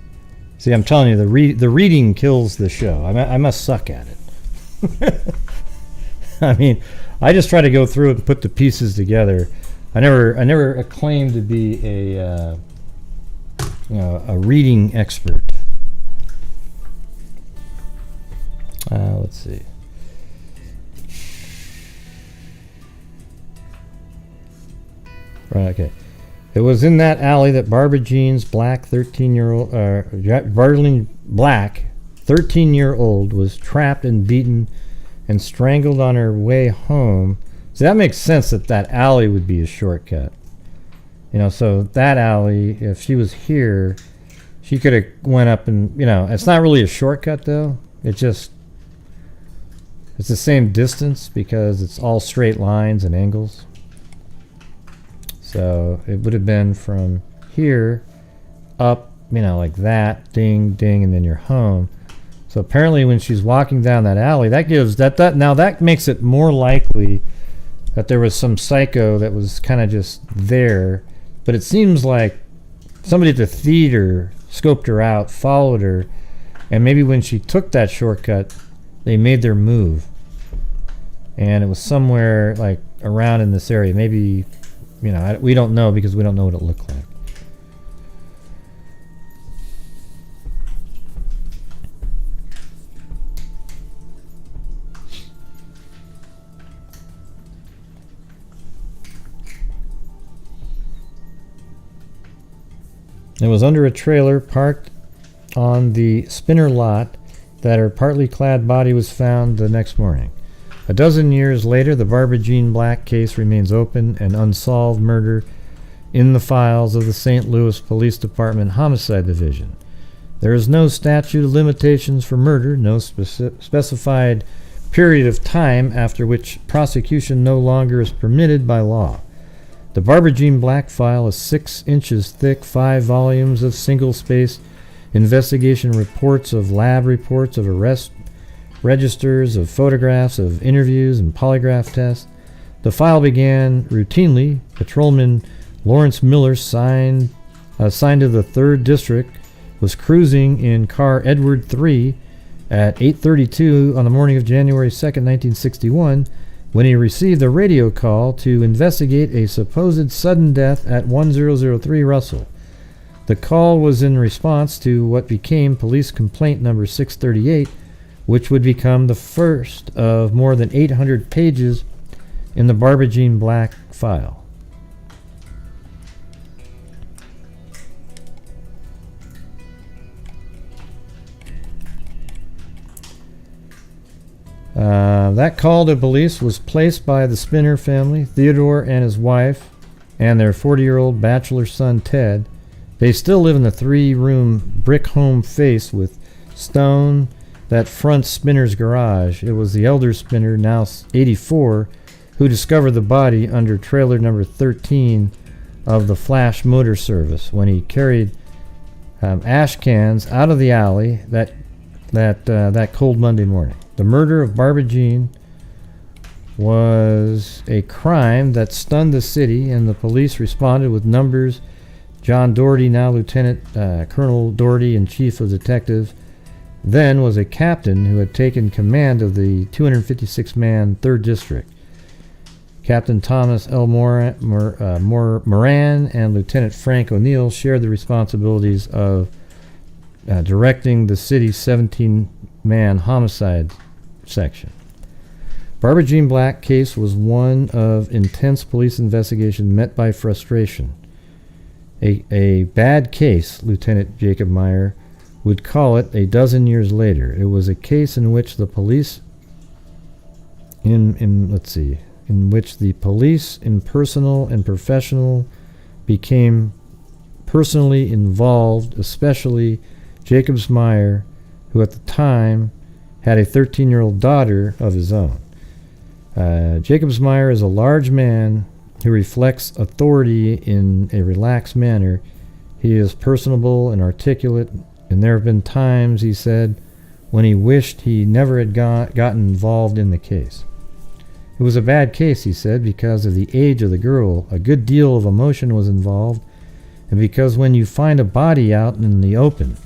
See, I'm telling you, the reading kills the show. I must suck at it. I mean, I just try to go through it and put the pieces together. I never claimed to be a reading expert. Let's see. Right. Okay. It was in that alley that Barbara Jean's Black 13-year-old, Bartley Black, 13-year-old, was trapped and beaten and strangled on her way home. See, that makes sense that alley would be a shortcut. So that alley, if she was here, she could have went up and, it's not really a shortcut though. It's the same distance because it's all straight lines and angles. So it would have been from here up, like that, ding, ding, and then you're home. So apparently when she's walking down that alley, that makes it more likely that there was some psycho that was kind of just there. But it seems like somebody at the theater scoped her out, followed her, and maybe when she took that shortcut, they made their move. And it was somewhere like around in this area. Maybe, we don't know because we don't know what it looked like. It was under a trailer parked on the spinner lot that her partly clad body was found the next morning. A dozen years later, the Barbara Jean Black case remains open, an unsolved murder in the files of the St. Louis Police Department Homicide Division. There is no statute of limitations for murder, no specified period of time after which prosecution no longer is permitted by law. The Barbara Jean Black file is 6 inches thick, 5 volumes of single-space investigation reports, of lab reports, of arrest registers, of photographs, of interviews, and polygraph tests. The file began routinely. Patrolman Lawrence Miller, assigned to the 3rd District, was cruising in car Edward 3 at 8:32 on the morning of January 2nd, 1961, when he received a radio call to investigate a supposed sudden death at 1003 Russell. The call was in response to what became police complaint number 638, which would become the first of more than 800 pages in the Barbara-Jean Black file. That call to police was placed by the Spinner family, Theodore and his wife, and their 40-year-old bachelor son, Ted. They still live in the 3-room brick home faced with stone that fronts Spinner's garage. It was the elder Spinner, now 84, who discovered the body under trailer number 13 of the Flash Motor Service when he carried ash cans out of the alley that cold Monday morning. The murder of Barbara Jean was a crime that stunned the city, and the police responded with numbers. John Doherty, now Lieutenant Colonel Doherty and Chief of Detectives, then was a captain who had taken command of the 256-man 3rd District. Captain Thomas L. Moran and Lieutenant Frank O'Neill shared the responsibilities of directing the city's 17-man homicide section. Barbara Jean Black case was one of intense police investigation met by frustration. A bad case, Lieutenant Jacob Meyer would call it a dozen years later. It was a case in which the police impersonal and professional became personally involved, especially Jacobs Meyer, who at the time had a 13-year-old daughter of his own. Jacobs Meyer is a large man who reflects authority in a relaxed manner. He is personable and articulate, and there have been times, he said, when he wished he never had gotten involved in the case. It was a bad case, he said, because of the age of the girl. A good deal of emotion was involved, and because when you find a body out in the open,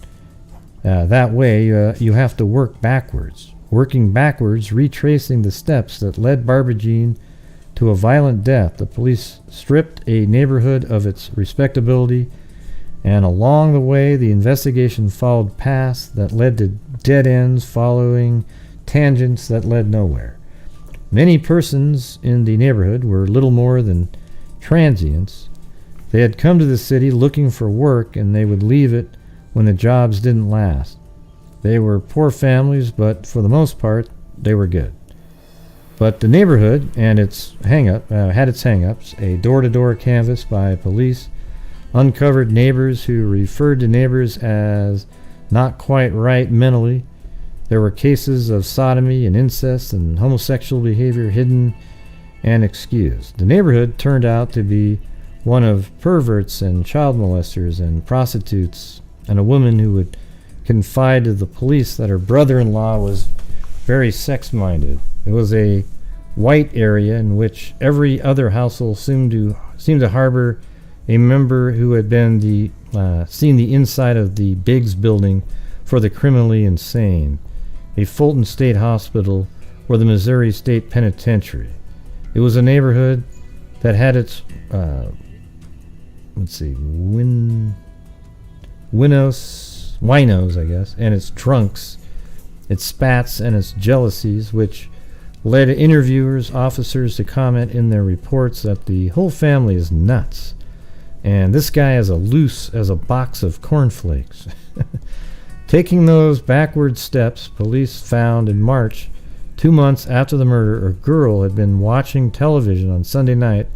that way you have to work backwards. Working backwards, retracing the steps that led Barbara Jean to a violent death, the police stripped a neighborhood of its respectability, and along the way the investigation followed paths that led to dead ends following tangents that led nowhere. Many persons in the neighborhood were little more than transients. They had come to the city looking for work, and they would leave it when the jobs didn't last. They were poor families, but for the most part, they were good. But the neighborhood and its had its hang-ups. A door-to-door canvass by police uncovered neighbors who referred to neighbors as not quite right mentally. There were cases of sodomy and incest and homosexual behavior hidden and excused. The neighborhood turned out to be one of perverts and child molesters and prostitutes, and a woman who would confide to the police that her brother-in-law was very sex-minded. It was a white area in which every other household seemed to harbor a member who had been seen the inside of the Biggs building for the criminally insane, a Fulton State Hospital, or the Missouri State Penitentiary. It was a neighborhood that had its winos, I guess, and its drunks, its spats, and its jealousies, which led interviewers, officers to comment in their reports that the whole family is nuts, and this guy is loose as a box of cornflakes. Taking those backward steps, police found in March, 2 months after the murder, a girl had been watching television on Sunday night,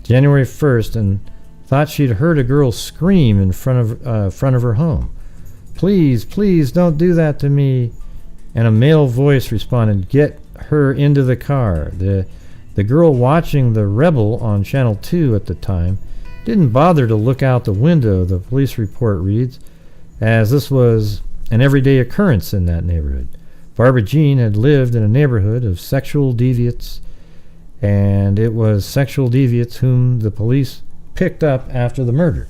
January 1st, and thought she'd heard a girl scream in front of her home. "Please, please, don't do that to me." And a male voice responded, "Get her into the car." The girl watching The Rebel on Channel 2 at the time didn't bother to look out the window, the police report reads, as this was an everyday occurrence in that neighborhood. Barbara Jean had lived in a neighborhood of sexual deviants, and it was sexual deviants whom the police picked up after the murder.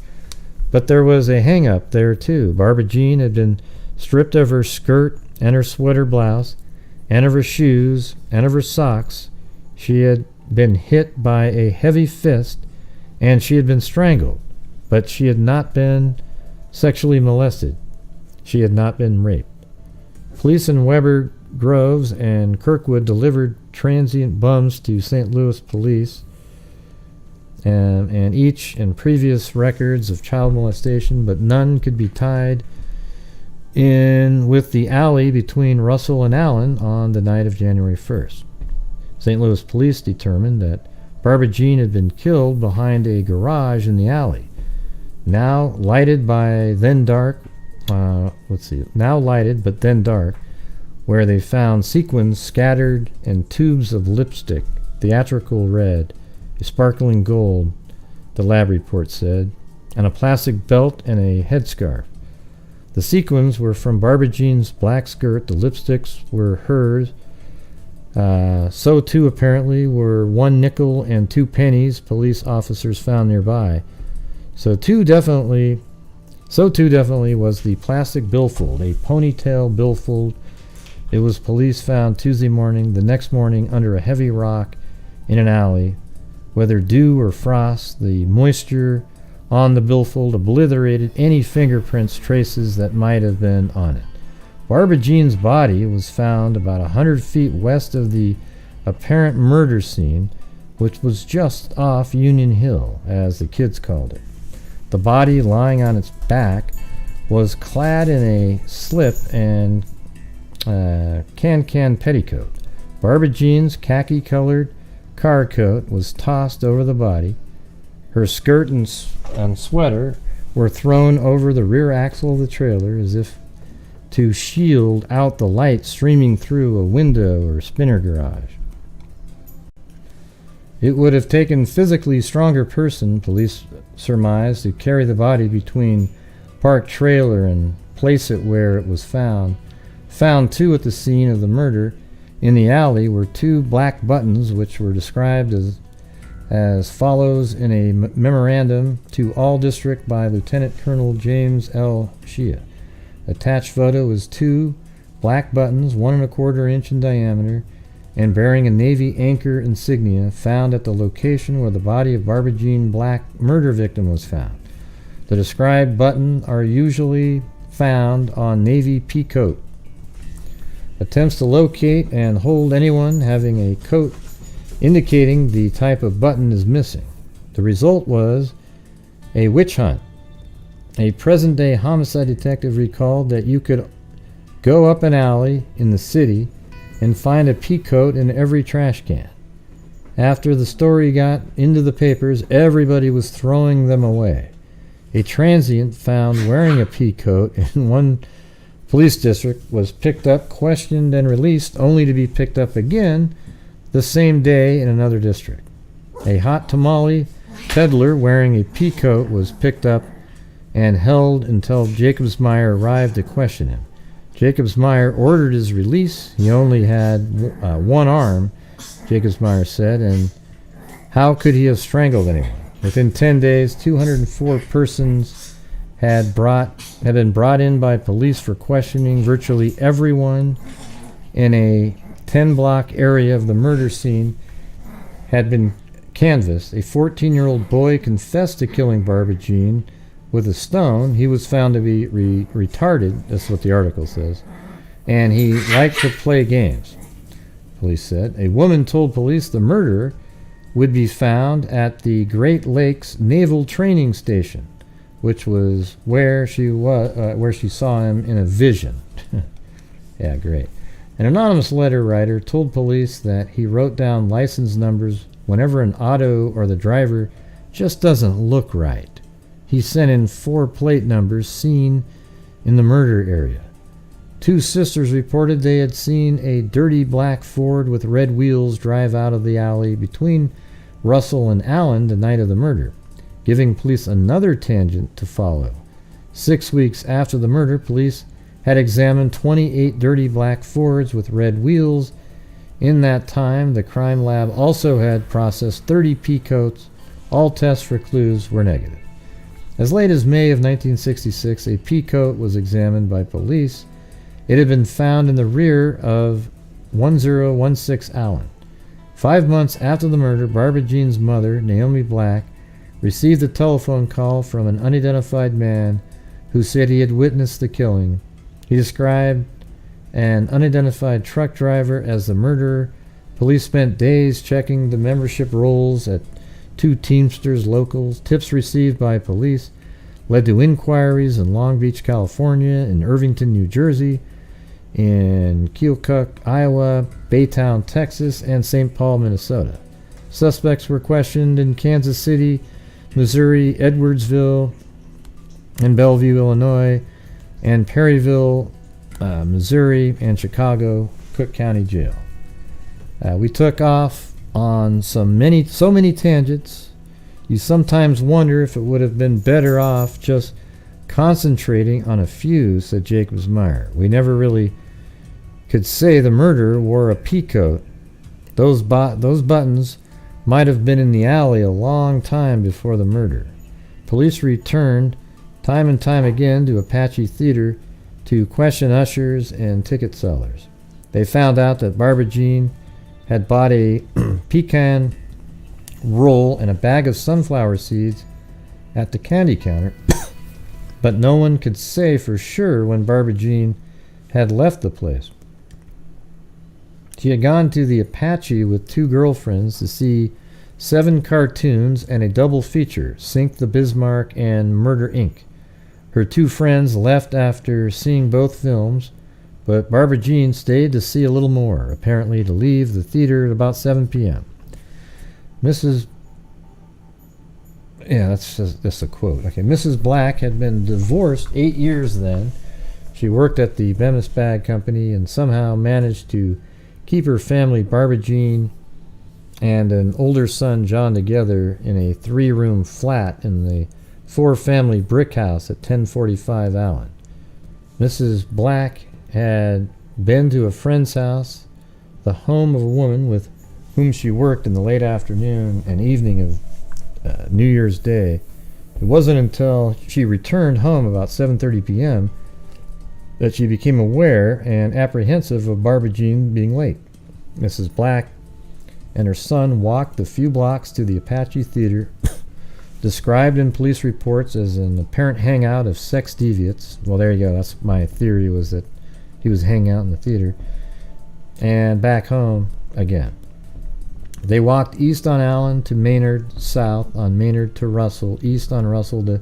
But there was a hang-up there, too. Barbara Jean had been stripped of her skirt and her sweater blouse, and of her shoes, and of her socks, She had been hit by a heavy fist, and she had been strangled, but she had not been sexually molested. She had not been raped. Police in Weber, Groves, and Kirkwood delivered transient bums to St. Louis police, and each in previous records of child molestation, but none could be tied in with the alley between Russell and Allen on the night of January 1st. St. Louis police determined that Barbara Jean had been killed behind a garage in the alley, now lighted but then dark, where they found sequins scattered and tubes of lipstick, theatrical red, a sparkling gold, the lab report said, and a plastic belt and a headscarf. The sequins were from Barbara Jean's black skirt. The lipsticks were hers. So too apparently were 1 nickel and 2 pennies police officers found nearby. So too definitely was the plastic billfold, a ponytail billfold. It was police found Tuesday morning, the next morning under a heavy rock in an alley. Whether dew or frost, the moisture on the billfold obliterated any fingerprints traces that might have been on it. Barbara Jean's body was found about 100 feet west of the apparent murder scene, which was just off Union Hill, as the kids called it. The body, lying on its back, was clad in a slip and can petticoat. Barbara Jean's khaki-colored car coat was tossed over the body. Her skirt and sweater were thrown over the rear axle of the trailer as if to shield out the light streaming through a window or spinner garage. It would have taken physically stronger person, police surmised, to carry the body between parked trailer and place it where it was found. Found too at the scene of the murder in the alley were 2 black buttons, which were described as follows in a memorandum to all district by Lieutenant Colonel James L. Shea. Attached photo is 2 black buttons, 1 1/4 inch in diameter, and bearing a Navy anchor insignia, found at the location where the body of Barbara Jean Black murder victim was found. The described buttons are usually found on Navy pea coat. Attempts to locate and hold anyone having a coat indicating the type of button is missing. The result was a witch hunt. A present-day homicide detective recalled that you could go up an alley in the city and find a pea coat in every trash can. After the story got into the papers, everybody was throwing them away. A transient found wearing a pea coat in one police district was picked up, questioned, and released, only to be picked up again the same day in another district. A hot tamale peddler wearing a pea coat was picked up and held until Jacobsmeyer arrived to question him. Jacobsmeyer ordered his release. He only had 1 arm, Jacobsmeyer said, and how could he have strangled anyone? Within 10 days, 204 persons had been brought in by police for questioning. Virtually everyone in a 10-block area of the murder scene had been canvassed. A 14-year-old boy confessed to killing Barbara Jean with a stone. He was found to be retarded, that's what the article says, and he liked to play games, police said. A woman told police the murderer would be found at the Great Lakes Naval Training Station, which was where she saw him in a vision. Yeah, great. An anonymous letter writer told police that he wrote down license numbers whenever an auto or the driver just doesn't look right. He sent in 4 plate numbers seen in the murder area. 2 sisters reported they had seen a dirty black Ford with red wheels drive out of the alley between Russell and Allen the night of the murder, giving police another tangent to follow. 6 weeks after the murder, police had examined 28 dirty black Fords with red wheels. In that time, the crime lab also had processed 30 pea coats. All tests for clues were negative. As late as May of 1966, a pea coat was examined by police. It had been found in the rear of 1016 Allen. 5 months after the murder, Barbara Jean's mother, Naomi Black, received a telephone call from an unidentified man who said he had witnessed the killing. He described an unidentified truck driver as the murderer. Police spent days checking the membership rolls at 2 Teamsters locals. Tips received by police led to inquiries in Long Beach, California, in Irvington, New Jersey, in Keokuk, Iowa, Baytown, Texas, and St. Paul, Minnesota. Suspects were questioned in Kansas City, Missouri, Edwardsville, and Bellevue, Illinois, and Perryville, Missouri, and Chicago, Cook County Jail. We took off on so many tangents. You sometimes wonder if it would have been better off just concentrating on a few, said Jacobs-Meyer. We never really could say the murderer wore a pea coat. Those buttons might have been in the alley a long time before the murder. Police returned time and time again to Apache Theater to question ushers and ticket sellers. They found out that Barbara Jean had bought a pecan roll and a bag of sunflower seeds at the candy counter, but no one could say for sure when Barbara Jean had left the place. She had gone to the Apache with 2 girlfriends to see 7 cartoons and a double feature, Sink the Bismarck and Murder, Inc. Her 2 friends left after seeing both films, but Barbara Jean stayed to see a little more, apparently to leave the theater at about 7 p.m. That's a quote. Okay, Mrs. Black had been divorced 8 years then. She worked at the Bemis Bag Company and somehow managed to keep her family, Barbara Jean and an older son, John, together in a 3-room flat in the 4-family brick house at 1045 Allen. Mrs. Black had been to a friend's house, the home of a woman with whom she worked in the late afternoon and evening of New Year's Day. It wasn't until she returned home about 7:30 p.m. that she became aware and apprehensive of Barbara Jean being late. Mrs. Black and her son walked the few blocks to the Apache Theater, described in police reports as an apparent hangout of sex deviants. Well, there you go. That's my theory, was that he was hanging out in the theater. And back home again. They walked east on Allen to Maynard, south on Maynard to Russell, east on Russell to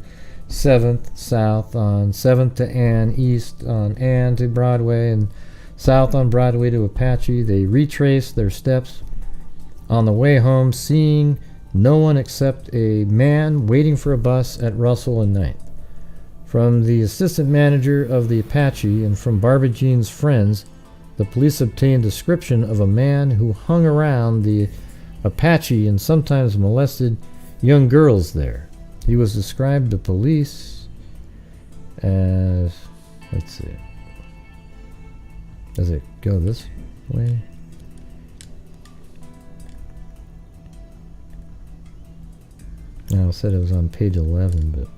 7th, south on 7th to Ann, east on Ann to Broadway, and south on Broadway to Apache. They retraced their steps on the way home, seeing no one except a man waiting for a bus at Russell and 9th. From the assistant manager of the Apache and from Barbara Jean's friends, the police obtained a description of a man who hung around the Apache and sometimes molested young girls there. He was described to police as, let's see, does it go this way? No, it said it was on page 11, but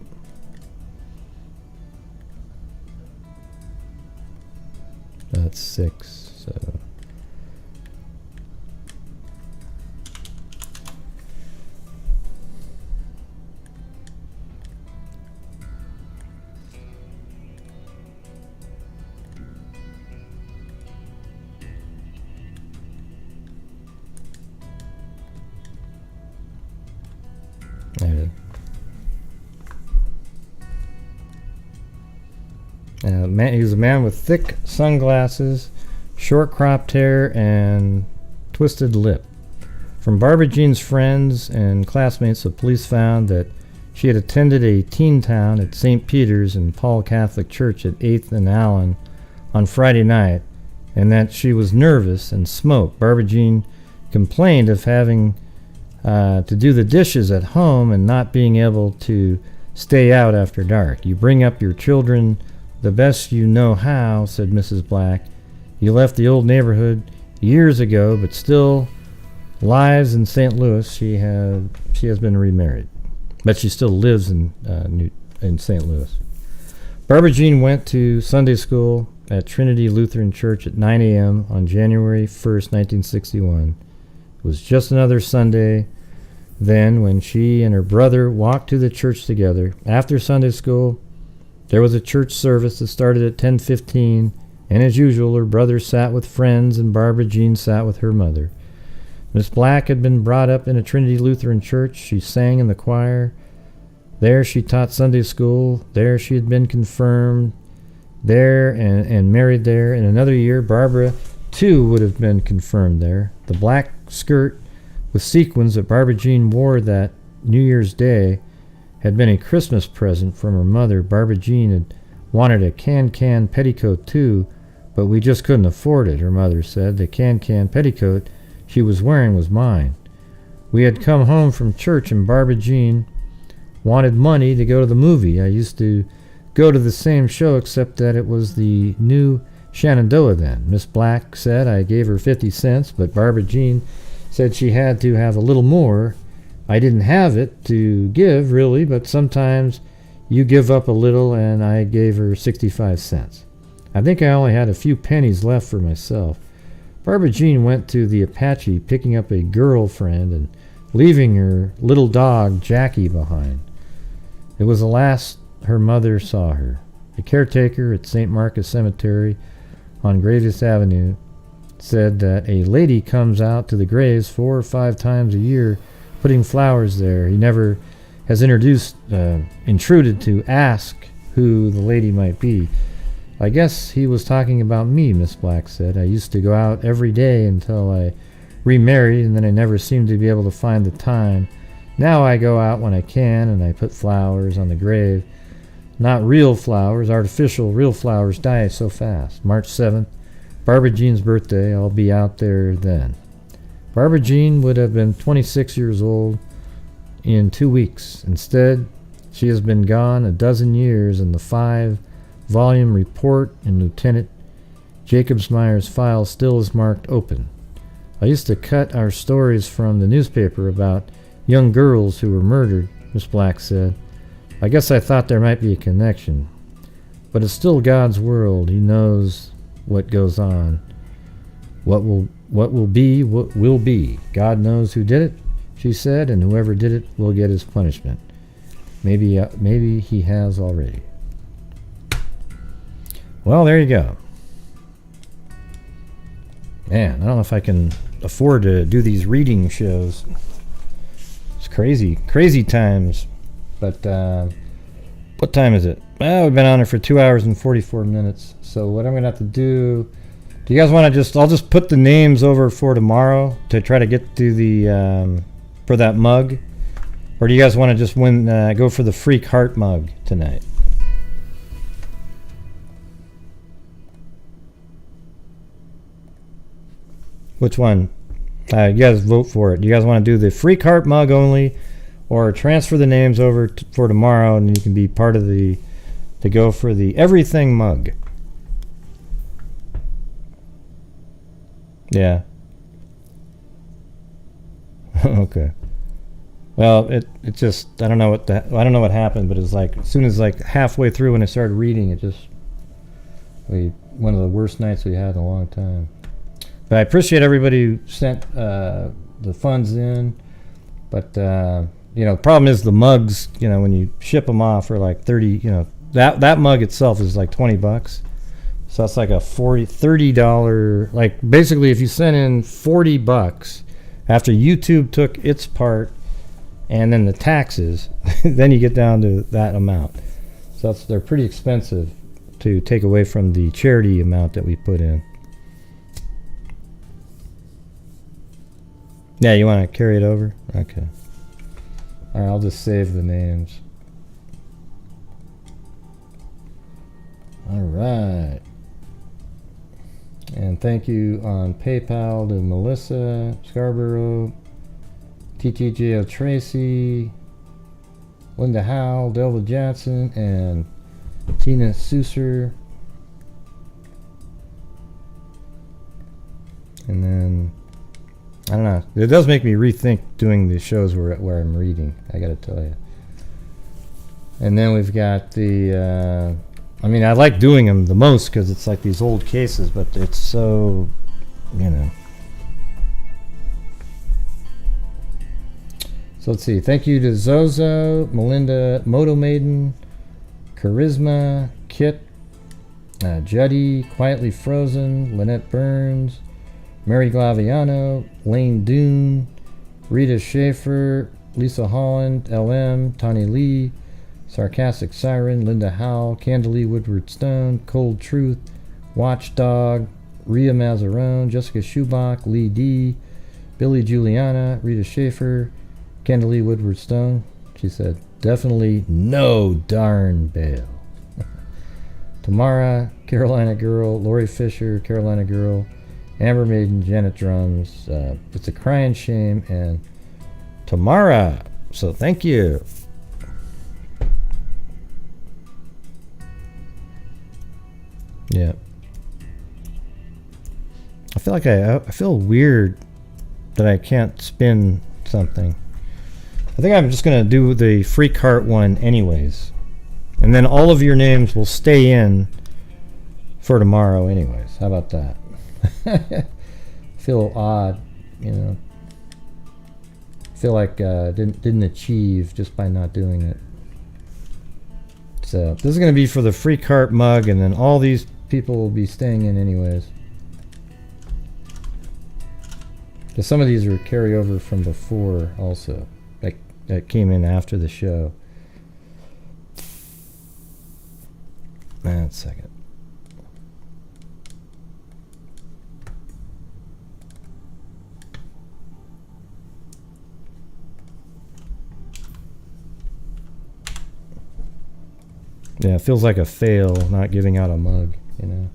that's 6, so he was a man with thick sunglasses, short cropped hair, and twisted lip. From Barbara Jean's friends and classmates, the police found that she had attended a teen town at St. Peter's and Paul Catholic Church at 8th and Allen on Friday night, and that she was nervous and smoked. Barbara Jean complained of having to do the dishes at home and not being able to stay out after dark. You bring up your children the best you know how, said Mrs. Black. You left the old neighborhood years ago, but still lives in St. Louis. She has been remarried, but she still lives in St. Louis. Barbara Jean went to Sunday school at Trinity Lutheran Church at 9 a.m. on January 1st, 1961. It was just another Sunday then when she and her brother walked to the church together. After Sunday school, there was a church service that started at 10:15, and as usual, her brother sat with friends and Barbara Jean sat with her mother. Miss Black had been brought up in a Trinity Lutheran church. She sang in the choir. There she taught Sunday school. There she had been confirmed. There and married there. In another year, Barbara, too, would have been confirmed there. The black skirt with sequins that Barbara Jean wore that New Year's Day had been a Christmas present from her mother. Barbara Jean had wanted a can-can petticoat, too, but we just couldn't afford it, her mother said. The can-can petticoat she was wearing was mine. We had come home from church, and Barbara Jean wanted money to go to the movie. I used to go to the same show, except that it was the new Shenandoah then. Miss Black said I gave her 50 cents, but Barbara Jean said she had to have a little more. I didn't have it to give, really, but sometimes you give up a little, and I gave her 65 cents. I think I only had a few pennies left for myself. Barbara Jean went to the Apache, picking up a girlfriend and leaving her little dog, Jackie, behind. It was the last her mother saw her. The caretaker at St. Marcus Cemetery on Gravis Avenue said that a lady comes out to the graves 4 or 5 times a year putting flowers there. He never has intruded to ask who the lady might be. I guess he was talking about me, Miss Black said. I used to go out every day until I remarried, and then I never seemed to be able to find the time. Now I go out when I can, and I put flowers on the grave. Not real flowers, artificial. Real flowers die so fast. March 7th, Barbara Jean's birthday. I'll be out there then. Barbara Jean would have been 26 years old in 2 weeks. Instead, she has been gone a dozen years, and the 5-volume report in Lieutenant Jacobsmeyer's file still is marked open. I used to cut our stories from the newspaper about young girls who were murdered, Miss Black said. I guess I thought there might be a connection. But it's still God's world. He knows what goes on. What will be, what will be. God knows who did it, she said, and whoever did it will get his punishment. Maybe he has already. Well, there you go. Man, I don't know if I can afford to do these reading shows. It's crazy times. But what time is it? Well, we've been on there for 2 hours and 44 minutes. So what I'm going to have to do you guys want to I'll just put the names over for tomorrow to try to get to the, for that mug? Or do you guys want to just go for the Freak Heart mug tonight? Which one? You guys vote for it. Do you guys want to do the Freak Heart mug only, or transfer the names over for tomorrow, and you can be part of to go for the Everything mug? Yeah. Okay. Well, it just I don't know what happened, but it's like as soon as like halfway through when I started reading, it just one of the worst nights we had in a long time. But I appreciate everybody who sent the funds in. But the problem is the mugs. When you ship them off for like 30, that mug itself is like $20. So that's like a $30. Like basically, if you send in $40 after YouTube took its part, and then the taxes, then you get down to that amount. So they're pretty expensive to take away from the charity amount that we put in. Yeah, you want to carry it over? Okay. All right, I'll just save the names. All right. And thank you on PayPal to Melissa Scarborough, TTJO Tracy, Linda Howell, Delva Johnson, and Tina Susser. And then, I don't know. It does make me rethink doing the shows where I'm reading, I gotta tell you. And then we've got the, I like doing them the most because it's like these old cases, but it's so, So let's see. Thank you to Zozo, Melinda, Moto Maiden, Charisma, Kit, Juddy, Quietly Frozen, Lynette Burns, Mary Glaviano, Lane Dune, Rita Schaefer, Lisa Holland, LM, Tawny Lee, Sarcastic Siren, Linda Howell, Candalee Woodward Stone, Cold Truth, Watchdog, Rhea Mazzarone, Jessica Schubach, Lee D, Billy Juliana, Rita Schaefer, Candalee Woodward Stone. She said, definitely no darn bail. Tamara, Carolina Girl, Lori Fisher, Carolina Girl, Amber Maiden, Janet Drums, It's a Crying Shame, and Tamara. So thank you. Yeah. I feel like I feel weird that I can't spin something. I think I'm just going to do the free cart one anyways. And then all of your names will stay in for tomorrow anyways. How about that? Feel odd, you know. Feel like didn't achieve just by not doing it. So this is going to be for the free cart mug, and then all these people will be staying in anyways. Because some of these are carryover from before also, like that came in after the show. A second. Yeah, it feels like a fail not giving out a mug, you know.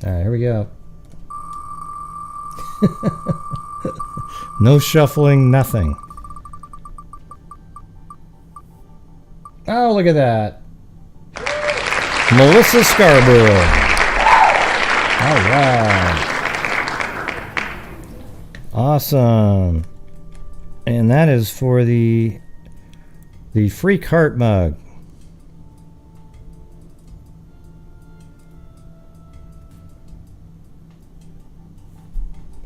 Alright, here we go. No shuffling, nothing. Oh, look at that. Melissa Scarborough. All right. Awesome. And that is for the free cart mug.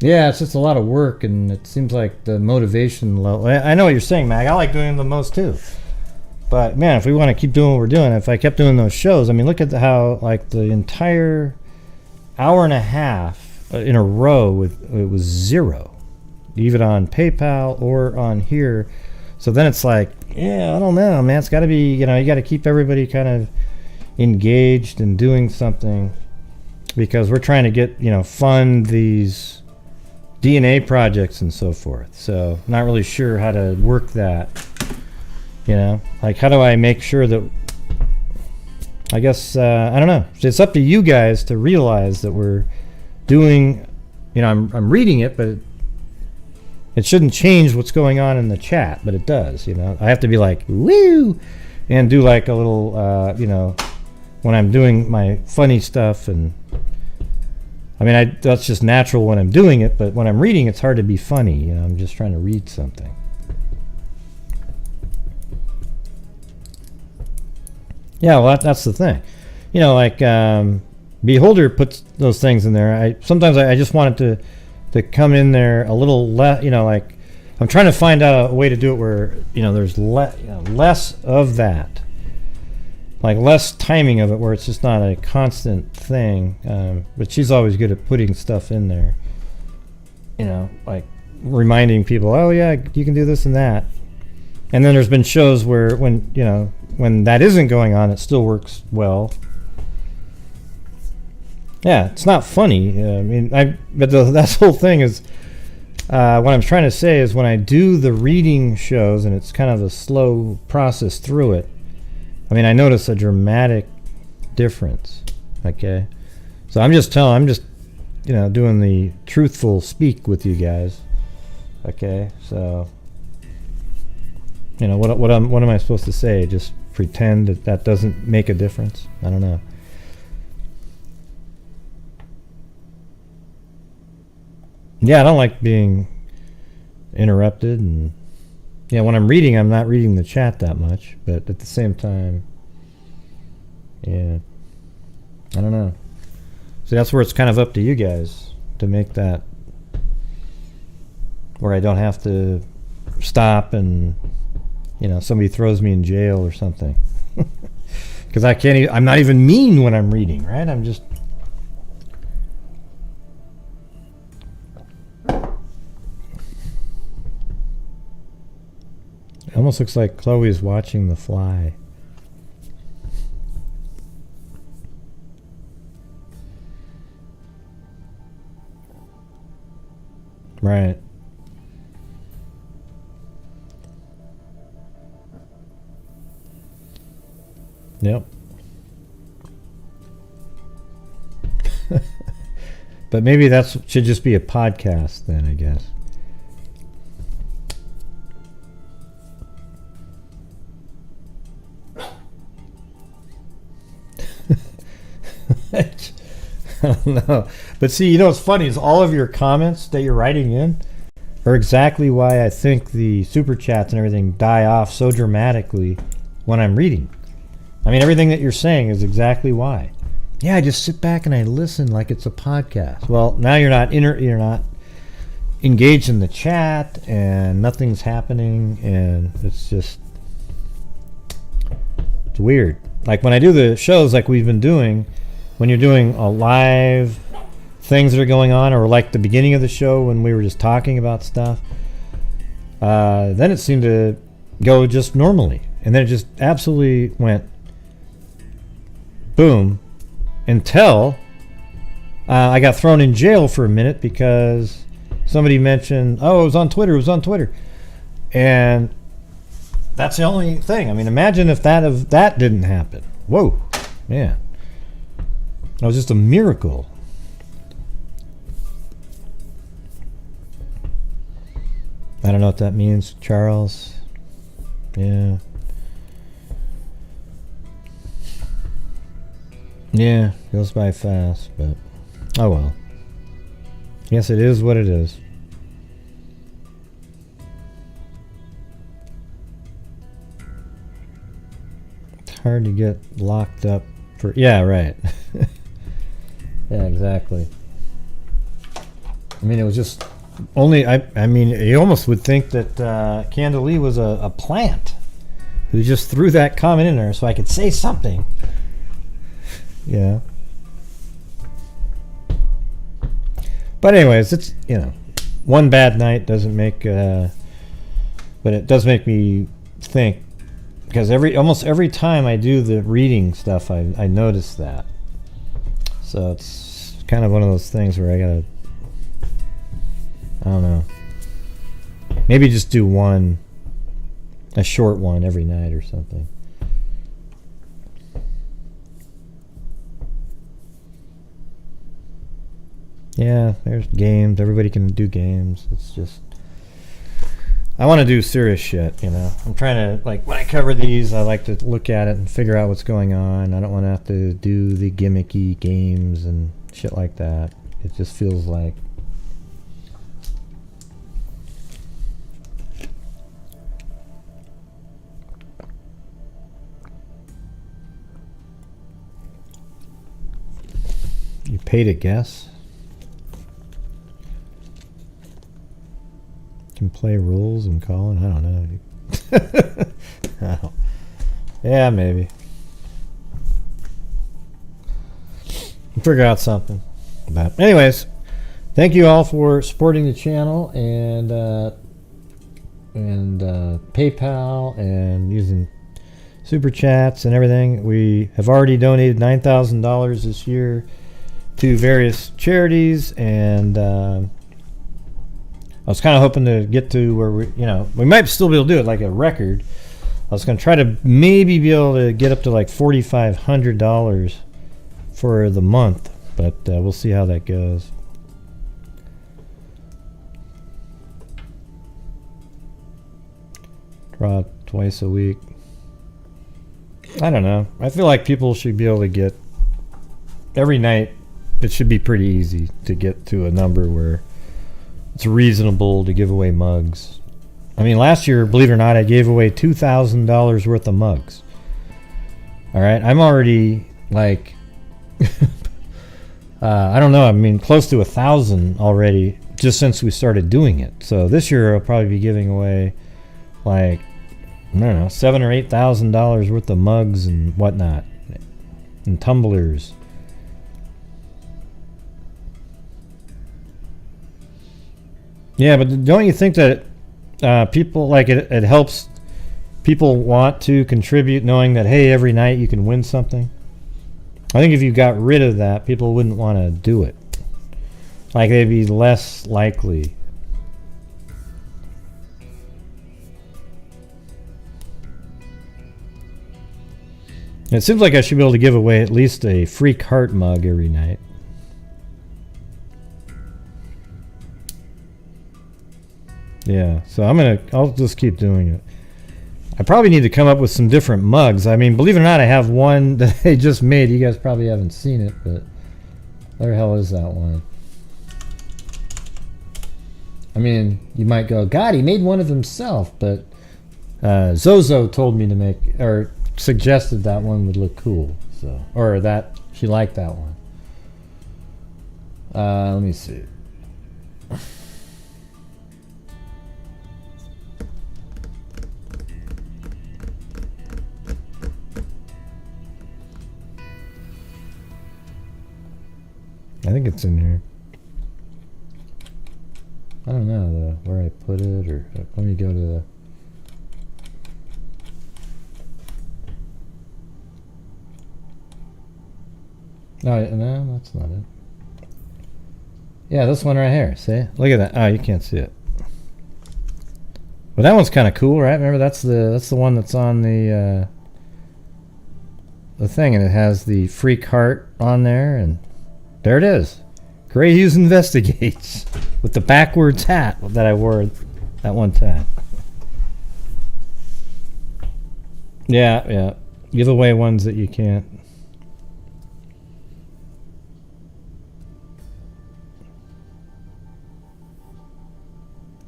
Yeah, it's just a lot of work, and it seems like the motivation level. I know what you're saying, Mag. I like doing them the most too. But man, if we want to keep doing what we're doing, if I kept doing those shows, I mean, look at how like the entire hour and a half in a row it was zero, even on PayPal or on here. So then it's like, yeah, I don't know, man. It's got to be, you got to keep everybody kind of engaged and doing something, because we're trying to get, fund these DNA projects and so forth. So not really sure how to work that. Like how do I make sure that, I guess, I don't know. It's up to you guys to realize that we're doing, I'm reading it, but it shouldn't change what's going on in the chat, but it does, I have to be like, woo, and do like a little, when I'm doing my funny stuff, and I mean, that's just natural when I'm doing it, but when I'm reading, it's hard to be funny, I'm just trying to read something. Yeah, well, that's the thing. Like Beholder puts those things in there. Sometimes I just want it to come in there a little less. Like I'm trying to find out a way to do it where there's less of that, like less timing of it, where it's just not a constant thing. But she's always good at putting stuff in there. Like reminding people, oh yeah, you can do this and that. And then there's been shows where when that isn't going on, it still works well. Yeah, it's not funny. But that whole thing is, what I'm trying to say is when I do the reading shows, and it's kind of a slow process through it, I notice a dramatic difference. Okay, so I'm just doing the truthful speak with you guys. Okay, so what am I supposed to say? Just pretend that doesn't make a difference? I don't know. Yeah, I don't like being interrupted, and yeah, when I'm reading, I'm not reading the chat that much, but at the same time, yeah, I don't know. So that's where it's kind of up to you guys to make that, where I don't have to stop and, you know, somebody throws me in jail or something. Because I can't I'm not even mean when I'm reading, right? I'm just... It almost looks like Chloe is watching The Fly. Right. Yep. But maybe that should just be a podcast then, I guess. I don't know. But see, you know what's funny is all of your comments that you're writing in are exactly why I think the super chats and everything die off so dramatically when I'm reading. I mean, everything that you're saying is exactly why. Yeah, I just sit back and I listen like it's a podcast. Well, now you're not engaged in the chat and nothing's happening, and it's weird. Like when I do the shows like we've been doing, when you're doing a live things that are going on, or like the beginning of the show when we were just talking about stuff, then it seemed to go just normally, and then it just absolutely went boom until I got thrown in jail for a minute because somebody mentioned, oh, it was on Twitter, and that's the only thing. I mean, imagine if that didn't happen. Whoa, man. That was just a miracle. I don't know what that means, Charles. Yeah. Yeah, goes by fast, but oh well. Yes, it is what it is. It's hard to get locked up for... Yeah, right. Yeah, exactly. I mean, it was just only... I mean, you almost would think that Candalee was a plant who just threw that comment in there so I could say something. Yeah. But anyways, it's, you know, one bad night doesn't make... but it does make me think, because almost every time I do the reading stuff, I notice that. So it's kind of one of those things where I gotta, I don't know, maybe just do a short one every night or something. Yeah, there's games. Everybody can do games. It's just, I want to do serious shit, you know. I'm trying to, like, when I cover these, I like to look at it and figure out what's going on. I don't want to have to do the gimmicky games and shit like that. It just feels like... You pay to guess? Can play rules and call it? I don't know. Yeah, maybe. We'll figure out something. But anyways, thank you all for supporting the channel and PayPal and using super chats and everything. We have already donated $9,000 this year to various charities, and I was kind of hoping to get to where we might still be able to do it like a record. I was going to try to maybe be able to get up to like $4,500 for the month, but we'll see how that goes. Draw twice a week. I don't know. I feel like people should be able to get every night. It should be pretty easy to get to a number where it's reasonable to give away mugs. I mean, last year, believe it or not, I gave away $2,000 worth of mugs. All right, I'm already like, I don't know. I mean, close to 1,000 already just since we started doing it. So this year, I'll probably be giving away like, I don't know, $7,000 or $8,000 worth of mugs and whatnot, and tumblers. Yeah, but don't you think that people, like, it helps people want to contribute knowing that, hey, every night you can win something? I think if you got rid of that, people wouldn't want to do it. Like, they'd be less likely. It seems like I should be able to give away at least a free cart mug every night. Yeah, so I'll just keep doing it. I probably need to come up with some different mugs. I mean, believe it or not, I have one that I just made. You guys probably haven't seen it, but where the hell is that one? I mean, you might go, God, he made one of himself, but Zozo told me to make, or suggested that one would look cool, so, or that she liked that one. Let me see. I think it's in here. I don't know where I put it, or let me go to the. No, that's not it. Yeah, this one right here. See? Look at that. Oh, you can't see it. But that one's kind of cool, right? Remember, that's the one that's on the thing, and it has the free cart on there, and there it is. Grant Hughes Investigates with the backwards hat that I wore that one time. Yeah. Give away ones that you can't.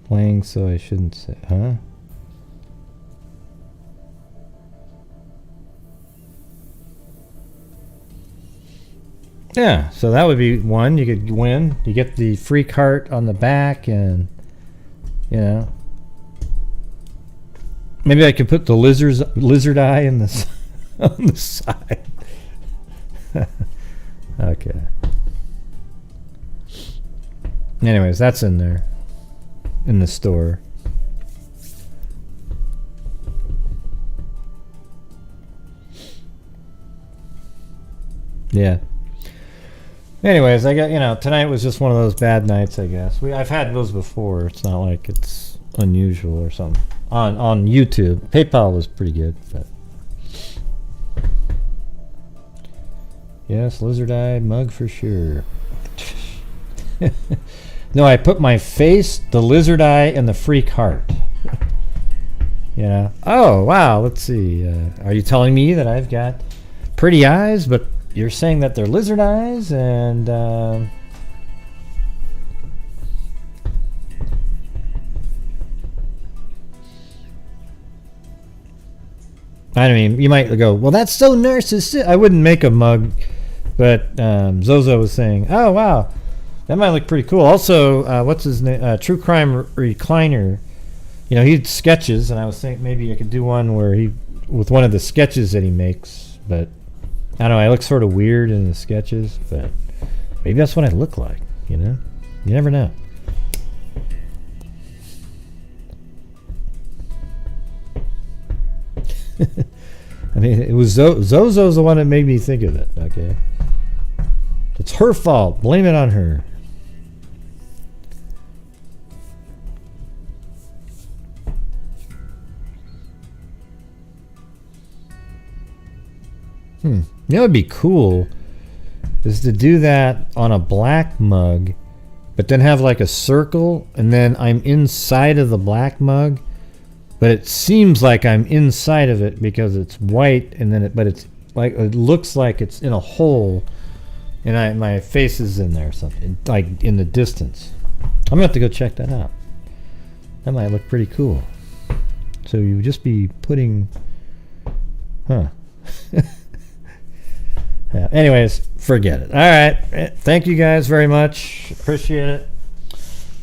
Playing, so I shouldn't say, huh? Yeah, so that would be one you could win. You get the free cart on the back, and you know, maybe I could put the lizard eye in the on the side. Okay. Anyways, that's in there in the store. Yeah. Anyways, I got, tonight was just one of those bad nights, I guess. I've had those before. It's not like it's unusual or something. On YouTube. PayPal was pretty good, but yes, lizard eye mug for sure. No, I put my face, the lizard eye, and the free cart. Yeah. Oh, wow. Let's see. Are you telling me that I've got pretty eyes, but you're saying that they're lizard eyes, and I mean, you might go, well, that's so narcissistic. I wouldn't make a mug, but Zozo was saying, oh, wow, that might look pretty cool. Also, what's his name? True Crime Recliner. He had sketches, and I was thinking maybe I could do one where with one of the sketches that he makes, but I don't know, I look sort of weird in the sketches, but maybe that's what I look like, You never know. I mean, it was Zozo's the one that made me think of it, okay? It's her fault. Blame it on her. You know what would be cool is to do that on a black mug, but then have like a circle, and then I'm inside of the black mug, but it seems like I'm inside of it because it's white, and then but it's like, it looks like it's in a hole, and my face is in there or something, like in the distance. I'm gonna have to go check that out. That might look pretty cool. So you would just be putting, huh? Yeah, anyways, forget it. All right. Thank you guys very much. Appreciate it.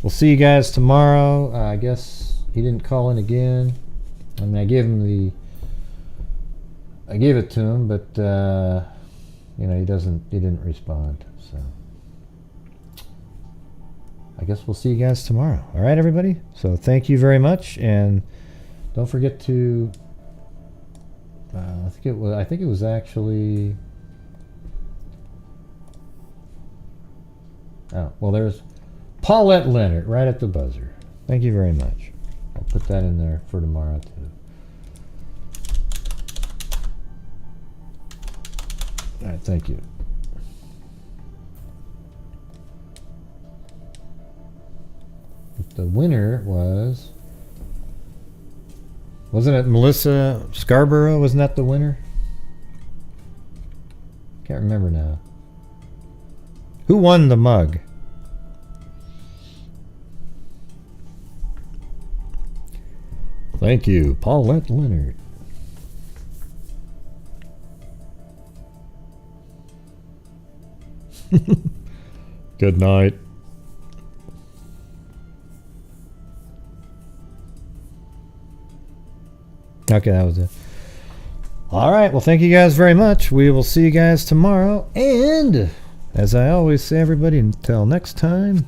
We'll see you guys tomorrow. I guess he didn't call in again. I mean, I gave it to him, but you know, he didn't respond. So I guess we'll see you guys tomorrow. All right, everybody. So thank you very much, and don't forget to. I think it was actually. Oh, well, there's Paulette Leonard right at the buzzer. Thank you very much. I'll put that in there for tomorrow, too. All right, thank you. The winner wasn't it Melissa Scarborough? Wasn't that the winner? Can't remember now. Who won the mug? Thank you, Paulette Leonard. Good night. Okay, that was it. All right, well, thank you guys very much. We will see you guys tomorrow. And as I always say, everybody, until next time,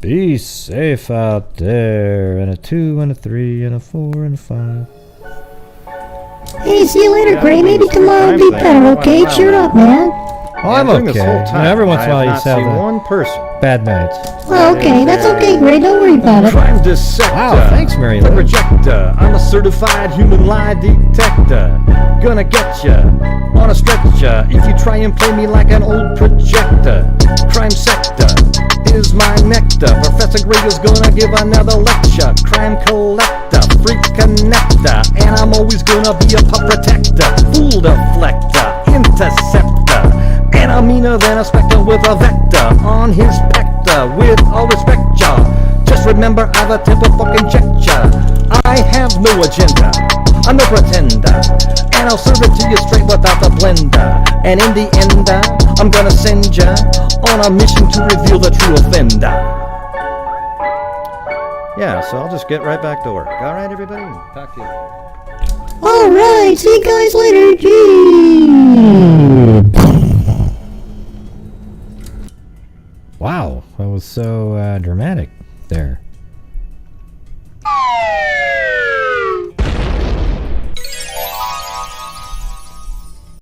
be safe out there. And a 2 and a 3 and a 4 and a 5. Hey, see you later, Gray. Maybe tomorrow will be better, okay? Cheer up, man. Oh, I'm okay. You know, every once in a while you have one person bad nights. Well, okay, that's okay, Gray. Don't worry about it. Crime dissector. Wow, thanks, Mary Lou. Projector. I'm a certified human lie detector. Gonna get ya on a stretcher if you try and play me like an old projector. Crime sector is my nectar. Professor Gray is gonna give another lecture. Crime collector, freak connector, and I'm always gonna be a pup protector. Fool deflector, interceptor, and I'm meaner than a spectre with a vector on his pector. With all respect, y'all, just remember I've a temper fucking check-ya. I have no agenda, I'm no pretender, and I'll serve it to you straight without the blender. And in the end, I'm gonna send ya on a mission to reveal the true offender. Yeah, so I'll just get right back to work. All right, everybody, talk to you later. All right, see you guys later. Gee. Wow, that was so dramatic there.